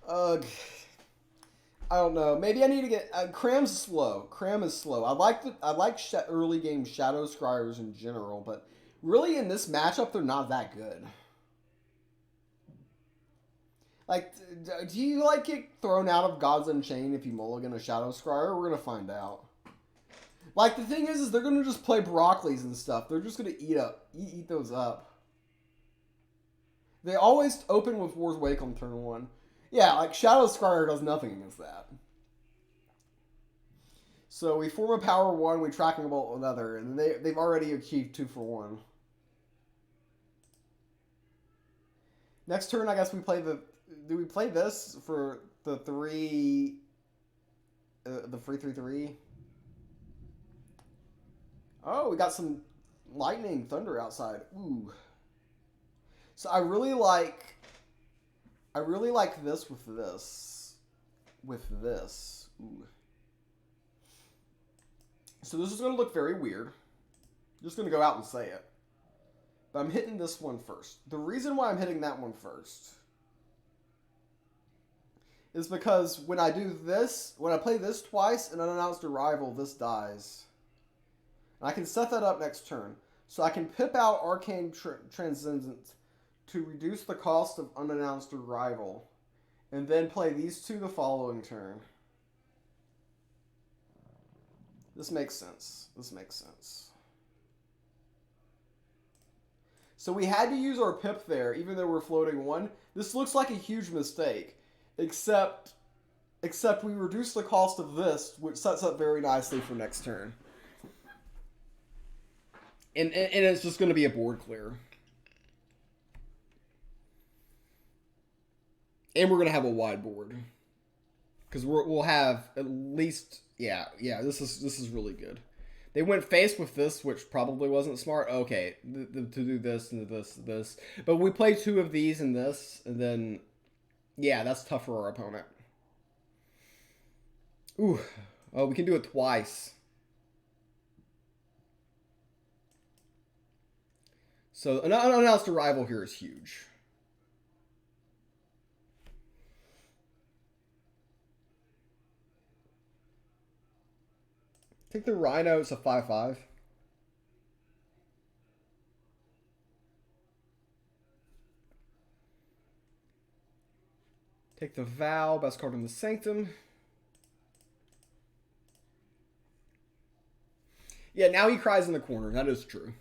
I don't know. Maybe I need to get... Cram's slow. Cram is slow. I like early game Shadow Scryers in general, but really in this matchup, they're not that good. Like, do you like get thrown out of Gods Unchained if you mulligan a Shadow Scryer? We're going to find out. Like, the thing is they're going to just play Broccoli's and stuff. They're just going to eat those up. They always open with War's Wake on turn 1. Yeah, like, Shadow Scryer does nothing against that. So we form a power 1, we Tracking Bolt another, and they've already achieved 2 for 1. Next turn, I guess we play the... Do we play this for the 3... the free 3/3? Oh, we got some lightning thunder outside. Ooh. So I really like this with this. With this. Ooh. So this is going to look very weird. I'm just going to go out and say it. But I'm hitting this one first. The reason why I'm hitting that one first is because when I do this, when I play this twice, an unannounced arrival, this dies. And I can set that up next turn. So I can pip out Arcane Transcendence to reduce the cost of unannounced arrival and then play these two the following turn. This makes sense. This makes sense. So we had to use our pip there, even though we're floating one. This looks like a huge mistake, except we reduce the cost of this, which sets up very nicely for next turn. And it's just going to be a board clear. And we're going to have a wide board. Because we'll have at least... Yeah, this is really good. They went face with this, which probably wasn't smart. Okay, to do this and this. But we play two of these and this, and then... Yeah, that's tough for our opponent. Ooh. Oh, we can do it twice. So, an unannounced arrival here is huge. Take the Rhino, it's a 5/5. Take the Vow, best card in the Sanctum. Yeah, now he cries in the corner. That is true.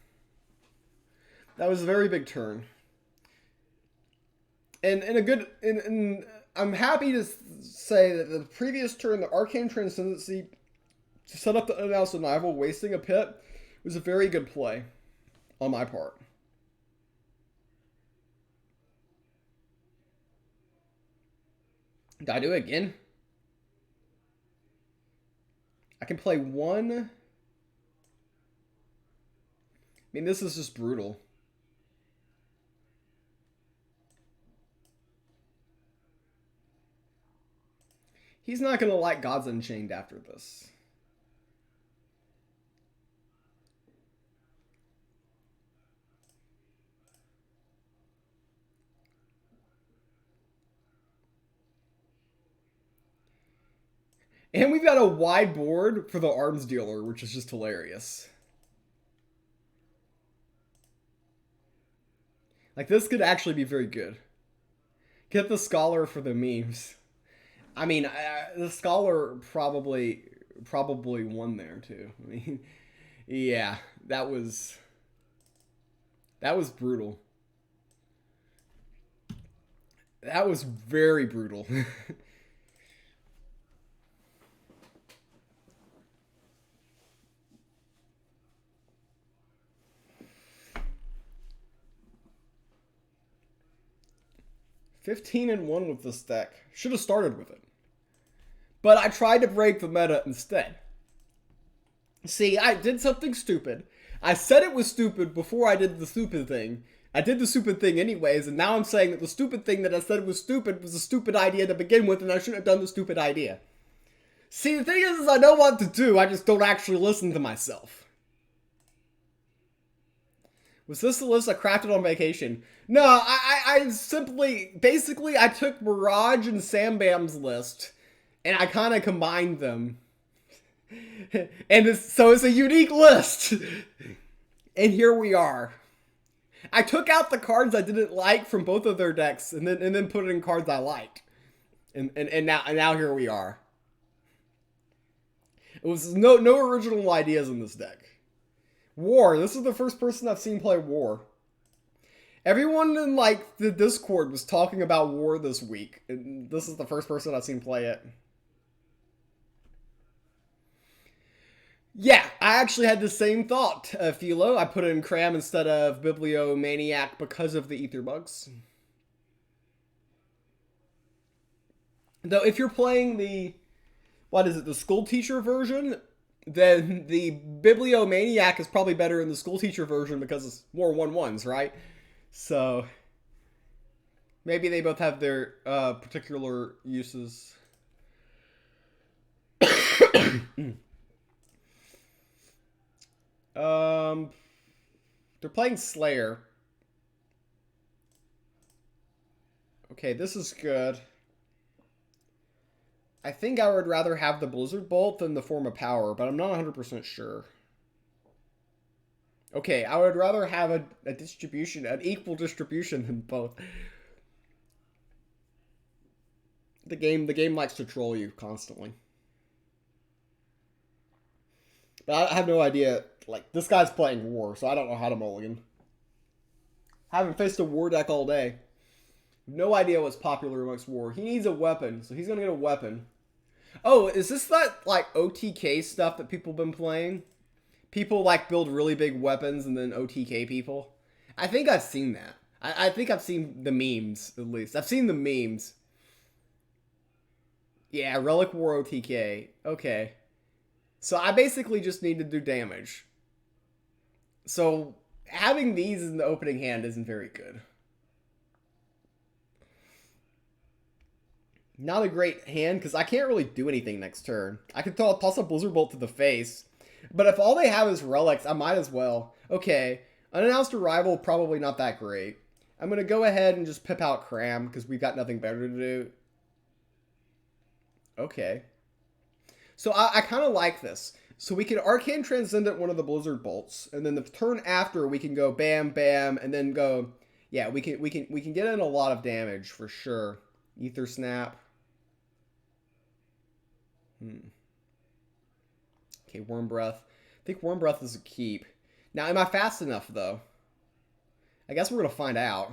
That was a very big turn. And I'm happy to say that the previous turn, the Arcane Transcendency, to set up the unannounced arrival, wasting a pit, was a very good play on my part. Did I do it again? I can play one. I mean, this is just brutal. He's not going to like Gods Unchained after this. And we've got a wide board for the arms dealer, which is just hilarious. Like, this could actually be very good. Get the Scholar for the memes. I mean, the Scholar probably won there, too. I mean, yeah, that was brutal. That was very brutal. (15-1) with this deck. Should have started with it. But I tried to break the meta instead. See, I did something stupid. I said it was stupid before I did the stupid thing. I did the stupid thing anyways, and now I'm saying that the stupid thing that I said was a stupid idea to begin with, and I shouldn't have done the stupid idea. See, the thing is I know what to do, I just don't actually listen to myself. Was this the list I crafted on vacation? No, I simply, basically, I took Mirage and Sam Bam's list, and I kind of combined them. And so it's a unique list. And here we are. I took out the cards I didn't like from both of their decks, and then put in cards I liked. And now here we are. It was no original ideas in this deck. War. This is the first person I've seen play War. Everyone in, like, the Discord was talking about War this week. And this is the first person I've seen play it. Yeah, I actually had the same thought, Philo. I put in Cram instead of Bibliomaniac because of the Ether Bugs. Though, if you're playing the... What is it? The School Teacher version? Then the Bibliomaniac is probably better in the School Teacher version because it's more 1/1s, right? So, maybe they both have their particular uses. They're playing Slayer. Okay, this is good. I think I would rather have the Blizzard Bolt than the Form of Power, but I'm not 100% sure. Okay, I would rather have a distribution, an equal distribution than both. The game likes to troll you constantly. But I have no idea. Like, this guy's playing war, so I don't know how to mulligan. Haven't faced a war deck all day. No idea what's popular amongst war. He needs a weapon, so he's gonna get a weapon. Oh, is this that like OTK stuff that people have been playing? People like build really big weapons and then OTK people. I think I've seen that. I think I've seen the memes, at least. I've seen the memes. Yeah, Relic War OTK. Okay. So I basically just need to do damage. So having these in the opening hand isn't very good. Not a great hand, because I can't really do anything next turn. I could toss a Blizzard Bolt to the face. But if all they have is relics, I might as well. Okay, unannounced arrival, probably not that great. I'm going to go ahead and just pip out Cram, because we've got nothing better to do. Okay. So I kind of like this. So we can Arcane Transcendent one of the Blizzard Bolts, and then the turn after we can go bam, bam, and then go... Yeah, we can get in a lot of damage, for sure. Ether Snap. Okay, Worm Breath. I think Worm Breath is a keep. Now, am I fast enough, though? I guess we're going to find out.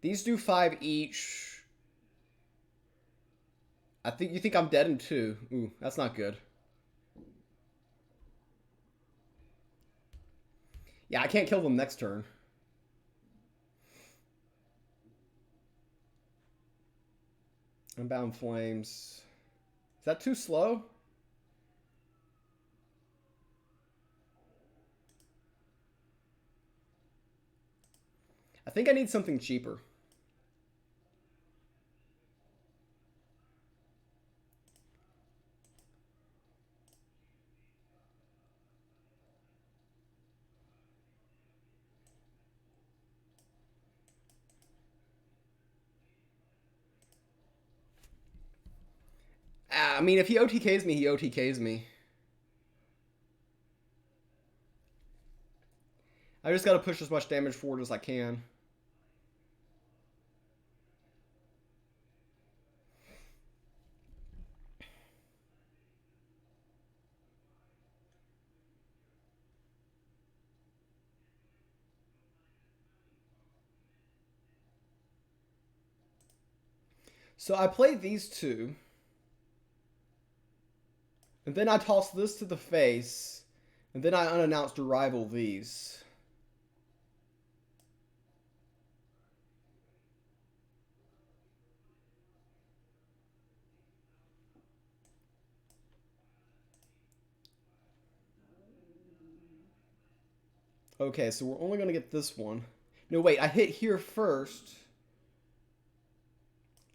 These do 5 each. You think I'm dead in 2. Ooh, that's not good. Yeah, I can't kill them next turn. Unbound Flames. Is that too slow? I think I need something cheaper. I mean, if he OTKs me, he OTKs me. I just got to push as much damage forward as I can. So I play these two. And then I toss this to the face. And then I unannounced arrival these. Okay, so we're only going to get this one. No, wait, I hit here first.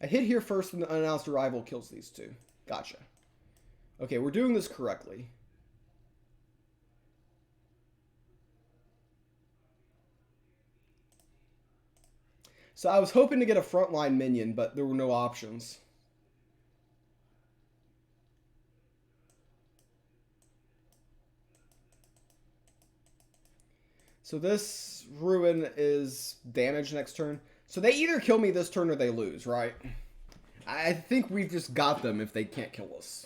I hit here first and the unannounced arrival kills these two. Gotcha. Okay, we're doing this correctly. So I was hoping to get a frontline minion, but there were no options. So this Ruin is damage next turn. So they either kill me this turn or they lose, right? I think we've just got them if they can't kill us.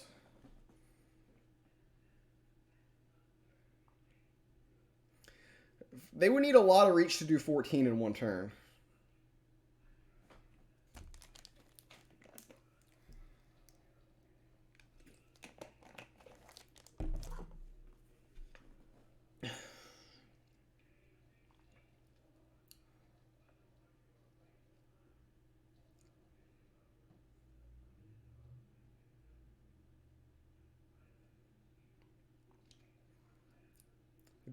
They would need a lot of reach to do 14 in one turn.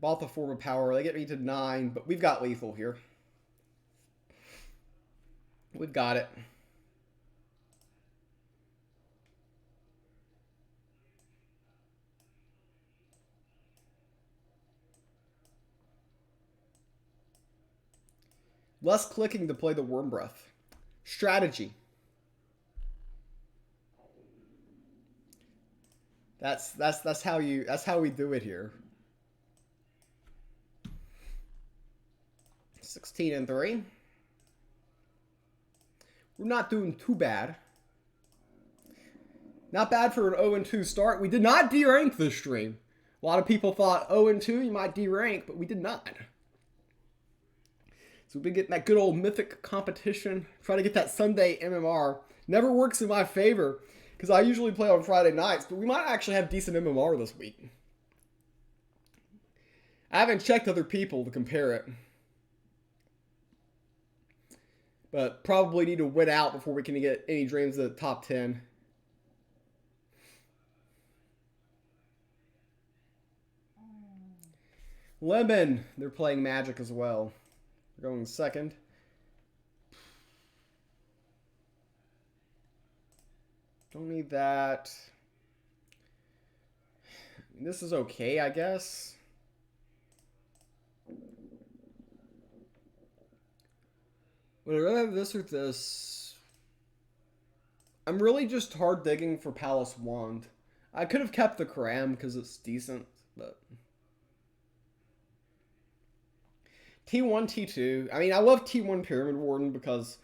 Bought the Form of Power. They get me to 9, but we've got lethal here. We've got it. Less clicking to play the Worm Breath. Strategy. That's how we do it here. 16 and 3. We're not doing too bad. Not bad for an 0 and 2 start. We did not derank this stream. A lot of people thought 0 and 2 you might derank, but we did not. So we've been getting that good old mythic competition. Trying to get that Sunday MMR. Never works in my favor because I usually play on Friday nights, but we might actually have decent MMR this week. I haven't checked other people to compare it. But probably need to win out before we can get any dreams of the top 10. Lemon, they're playing Magic as well. They're going second. Don't need that. This is okay, I guess. Would I rather have this or this? I'm really just hard digging for Palace Wand. I could have kept the Cram because it's decent, but... T1, T2. I mean, I love T1 Pyramid Warden because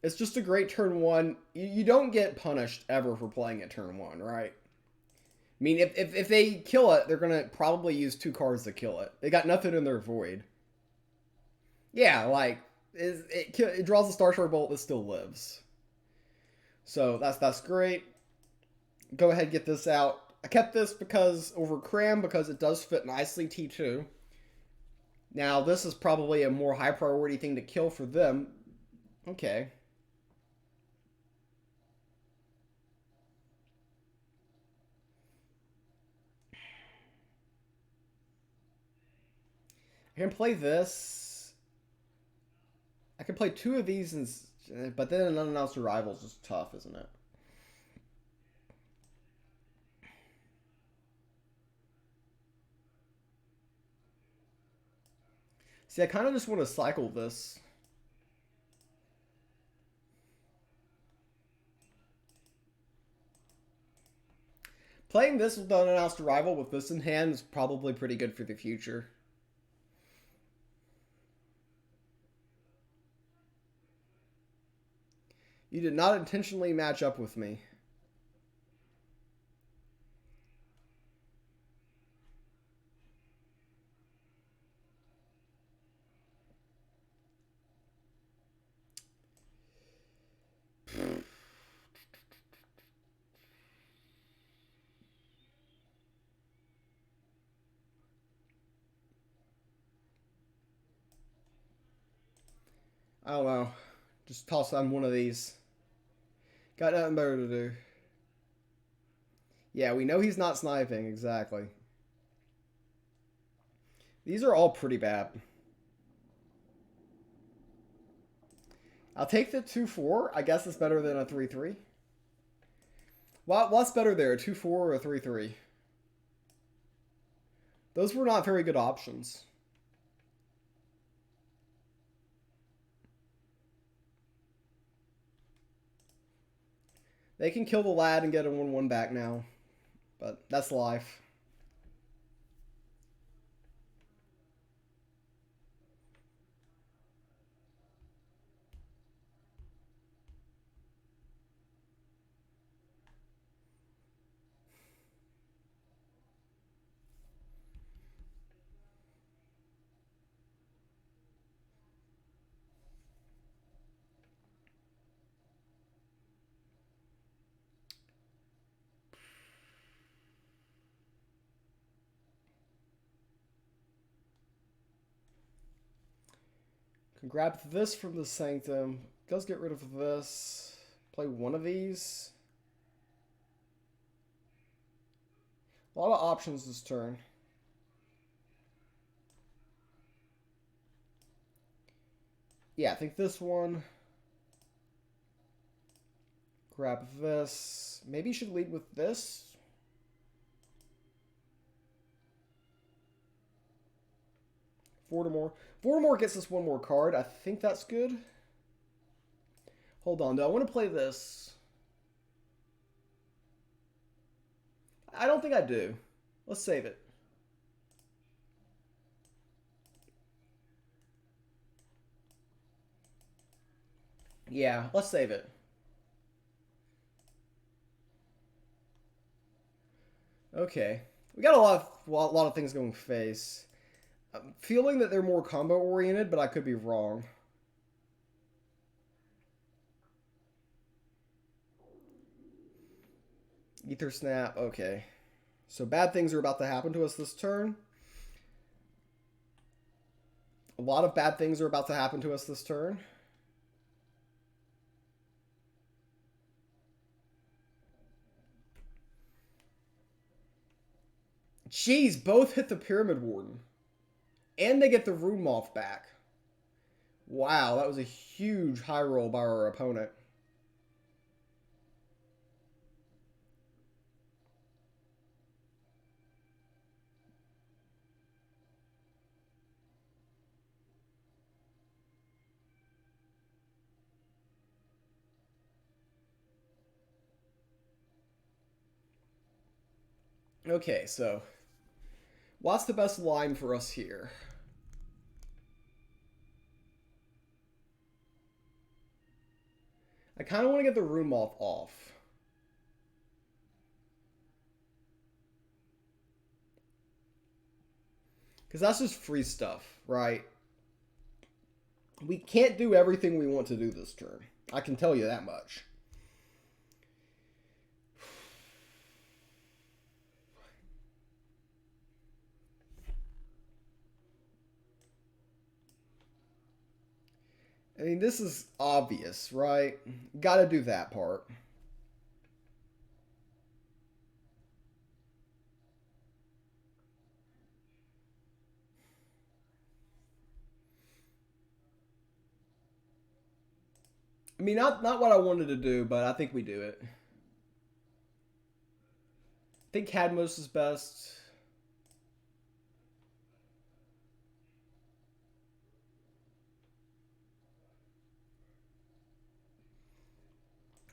it's just a great turn 1. You don't get punished ever for playing it turn 1, right? I mean, if they kill it, they're going to probably use 2 cards to kill it. They got nothing in their void. Yeah, like, it draws a Star Shard Bolt that still lives. So, that's great. Go ahead and get this out. I kept this because over Cram because it does fit nicely T2. Now, this is probably a more high priority thing to kill for them. Okay. I can play this. I can play 2 of these, but then an unannounced arrival is just tough, isn't it? See, I kind of just want to cycle this. Playing this with the unannounced arrival with this in hand is probably pretty good for the future. You did not intentionally match up with me. I don't know. Just toss on one of these. Got nothing better to do. Yeah, we know he's not sniping, exactly. These are all pretty bad. I'll take the 2-4. I guess it's better than a 3-3. What's better there, a 2-4 or a 3-3? Those were not very good options. They can kill the lad and get a 1-1 back now. But that's life. Can grab this from the Sanctum. Does get rid of this. Play one of these. A lot of options this turn. Yeah, I think this one. Grab this. Maybe you should lead with this. Voldemort. Voldemort gets us 1 more card. I think that's good. Hold on, do I want to play this? I don't think I do. Let's save it. Yeah, let's save it. Okay. We got a lot of things going face. I'm feeling that they're more combo oriented, but I could be wrong. Ether snap, okay. So bad things are about to happen to us this turn. A lot of bad things are about to happen to us this turn. Jeez, both hit the Pyramid Warden. And they get the Room Moth back. Wow, that was a huge high roll by our opponent. Okay, so what's the best line for us here? I kind of want to get the Room Moth off. Because that's just free stuff, right? We can't do everything we want to do this turn. I can tell you that much. I mean, this is obvious, right? Gotta do that part. I mean, not what I wanted to do, but I think we do it. I think Cadmos is best.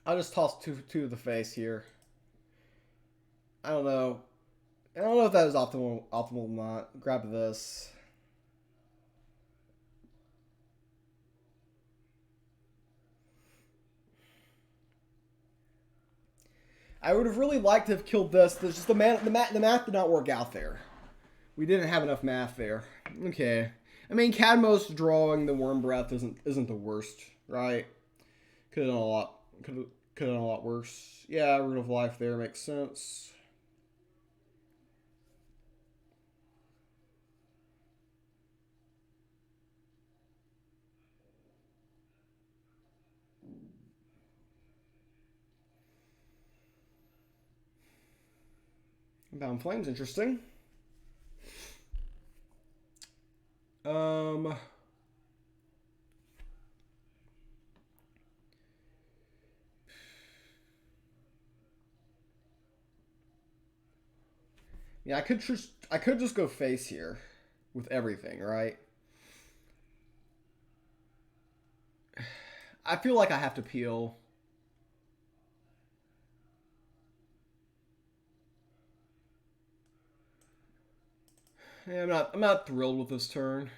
I'll just toss two to the face here. I don't know. I don't know if that was optimal or not. Grab this. I would have really liked to have killed this. There's just the math did not work out there. We didn't have enough math there. Okay. I mean, Cadmos drawing the Worm Breath isn't the worst, right? Could have done a lot. Could have done a lot worse. Yeah, Root of Life there makes sense. Bound Flame's interesting. Yeah, I could just go face here with everything, right? I feel like I have to peel. Yeah, I'm not thrilled with this turn.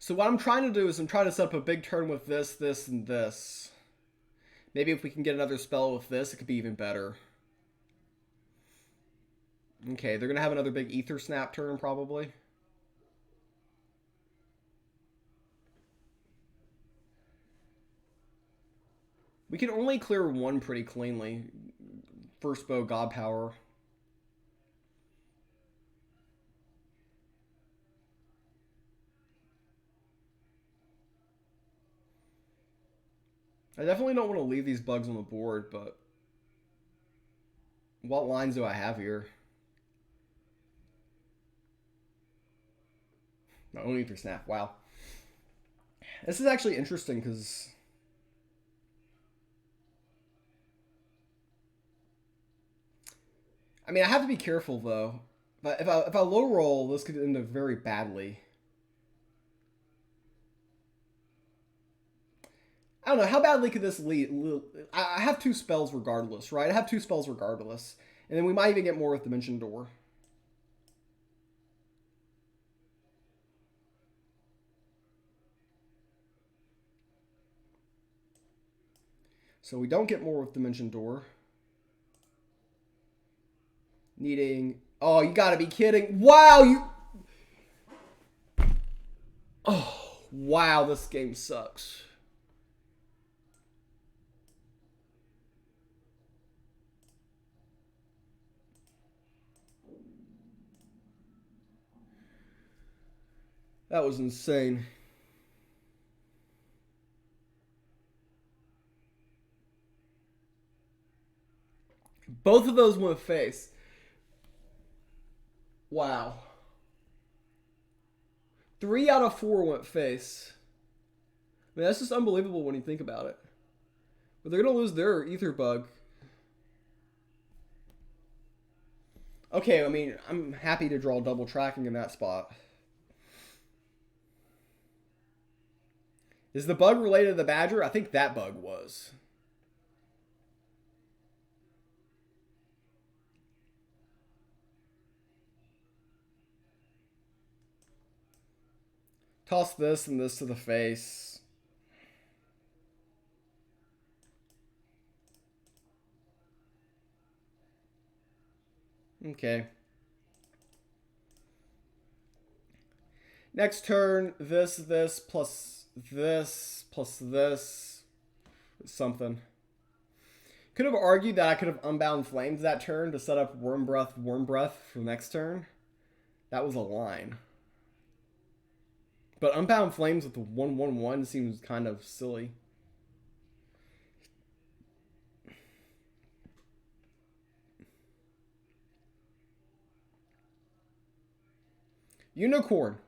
So what I'm trying to do is I'm trying to set up a big turn with this, this, and this. Maybe if we can get another spell with this, it could be even better. Okay, they're going to have another big Ether Snap turn, probably. We can only clear one pretty cleanly. First bow, God Power. I definitely don't want to leave these bugs on the board, but what lines do I have here? My own Ether Snap. Wow. This is actually interesting because I mean I have to be careful though. But if I low roll, this could end up very badly. I don't know, how badly could this lead? I have 2 spells regardless, right? I have 2 spells regardless. And then we might even get more with Dimension Door. So we don't get more with Dimension Door. Needing... Oh, you gotta be kidding. Wow, you... Oh, wow, this game sucks. That was insane. Both of those went face. Wow. 3 out of 4 went face. I mean, that's just unbelievable when you think about it. But they're going to lose their Ether Bug. Okay, I mean, I'm happy to draw double tracking in that spot. Is the bug related to the Badger? I think that bug was. Toss this and this to the face. Okay. Next turn, this plus this plus this. Something. Could have argued that I could have Unbound Flames that turn to set up Worm Breath for next turn. That was a line. But Unbound Flames with the 1/1/1 seems kind of silly. Unicorn.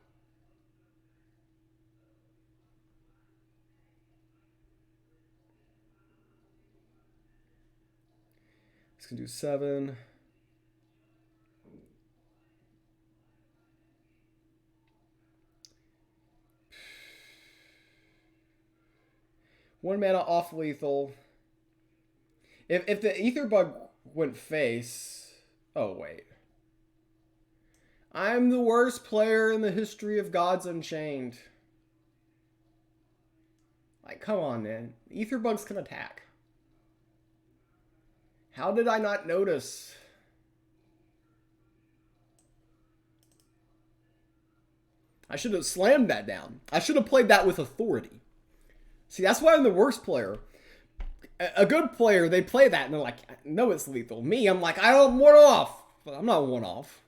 It's going to do 7. One mana off lethal. If the Ether Bug went face... Oh, wait. I'm the worst player in the history of Gods Unchained. Like, come on, man. Ether Bugs can attack. How did I not notice? I should have slammed that down. I should have played that with authority. See, that's why I'm the worst player. A good player, they play that and they're like, no, it's lethal. Me, I'm like, I don't one off. But I'm not one off.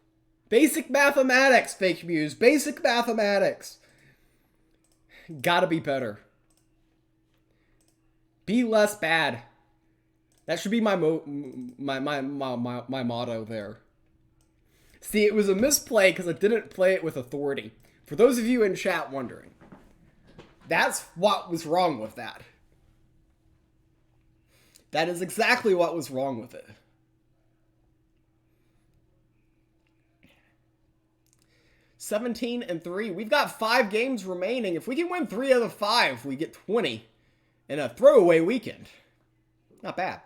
Basic mathematics, FakeMews. Basic mathematics. Gotta be better. Be less bad. That should be my motto there. See, it was a misplay because I didn't play it with authority. For those of you in chat wondering. That's what was wrong with that. That is exactly what was wrong with it. (17-3). We've got 5 games remaining. If we can win 3 out of 5, we get 20 in a throwaway weekend. Not bad.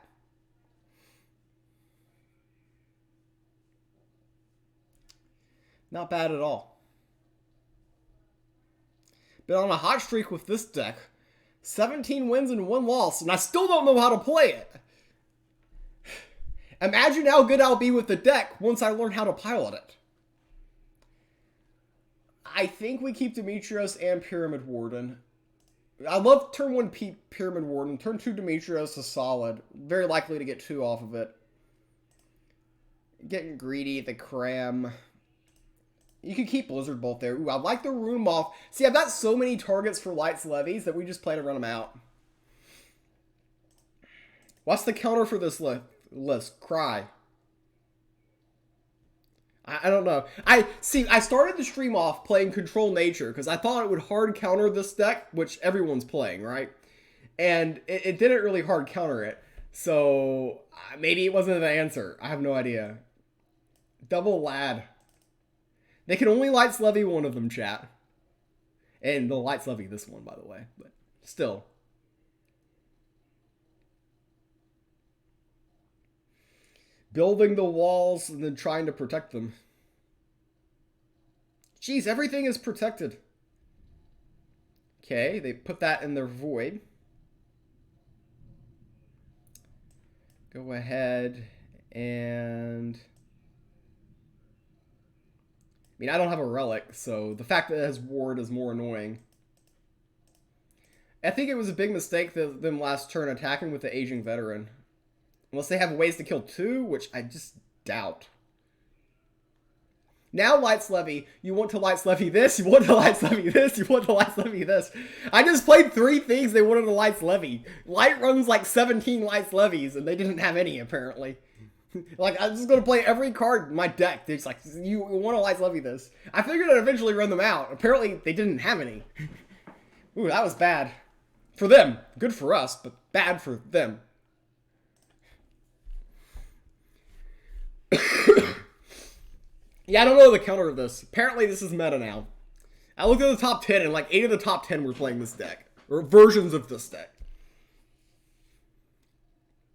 Not bad at all. Been on a hot streak with this deck. 17 wins and 1 loss, and I still don't know how to play it. Imagine how good I'll be with the deck once I learn how to pilot it. I think we keep Demetrios and Pyramid Warden. I love turn 1 Pyramid Warden. Turn 2 Demetrios is solid. Very likely to get 2 off of it. Getting greedy, the cram. You could keep Blizzard Bolt there. Ooh, I like the room off. See, I've got so many targets for Lights Levies that we just plan to run them out. What's the counter for this list? Cry. I don't know. I started the stream off playing Control Nature because I thought it would hard counter this deck, which everyone's playing, right? And it didn't really hard counter it. So maybe it wasn't the answer. I have no idea. Double Lad. They can only Lights Levy one of them, chat. And they'll Lights Levy this one, by the way. But still. building the walls and then trying to protect them. Jeez, everything is protected. Okay, they put that in their void. Go ahead and... I mean, I don't have a relic, so the fact that it has ward is more annoying. I think it was a big mistake them last turn attacking with the aging veteran. Unless they have ways to kill 2, which I just doubt. Now Lights Levy. You want to Lights Levy this, you want to Lights Levy this, you want to Lights Levy this. I just played 3 things they wanted to Lights Levy. Light runs like 17 Lights Levies, and they didn't have any, apparently. Like, I'm just going to play every card in my deck. It's like, you want to Lights Levy this. I figured I'd eventually run them out. Apparently, they didn't have any. Ooh, that was bad. For them. Good for us, but bad for them. Yeah, I don't know the counter of this. Apparently, this is meta now. I looked at the top 10, and like 8 of the top 10 were playing this deck. Or versions of this deck.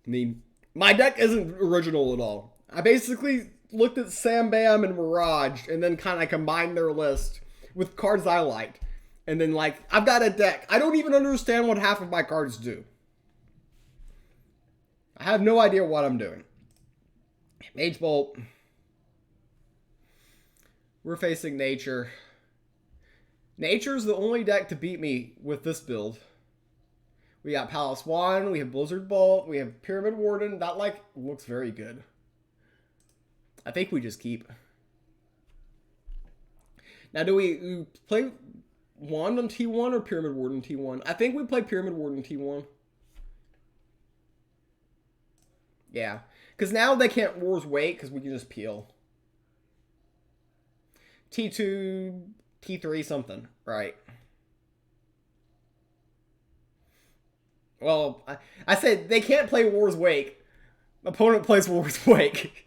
I mean, my deck isn't original at all. I basically looked at Sam Bam and Mirage, and then kind of combined their list with cards I liked. And then, like, I've got a deck. I don't even understand what half of my cards do. I have no idea what I'm doing. Mage Bolt. We're facing Nature. Nature's the only deck to beat me with this build. We got Palace Wand, we have Blizzard Bolt, we have Pyramid Warden. That, like, looks very good. I think we just keep. Now, do we play Wand on T1 or Pyramid Warden T1? I think we play Pyramid Warden T1. Yeah. Because now they can't Wars Wait, because we can just peel. T2, T3 something. Right. Well, I said they can't play War's Wake. Opponent plays War's Wake.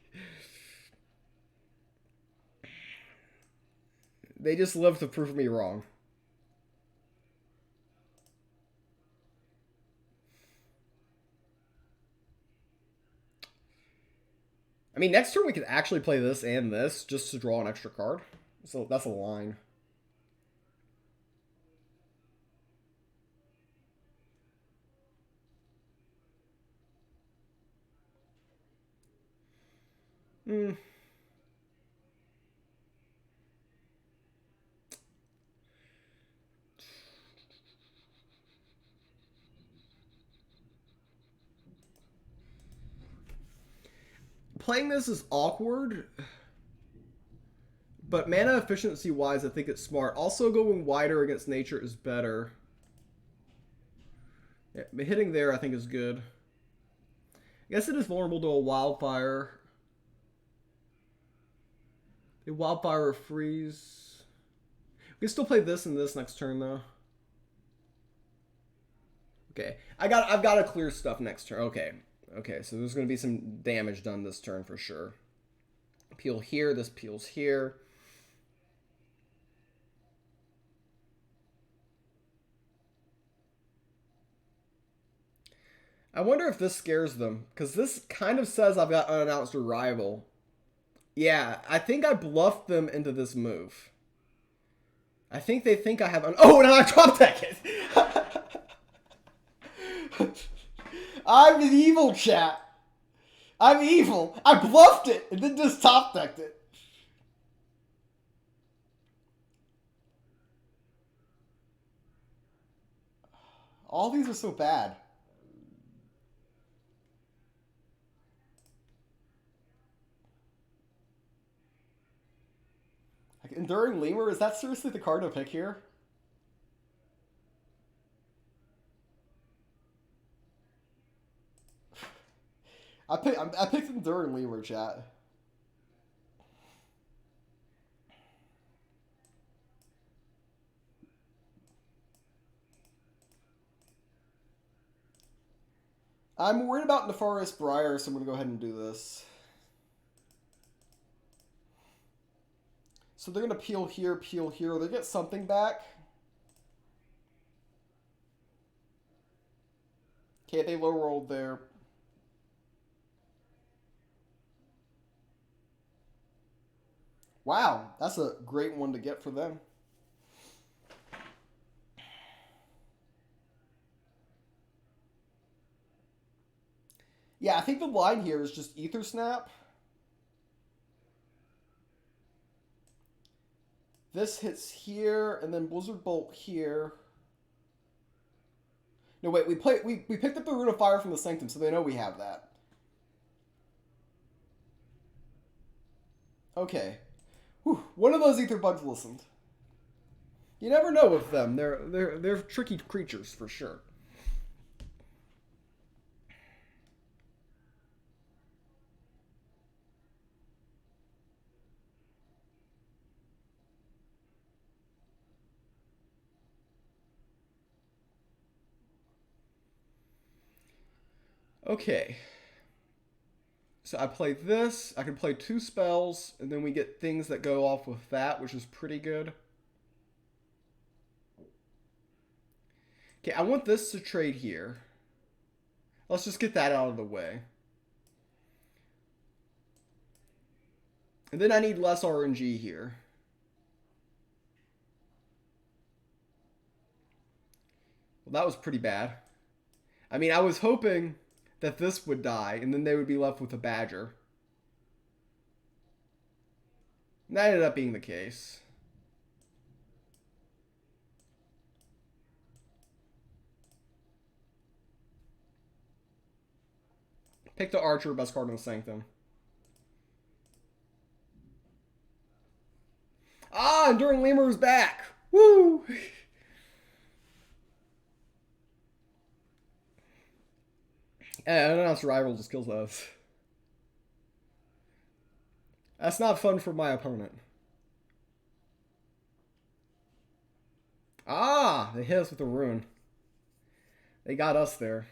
They just love to prove me wrong. I mean, next turn we could actually play this and this just to draw an extra card. So that's a line. Playing this is awkward, but mana efficiency wise I think it's smart. Also going wider against Nature is better. Yeah, hitting there I think is good. I guess it is vulnerable to a Wildfire. A Wildfire or Freeze. We can still play this and this next turn though. Okay, I've got to clear stuff next turn. Okay, so there's going to be some damage done this turn for sure. Peel here, this peels here. I wonder if this scares them, because this kind of says I've got unannounced arrival. Yeah, I think I bluffed them into this move. I think they think I have oh, and I drop deck it! I'm an evil, chat. I'm evil. I bluffed it and then just top decked it. All these are so bad. Like, Enduring Lemur, is that seriously the card to pick here? I picked Enduring Lemur, chat. I'm worried about Nefarious Briar, so I'm going to go ahead and do this. So they're going to peel here. They get something back. Okay, they low rolled there. Wow, that's a great one to get for them. Yeah, I think the line here is just Ether Snap. This hits here, and then Blizzard Bolt here. No, wait, we picked up the Rune of Fire from the Sanctum, so they know we have that. Okay. Whew, one of those Ether Bugs listened. You never know with them. They're tricky creatures for sure. Okay. So I play this. I can play 2 spells, and then we get things that go off with that, which is pretty good. Okay, I want this to trade here. Let's just get that out of the way. And then I need less RNG here. Well, that was pretty bad. I mean, I was hoping that this would die, and then they would be left with a Badger. And that ended up being the case. Pick the Archer, best card in the Sanctum. Ah, Enduring Lemur is back! Woo! Yeah, Unannounced Arrival just kills us. That's not fun for my opponent. Ah, they hit us with a rune. They got us there.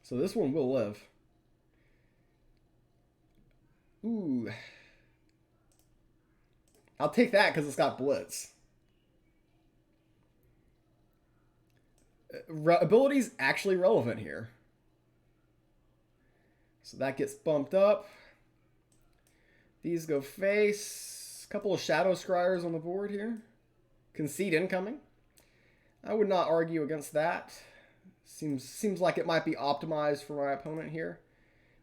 So this one will live. Ooh. I'll take that because it's got Blitz. Ability's actually relevant here. So that gets bumped up. These go face. A couple of Shadow Scryers on the board here. Concede incoming. I would not argue against that. Seems like it might be optimized for my opponent here.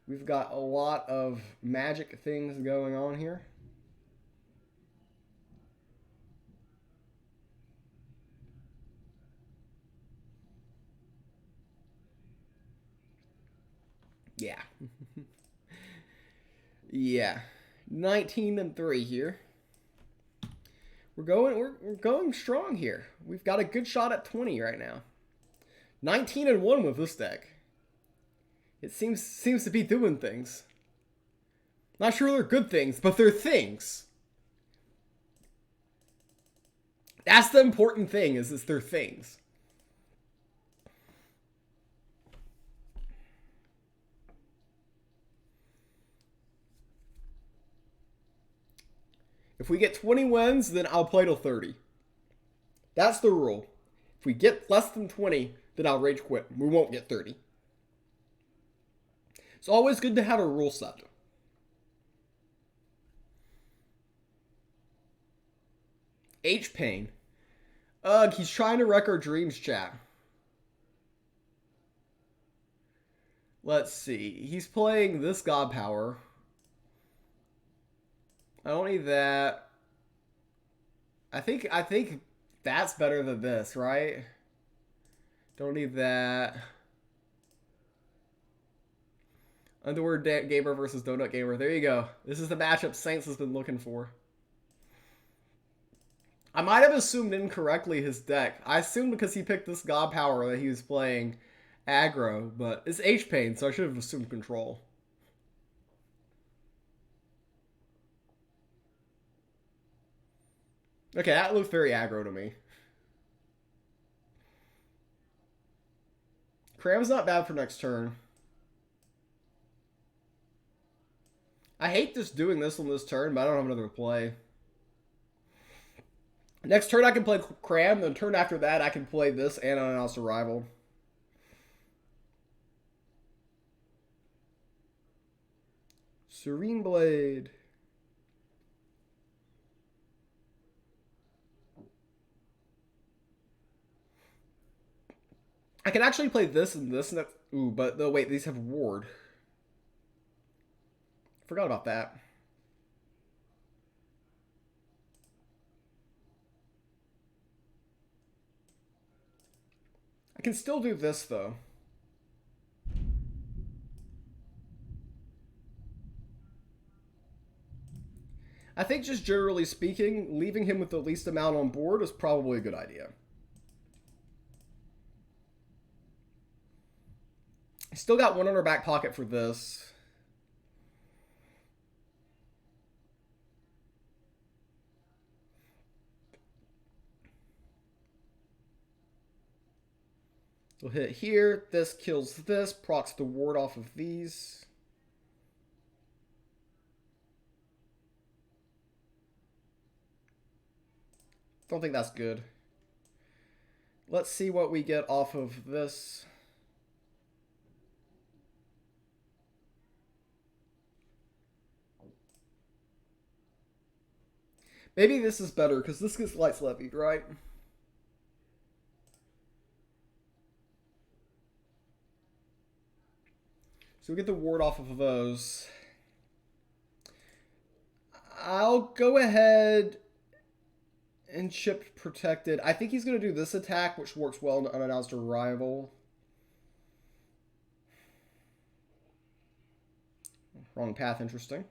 We've got a lot of magic things going on here. Yeah. Yeah. 19-3 here. We're going strong here. We've got a good shot at 20 right now. 19-1 with this deck. It seems to be doing things. Not sure they're good things, but they're things. That's the important thing, is they're things. If we get 20 wins, then I'll play till 30. That's the rule. If we get less than 20, then I'll rage quit. We won't get 30. It's always good to have a rule set. H-Pain. Ugh, he's trying to wreck our dreams, chat. Let's see. He's playing this God Power. I don't need that. I think that's better than this, right? Don't need that. Underwear Gamer versus Donut Gamer. There you go. This is the matchup Saints has been looking for. I might have assumed incorrectly his deck. I assumed because he picked this God Power that he was playing aggro, but it's H-Pain, so I should have assumed control. Okay, that looks very aggro to me. Cram's not bad for next turn. I hate just doing this on this turn, but I don't have another play. Next turn I can play Cram, then turn after that I can play this and Unannounced Arrival. Serene Blade. I can actually play this and this next. Ooh, but no, wait, these have ward. Forgot about that. I can still do this though. I think just generally speaking, leaving him with the least amount on board is probably a good idea. Still got one on our back pocket for this. We'll hit here. This kills this. Procs the ward off of these. Don't think that's good. Let's see what we get off of this. Maybe this is better because this gets lights levied, right? So we get the ward off of those. I'll go ahead and chip protected. I think he's going to do this attack, which works well on unannounced arrival. Wrong path, interesting.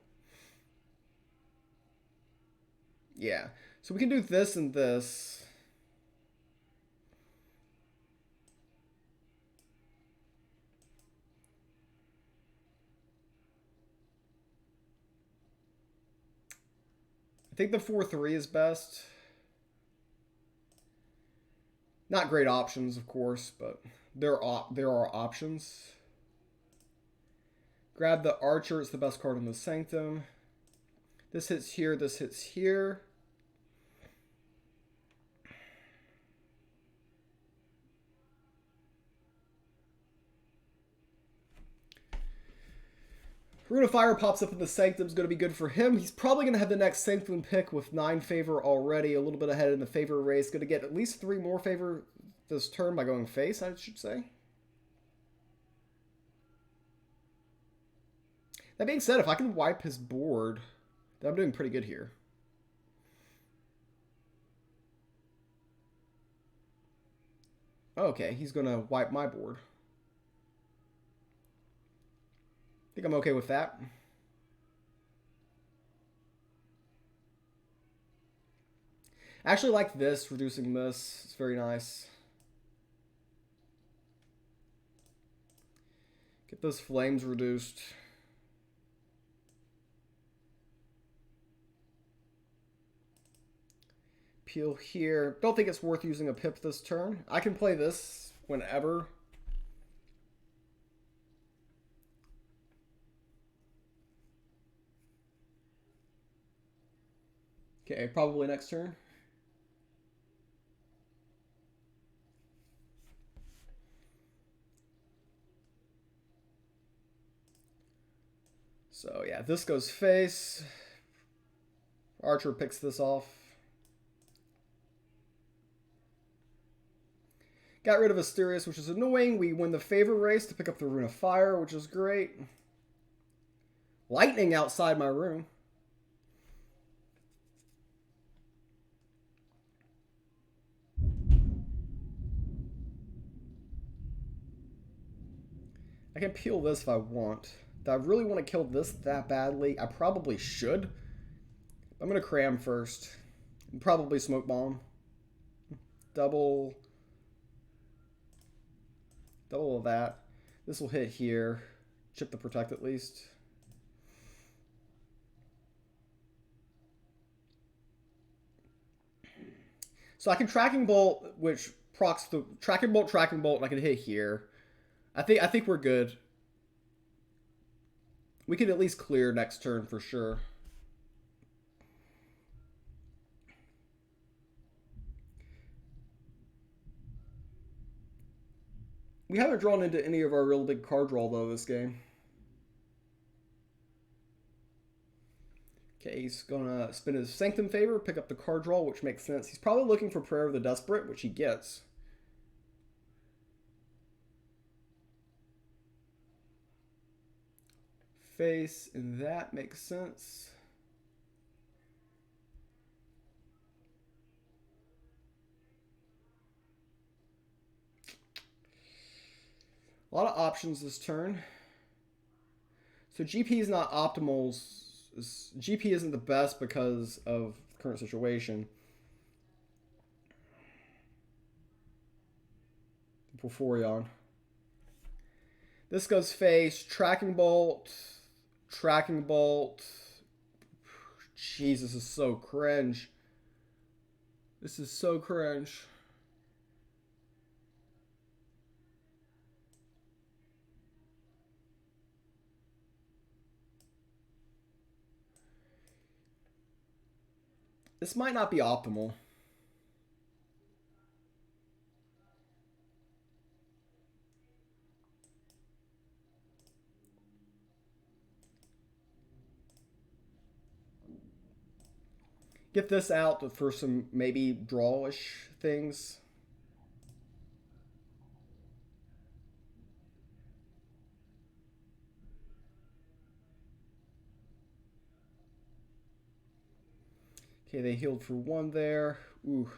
Yeah. So we can do this and this. I think the 4-3 is best. Not great options, of course, but there are options. Grab the Archer. It's the best card in the Sanctum. This hits here. This hits here. Rune of Fire pops up in the Sanctum. Is going to be good for him. He's probably going to have the next Sanctum pick with 9 favor already. A little bit ahead in the favor race. Going to get at least 3 more favor this turn by going face, I should say. That being said, if I can wipe his board, then I'm doing pretty good here. Okay, he's going to wipe my board. I think I'm okay with that. I actually like this, reducing this. It's very nice. Get those flames reduced. Peel here. Don't think it's worth using a pip this turn. I can play this whenever. Okay, probably next turn. So yeah, this goes face. Archer picks this off. Got rid of Asterius, which is annoying. We win the favor race to pick up the Rune of Fire, which is great. Lightning outside my room. I can peel this if I want. Do I really want to kill this that badly? I probably should. I'm going to cram first. And probably smoke bomb. Double of that. This will hit here. Chip the protect at least. So I can tracking bolt, which procs the tracking bolt, and I can hit here. I think we're good. We can at least clear next turn for sure. We haven't drawn into any of our real big card draw though this game. Okay, he's gonna spin his Sanctum Favor, pick up the card draw, which makes sense. He's probably looking for Prayer of the Desperate, which he gets. Face, and that makes sense. A lot of options this turn. So GP is not optimal. GP isn't the best because of the current situation. Porphyrion. This goes face, Tracking Bolt, Tracking Bolt. Jesus, this is so cringe. This is so cringe. This might not be optimal. Get this out for some maybe drawish things. Okay, they healed for 1 there. Ooh.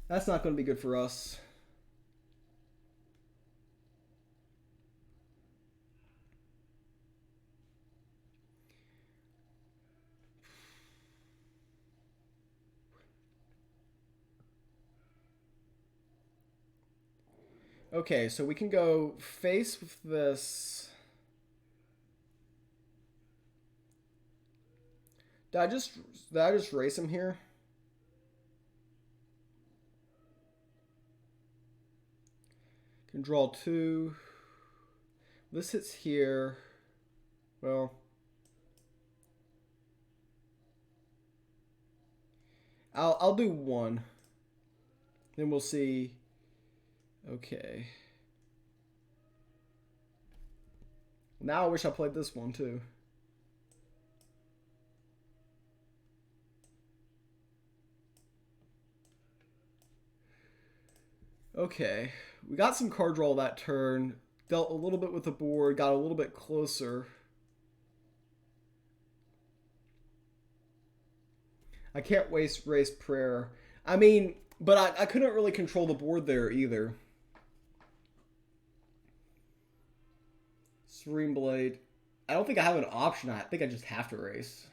That's not going to be good for us. Okay, so we can go face with this. Did I just race him here? Can draw 2. This hits here. Well, I'll do 1. Then we'll see. Okay. Now I wish I played this one too. Okay, we got some card draw that turn. Dealt a little bit with the board, got a little bit closer. I can't race Prayer. I mean, but I couldn't really control the board there either. Serene Blade. I don't think I have an option. I think I just have to race.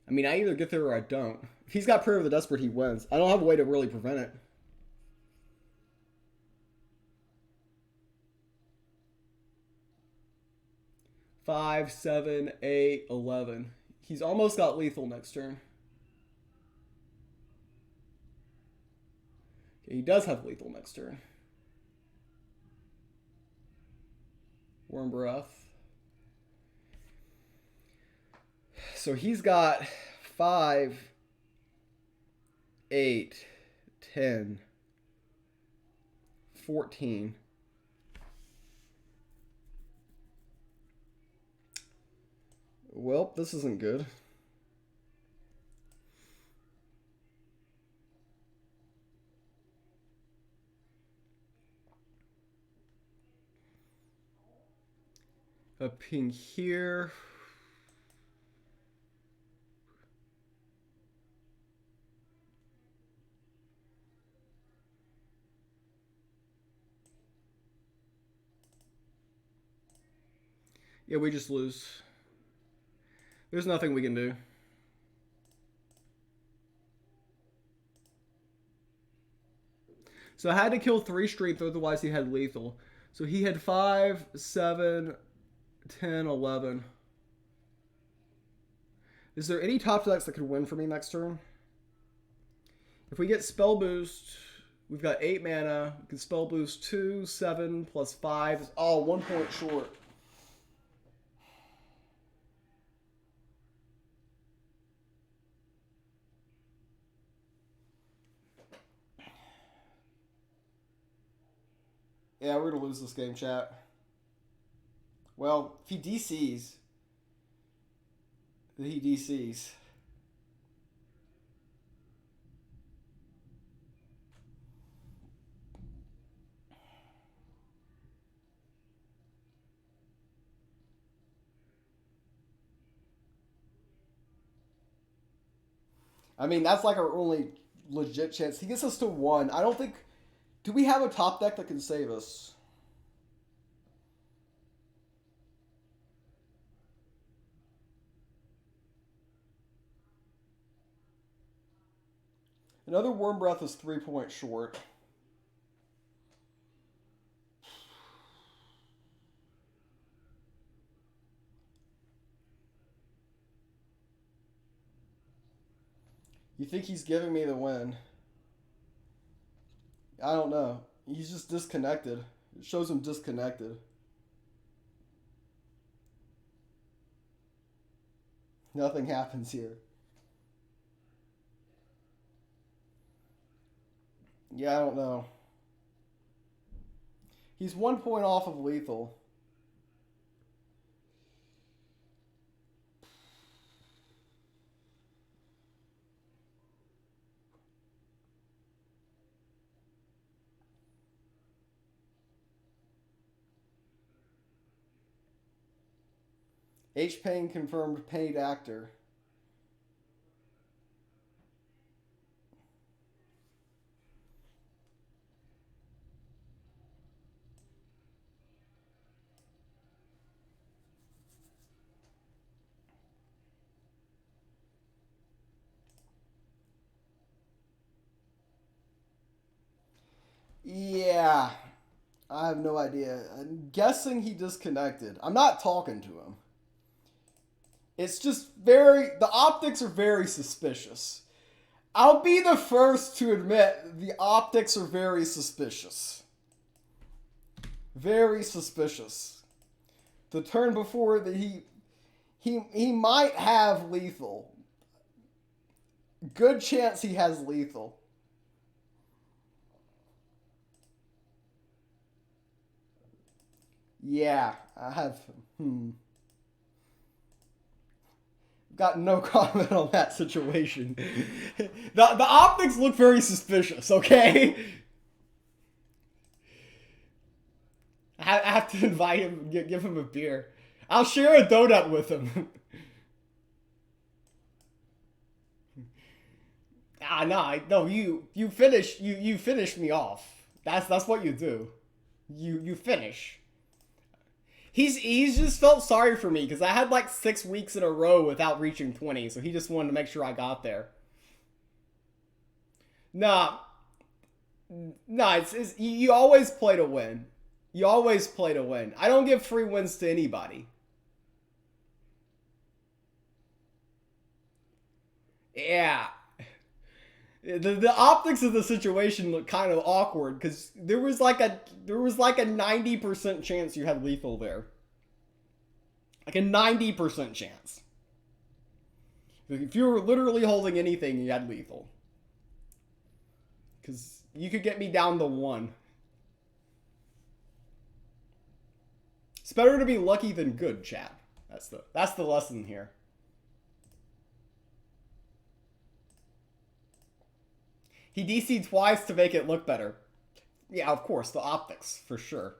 I mean, I either get there or I don't. If he's got Prayer of the Desperate, he wins. I don't have a way to really prevent it. Five, 7, 8, 11. He's almost got lethal next turn. Okay, he does have lethal next turn. Warm Breath. So he's got 5, 8, 10, 14. Well, this isn't good. A ping here. Yeah, we just lose. There's nothing we can do. So I had to kill 3 strength, otherwise he had lethal. So he had 5, 7, 10, 11. Is there any top decks that could win for me next turn? If we get Spell Boost, we've got 8 mana. We can Spell Boost 2, 7, plus 5. Oh, 1 point short. Yeah, we're gonna lose this game, chat. Well, if he DCs, then he DCs. I mean, that's like our only legit chance. He gets us to 1. I don't think. Do we have a top deck that can save us? Another Worm Breath is 3 points short. You think he's giving me the win? I don't know. He's just disconnected. It shows him disconnected. Nothing happens here. Yeah, I don't know. He's 1 point off of lethal. H. Payne confirmed paid actor. Yeah. I have no idea. I'm guessing he disconnected. I'm not talking to him. It's just the optics are very suspicious. I'll be the first to admit the optics are very suspicious. Very suspicious. The turn before that he might have lethal. Good chance he has lethal. Yeah, I have. Got no comment on that situation. The optics look very suspicious, okay? I have to invite him, give him a beer. I'll share a donut with him. No, you finish me off. That's what you do. You finish. He's just felt sorry for me because I had like 6 weeks in a row without reaching 20, so he just wanted to make sure I got there. Nah, it's you always play to win. You always play to win. I don't give free wins to anybody. Yeah. The optics of the situation look kind of awkward because there was like a 90% chance you had lethal there. Like a 90% chance. If you were literally holding anything, you had lethal. Because you could get me down to 1. It's better to be lucky than good, chat. That's the lesson here. He DC'd twice to make it look better. Yeah, of course, the optics, for sure.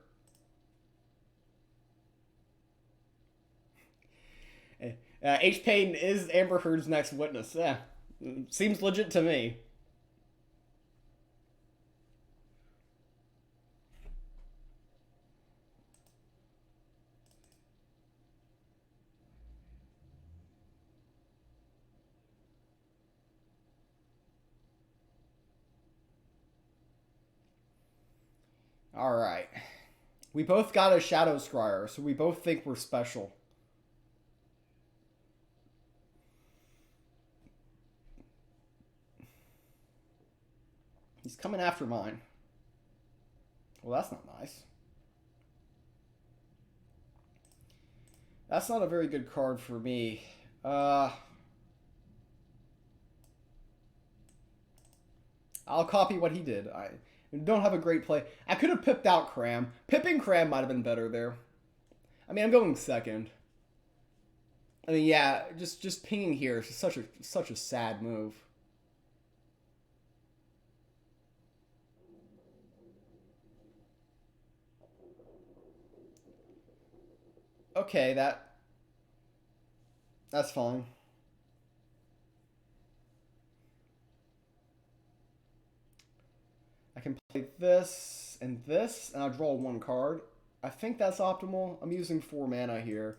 H. Payne is Amber Heard's next witness. Yeah, seems legit to me. All right. We both got a Shadow Scryer, so we both think we're special. He's coming after mine. Well, that's not nice. That's not a very good card for me. I'll copy what he did. We don't have a great play. I could have pipped out Cram. Pipping Cram might have been better there. I mean, I'm going second. I mean, yeah, just pinging here is such a sad move. Okay, that's fine. I can play this, and I'll draw one card. I think that's optimal. I'm using 4 mana here.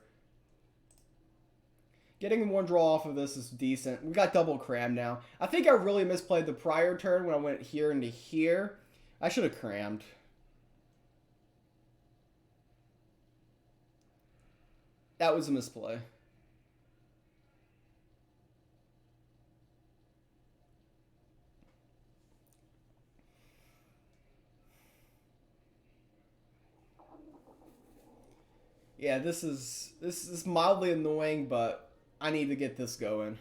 Getting one draw off of this is decent. We got double Cram now. I think I really misplayed the prior turn when I went here into here. I should have crammed. That was a misplay. Yeah, this is mildly annoying, but I need to get this going.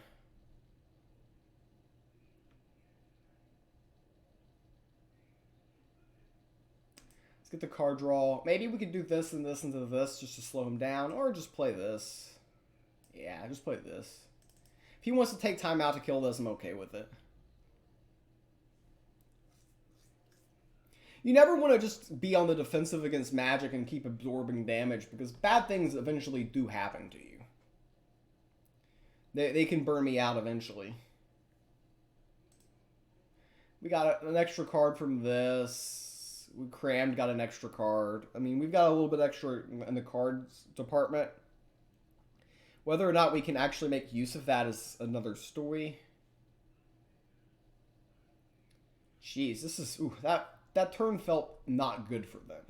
Let's get the card draw. Maybe we could do this and this into this just to slow him down, or just play this. Yeah, just play this. If he wants to take time out to kill this, I'm okay with it. You never want to just be on the defensive against Magic and keep absorbing damage, because bad things eventually do happen to you. They can burn me out eventually. We got an extra card from this. We crammed, got an extra card. I mean, we've got a little bit extra in the cards department. Whether or not we can actually make use of that is another story. Jeez, this is... Ooh, that turn felt not good for them.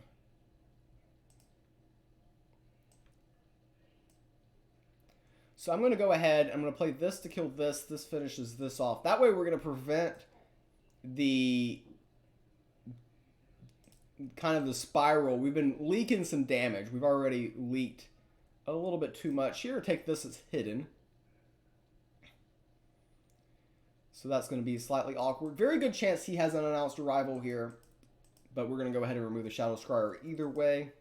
So I'm going to go ahead. I'm going to play this to kill this. This finishes this off. That way we're going to prevent the kind of the spiral. We've been leaking some damage. We've already leaked a little bit too much. Here, take this as hidden. So that's going to be slightly awkward. Very good chance he has an unannounced arrival here. But we're going to go ahead and remove the Shadow Scryer either way.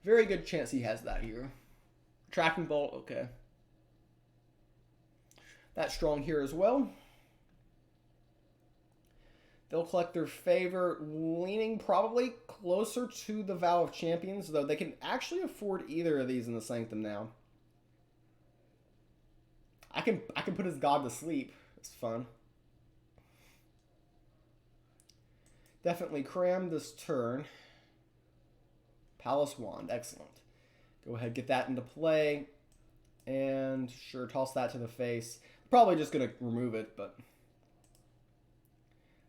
Very good chance he has that here. Tracking Bolt, okay. That's strong here as well. They'll collect their favor, leaning probably closer to the Vow of Champions, though they can actually afford either of these in the Sanctum now. I can put his god to sleep. It's fun. Definitely cram this turn. Palace Wand, excellent. Go ahead, get that into play. And sure, toss that to the face. Probably just going to remove it, but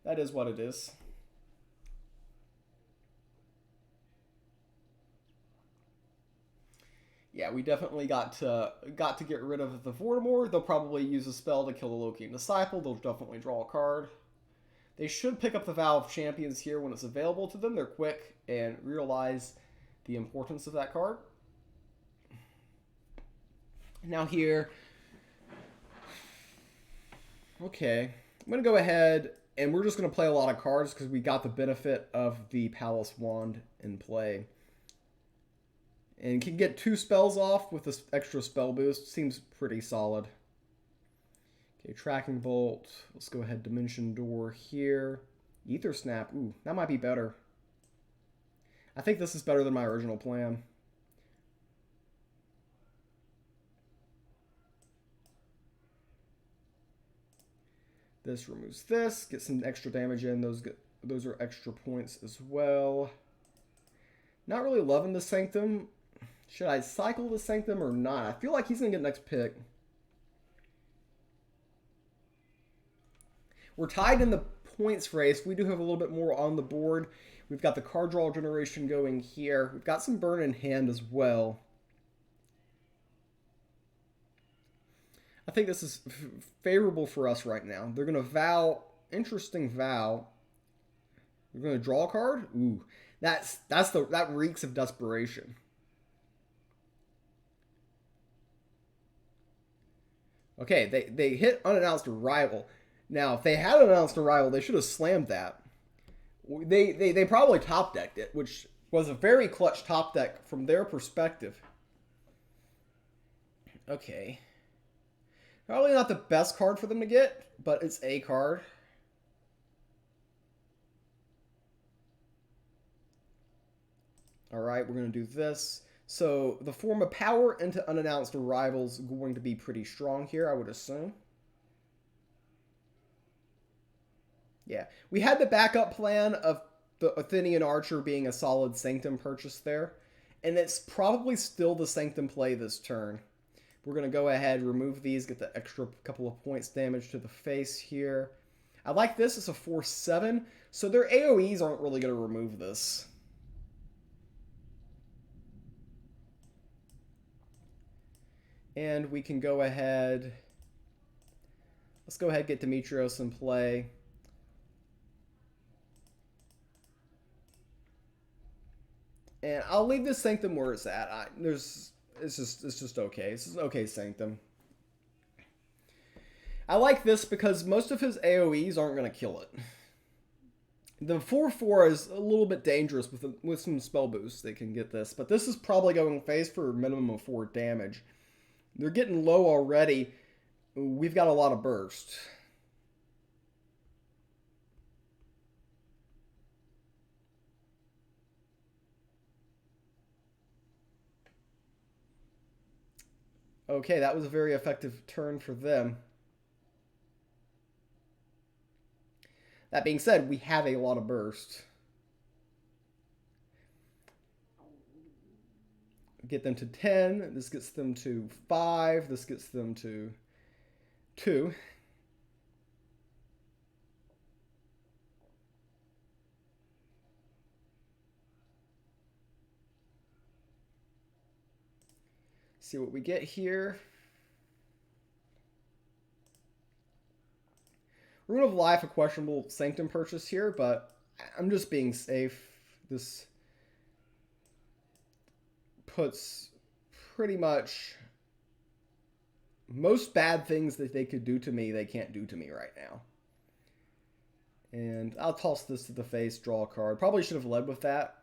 that is what it is. Yeah, we definitely got to get rid of the Vortimore. They'll probably use a spell to kill the Loki and Disciple. They'll definitely draw a card. They should pick up the Vow of Champions here when it's available to them. They're quick and realize the importance of that card. Now here, okay, I'm going to go ahead and we're just going to play a lot of cards because we got the benefit of the Palace Wand in play. And can get 2 spells off with this extra spell boost. Seems pretty solid. Okay, Tracking Bolt. Let's go ahead, Dimension Door here. Ether Snap. Ooh, that might be better. I think this is better than my original plan. This removes this. Get some extra damage in. Those are extra points as well. Not really loving the Sanctum. Should I cycle the Sanctum or not? I feel like he's going to get next pick. We're tied in the points race. We do have a little bit more on the board. We've got the card draw generation going here. We've got some burn in hand as well. I think this is favorable for us right now. They're going to vow. Interesting vow. We're going to draw a card? Ooh. That reeks of desperation. Okay, they hit unannounced arrival. Now, if they had an announced arrival, they should have slammed that. They probably top decked it, which was a very clutch top deck from their perspective. Okay. Probably not the best card for them to get, but it's a card. All right, we're going to do this. So the form of power into unannounced arrivals is going to be pretty strong here, I would assume. Yeah, we had the backup plan of the Athenian Archer being a solid Sanctum purchase there, and it's probably still the Sanctum play this turn. We're going to go ahead, remove these, get the extra couple of points damage to the face here. I like this. It's a 4/7, so their AoEs aren't really going to remove this. And we can go ahead. Let's go ahead and get Demetrios in play. And I'll leave this Sanctum where it's at. It's just okay. This is okay Sanctum. I like this because most of his AoEs aren't going to kill it. The 4/4 is a little bit dangerous with some spell boosts. They can get this, but this is probably going face for a minimum of 4 damage. They're getting low already. We've got a lot of burst. Okay, that was a very effective turn for them. That being said, we have a lot of burst. Get them to 10. This gets them to 5. This gets them to 2. See what we get here. Rune of Life, a questionable Sanctum purchase here, but I'm just being safe. This puts pretty much most bad things that they could do to me, they can't do to me right now. And I'll toss this to the face, draw a card. Probably should have led with that.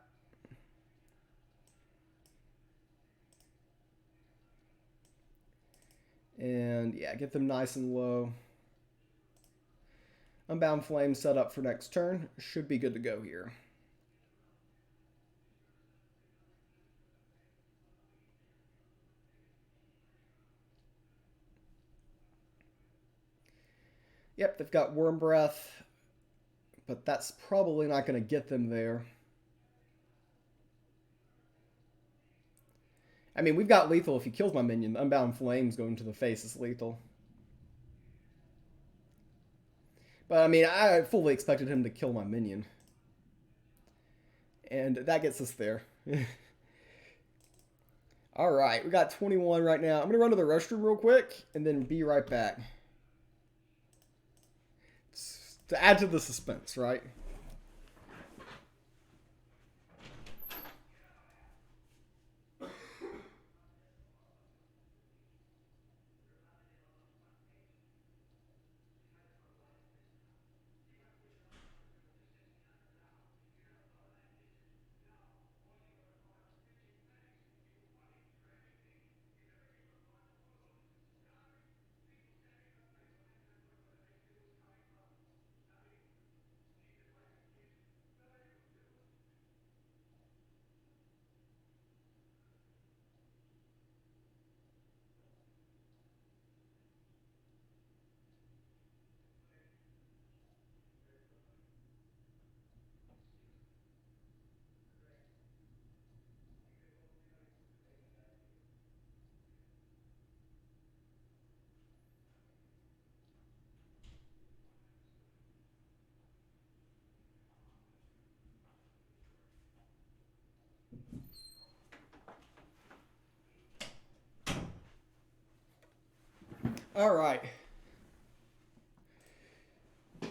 And yeah, get them nice and low. Unbound Flame set up for next turn. Should be good to go here. Yep, they've got Worm Breath, but that's probably not going to get them there. I mean, we've got lethal if he kills my minion. Unbound Flames going to the face is lethal. But I mean, I fully expected him to kill my minion. And that gets us there. Alright, we got 21 right now. I'm going to run to the restroom real quick and then be right back. To add to the suspense, right? Alright. If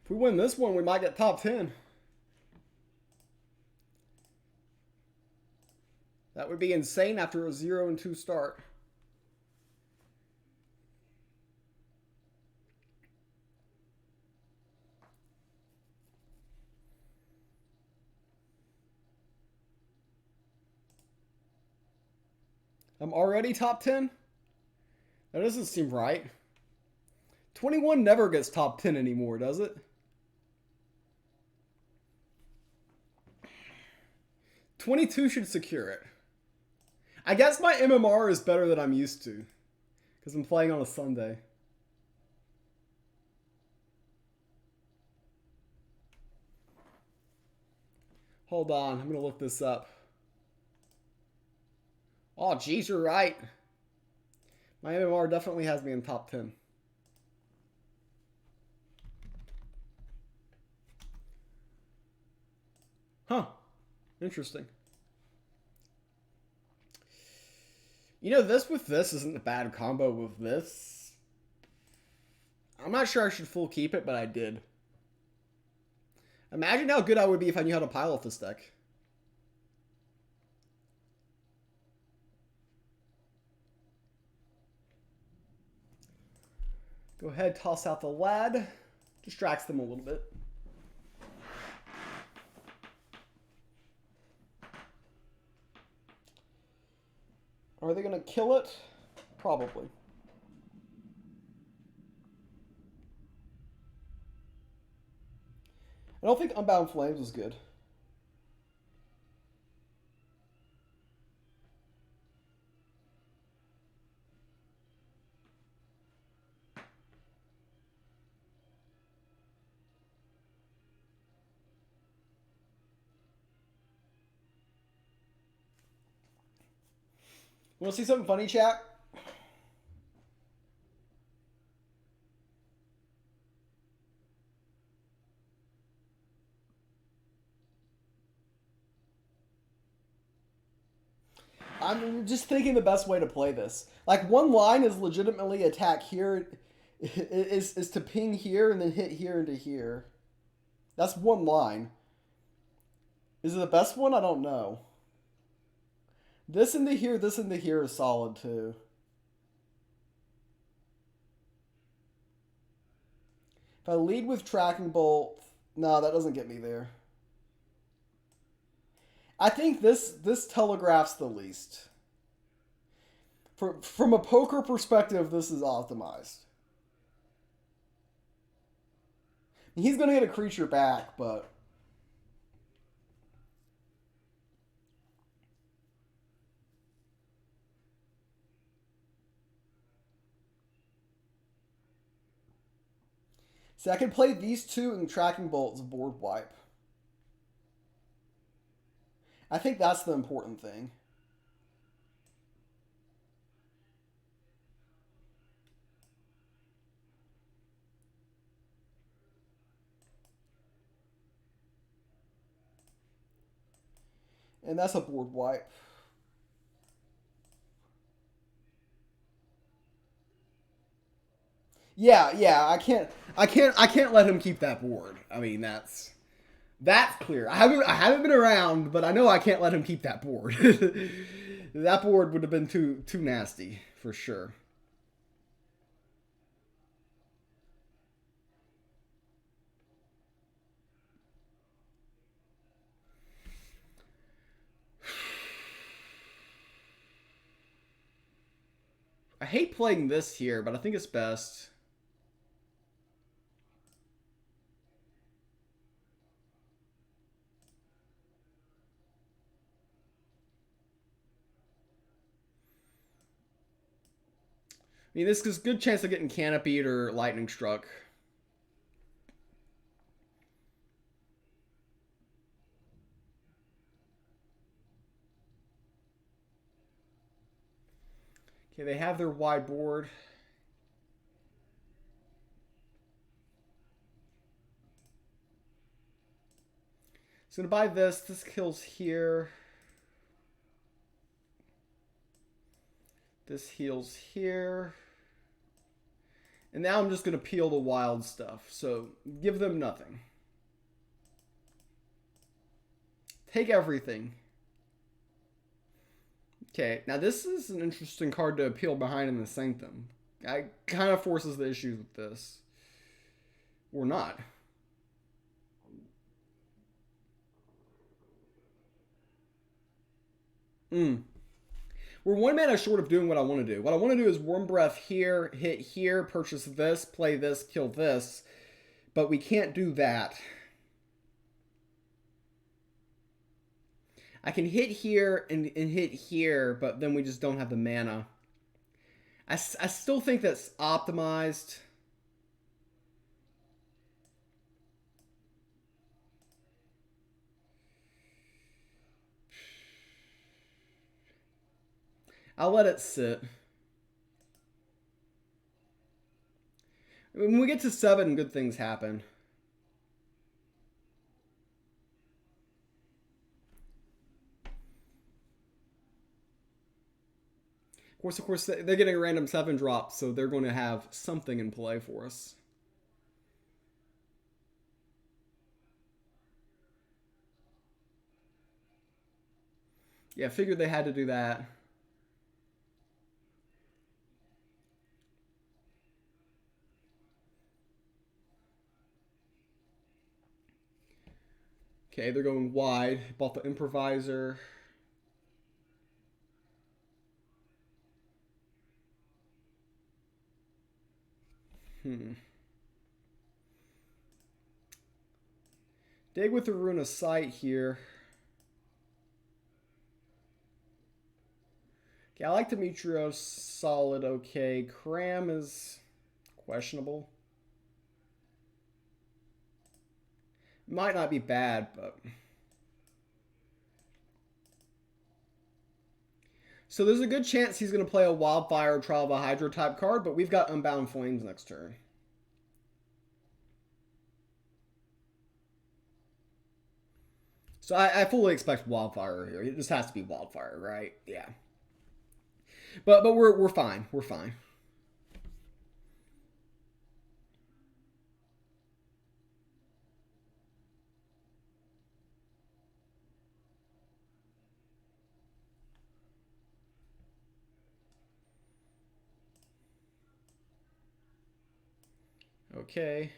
we win this one, we might get top 10. would be insane after a 0-2 start. I'm already top 10? That doesn't seem right. 21 never gets top 10 anymore, does it? 22 should secure it. I guess my MMR is better than I'm used to, because I'm playing on a Sunday. Hold on, I'm going to look this up. Oh, geez, you're right. My MMR definitely has me in top 10. Huh. Interesting. You know, this with this isn't a bad combo with this. I'm not sure I should full keep it, but I did. Imagine how good I would be if I knew how to pilot this deck. Go ahead, toss out the lad. Distracts them a little bit. Are they going to kill it? Probably. I don't think Unbound Flames is good. Want to see something funny, chat? I'm just thinking the best way to play this. Like, one line is legitimately attack here, is to ping here and then hit here into here. That's one line. Is it the best one? I don't know. This into here is solid too. If I lead with Tracking Bolt, no, that doesn't get me there. I think this telegraphs the least. From a poker perspective, this is optimized. He's going to get a creature back, but... See, I can play these two and Tracking Bolt's board wipe. I think that's the important thing. And that's a board wipe. Yeah, I can't let him keep that board. I mean, that's clear. I haven't been around, but I know I can't let him keep that board. That board would have been too nasty for sure. I hate playing this here, but I think it's best. I mean, this is a good chance of getting canopied or lightning struck. Okay, they have their wide board. So to buy this, this kills here. This heals here. And now I'm just going to peel the wild stuff. So give them nothing. Take everything. Okay, now this is an interesting card to appeal behind in the Sanctum. I kind of forces the issues with this. Or not. Hmm. We're 1 mana short of doing what I want to do. What I want to do is Warm Breath here, hit here, purchase this, play this, kill this. But we can't do that. I can hit here and hit here, but then we just don't have the mana. I still think that's optimized. I'll let it sit. When we get to 7, good things happen. Of course, they're getting a random 7 drop, so they're going to have something in play for us. Yeah, figured they had to do that. Okay, they're going wide. Bought the improviser. Dig with the Rune of Sight here. Okay, I like Demetrios. Solid, okay. Cram is questionable. Might not be bad, but... So there's a good chance he's going to play a Wildfire or Trial of a Hydra type card, but we've got Unbound Flames next turn. So I fully expect Wildfire here. It just has to be Wildfire, right? Yeah. But we're fine. We're fine. Okay.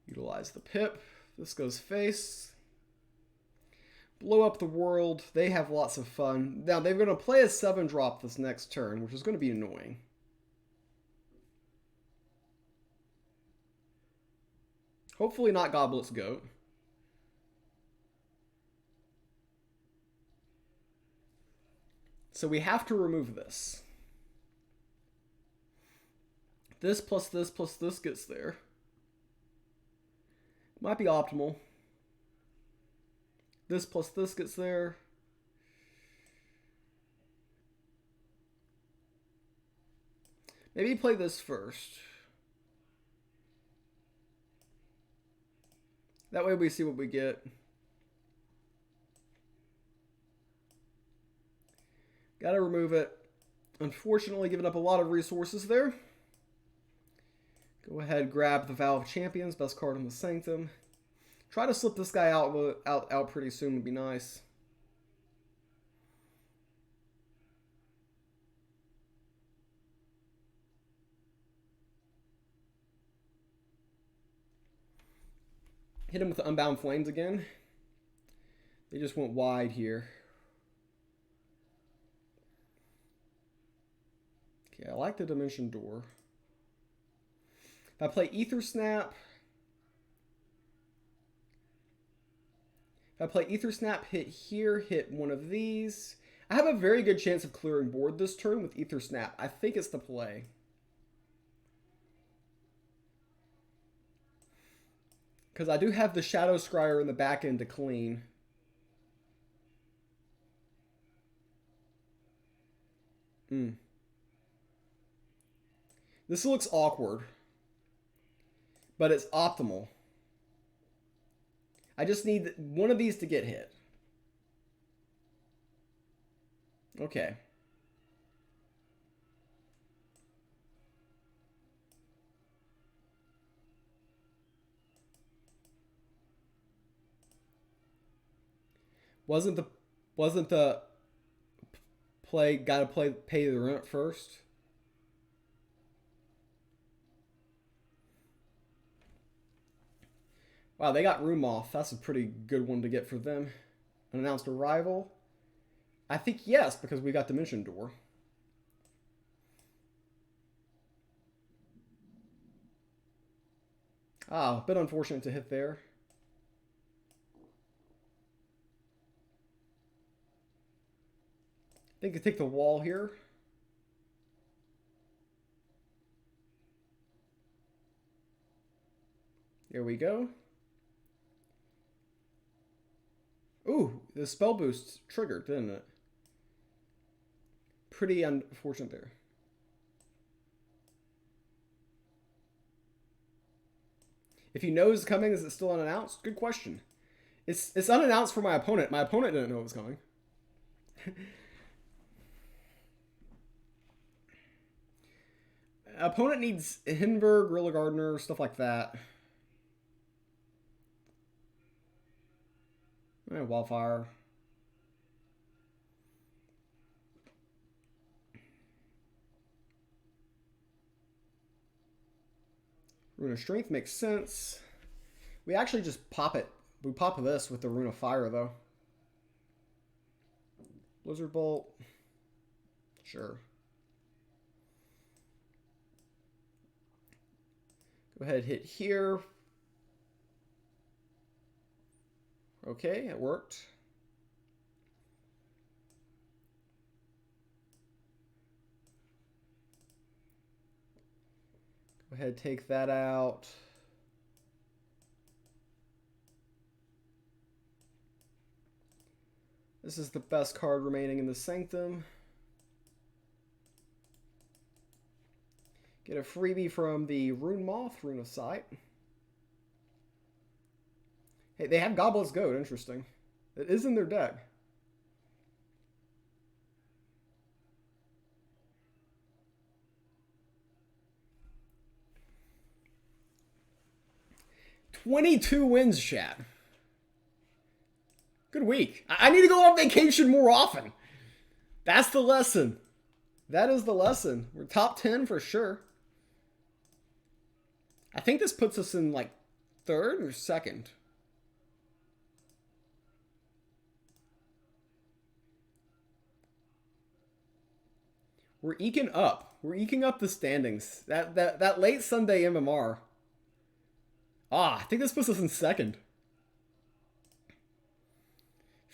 Utilize the pip. This goes face. Blow up the world. They have lots of fun. Now, they're going to play a 7-drop this next turn, which is going to be annoying. Hopefully not Goblet's Goat. So we have to remove this. This plus this gets there. Might be optimal. This plus this gets there. Maybe play this first. That way we see what we get. Gotta remove it. Unfortunately, giving up a lot of resources there. Go ahead, grab the Vow of Champions, best card in the Sanctum. Try to slip this guy out pretty soon would be nice. Hit him with the Unbound Flames again. They just went wide here. Okay, I like the Dimension Door. If I play Ether Snap... If I play Ether Snap, hit here, hit one of these. I have a very good chance of clearing board this turn with Ether Snap. I think it's the play. Because I do have the Shadow Scryer in the back end to clean. This looks awkward. But it's optimal. I just need one of these to get hit. Okay. Wasn't the pay the rent first. Wow, they got room off. That's a pretty good one to get for them. Unannounced arrival. I think yes, because we got Dimension Door. Ah, a bit unfortunate to hit there. I think I take the wall here. There we go. Ooh, the spell boost triggered, didn't it? Pretty unfortunate there. If he knows coming, is it still unannounced? Good question. It's unannounced for my opponent. My opponent didn't know it was coming. Opponent needs Hindenburg, Gorilla Gardener, stuff like that. Wildfire. Rune of Strength makes sense. We actually just pop it. We pop this with the Rune of Fire, though. Blizzard Bolt. Sure. Go ahead, hit here. Okay, it worked. Go ahead, take that out. This is the best card remaining in the Sanctum. Get a freebie from the Rune Moth, Rune of Sight. Hey, they have Goblet's Goat. Interesting. It is in their deck. $22 wins, chat. Good week. I need to go on vacation more often. That's the lesson. That is the lesson. We're top 10 for sure. I think this puts us in like 3rd or 2nd. We're eking up. We're eking up the standings. That late Sunday MMR. Ah, I think this puts us in 2nd.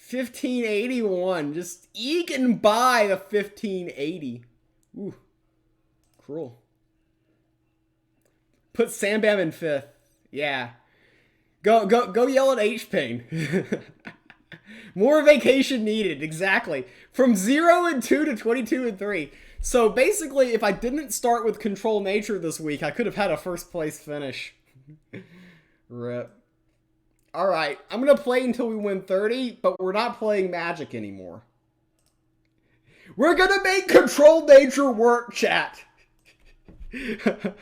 1581. Just eking by the 1580. Ooh. Cruel. Put Sam Bam in 5th. Yeah. Go yell at H-Pain. More vacation needed. Exactly. From 0 and 2 to 22 and 3. So basically, if I didn't start with Control Nature this week, I could have had a 1st place finish. Rip. Alright, I'm going to play until we win 30, but we're not playing Magic anymore. We're going to make Control Nature work, chat. We're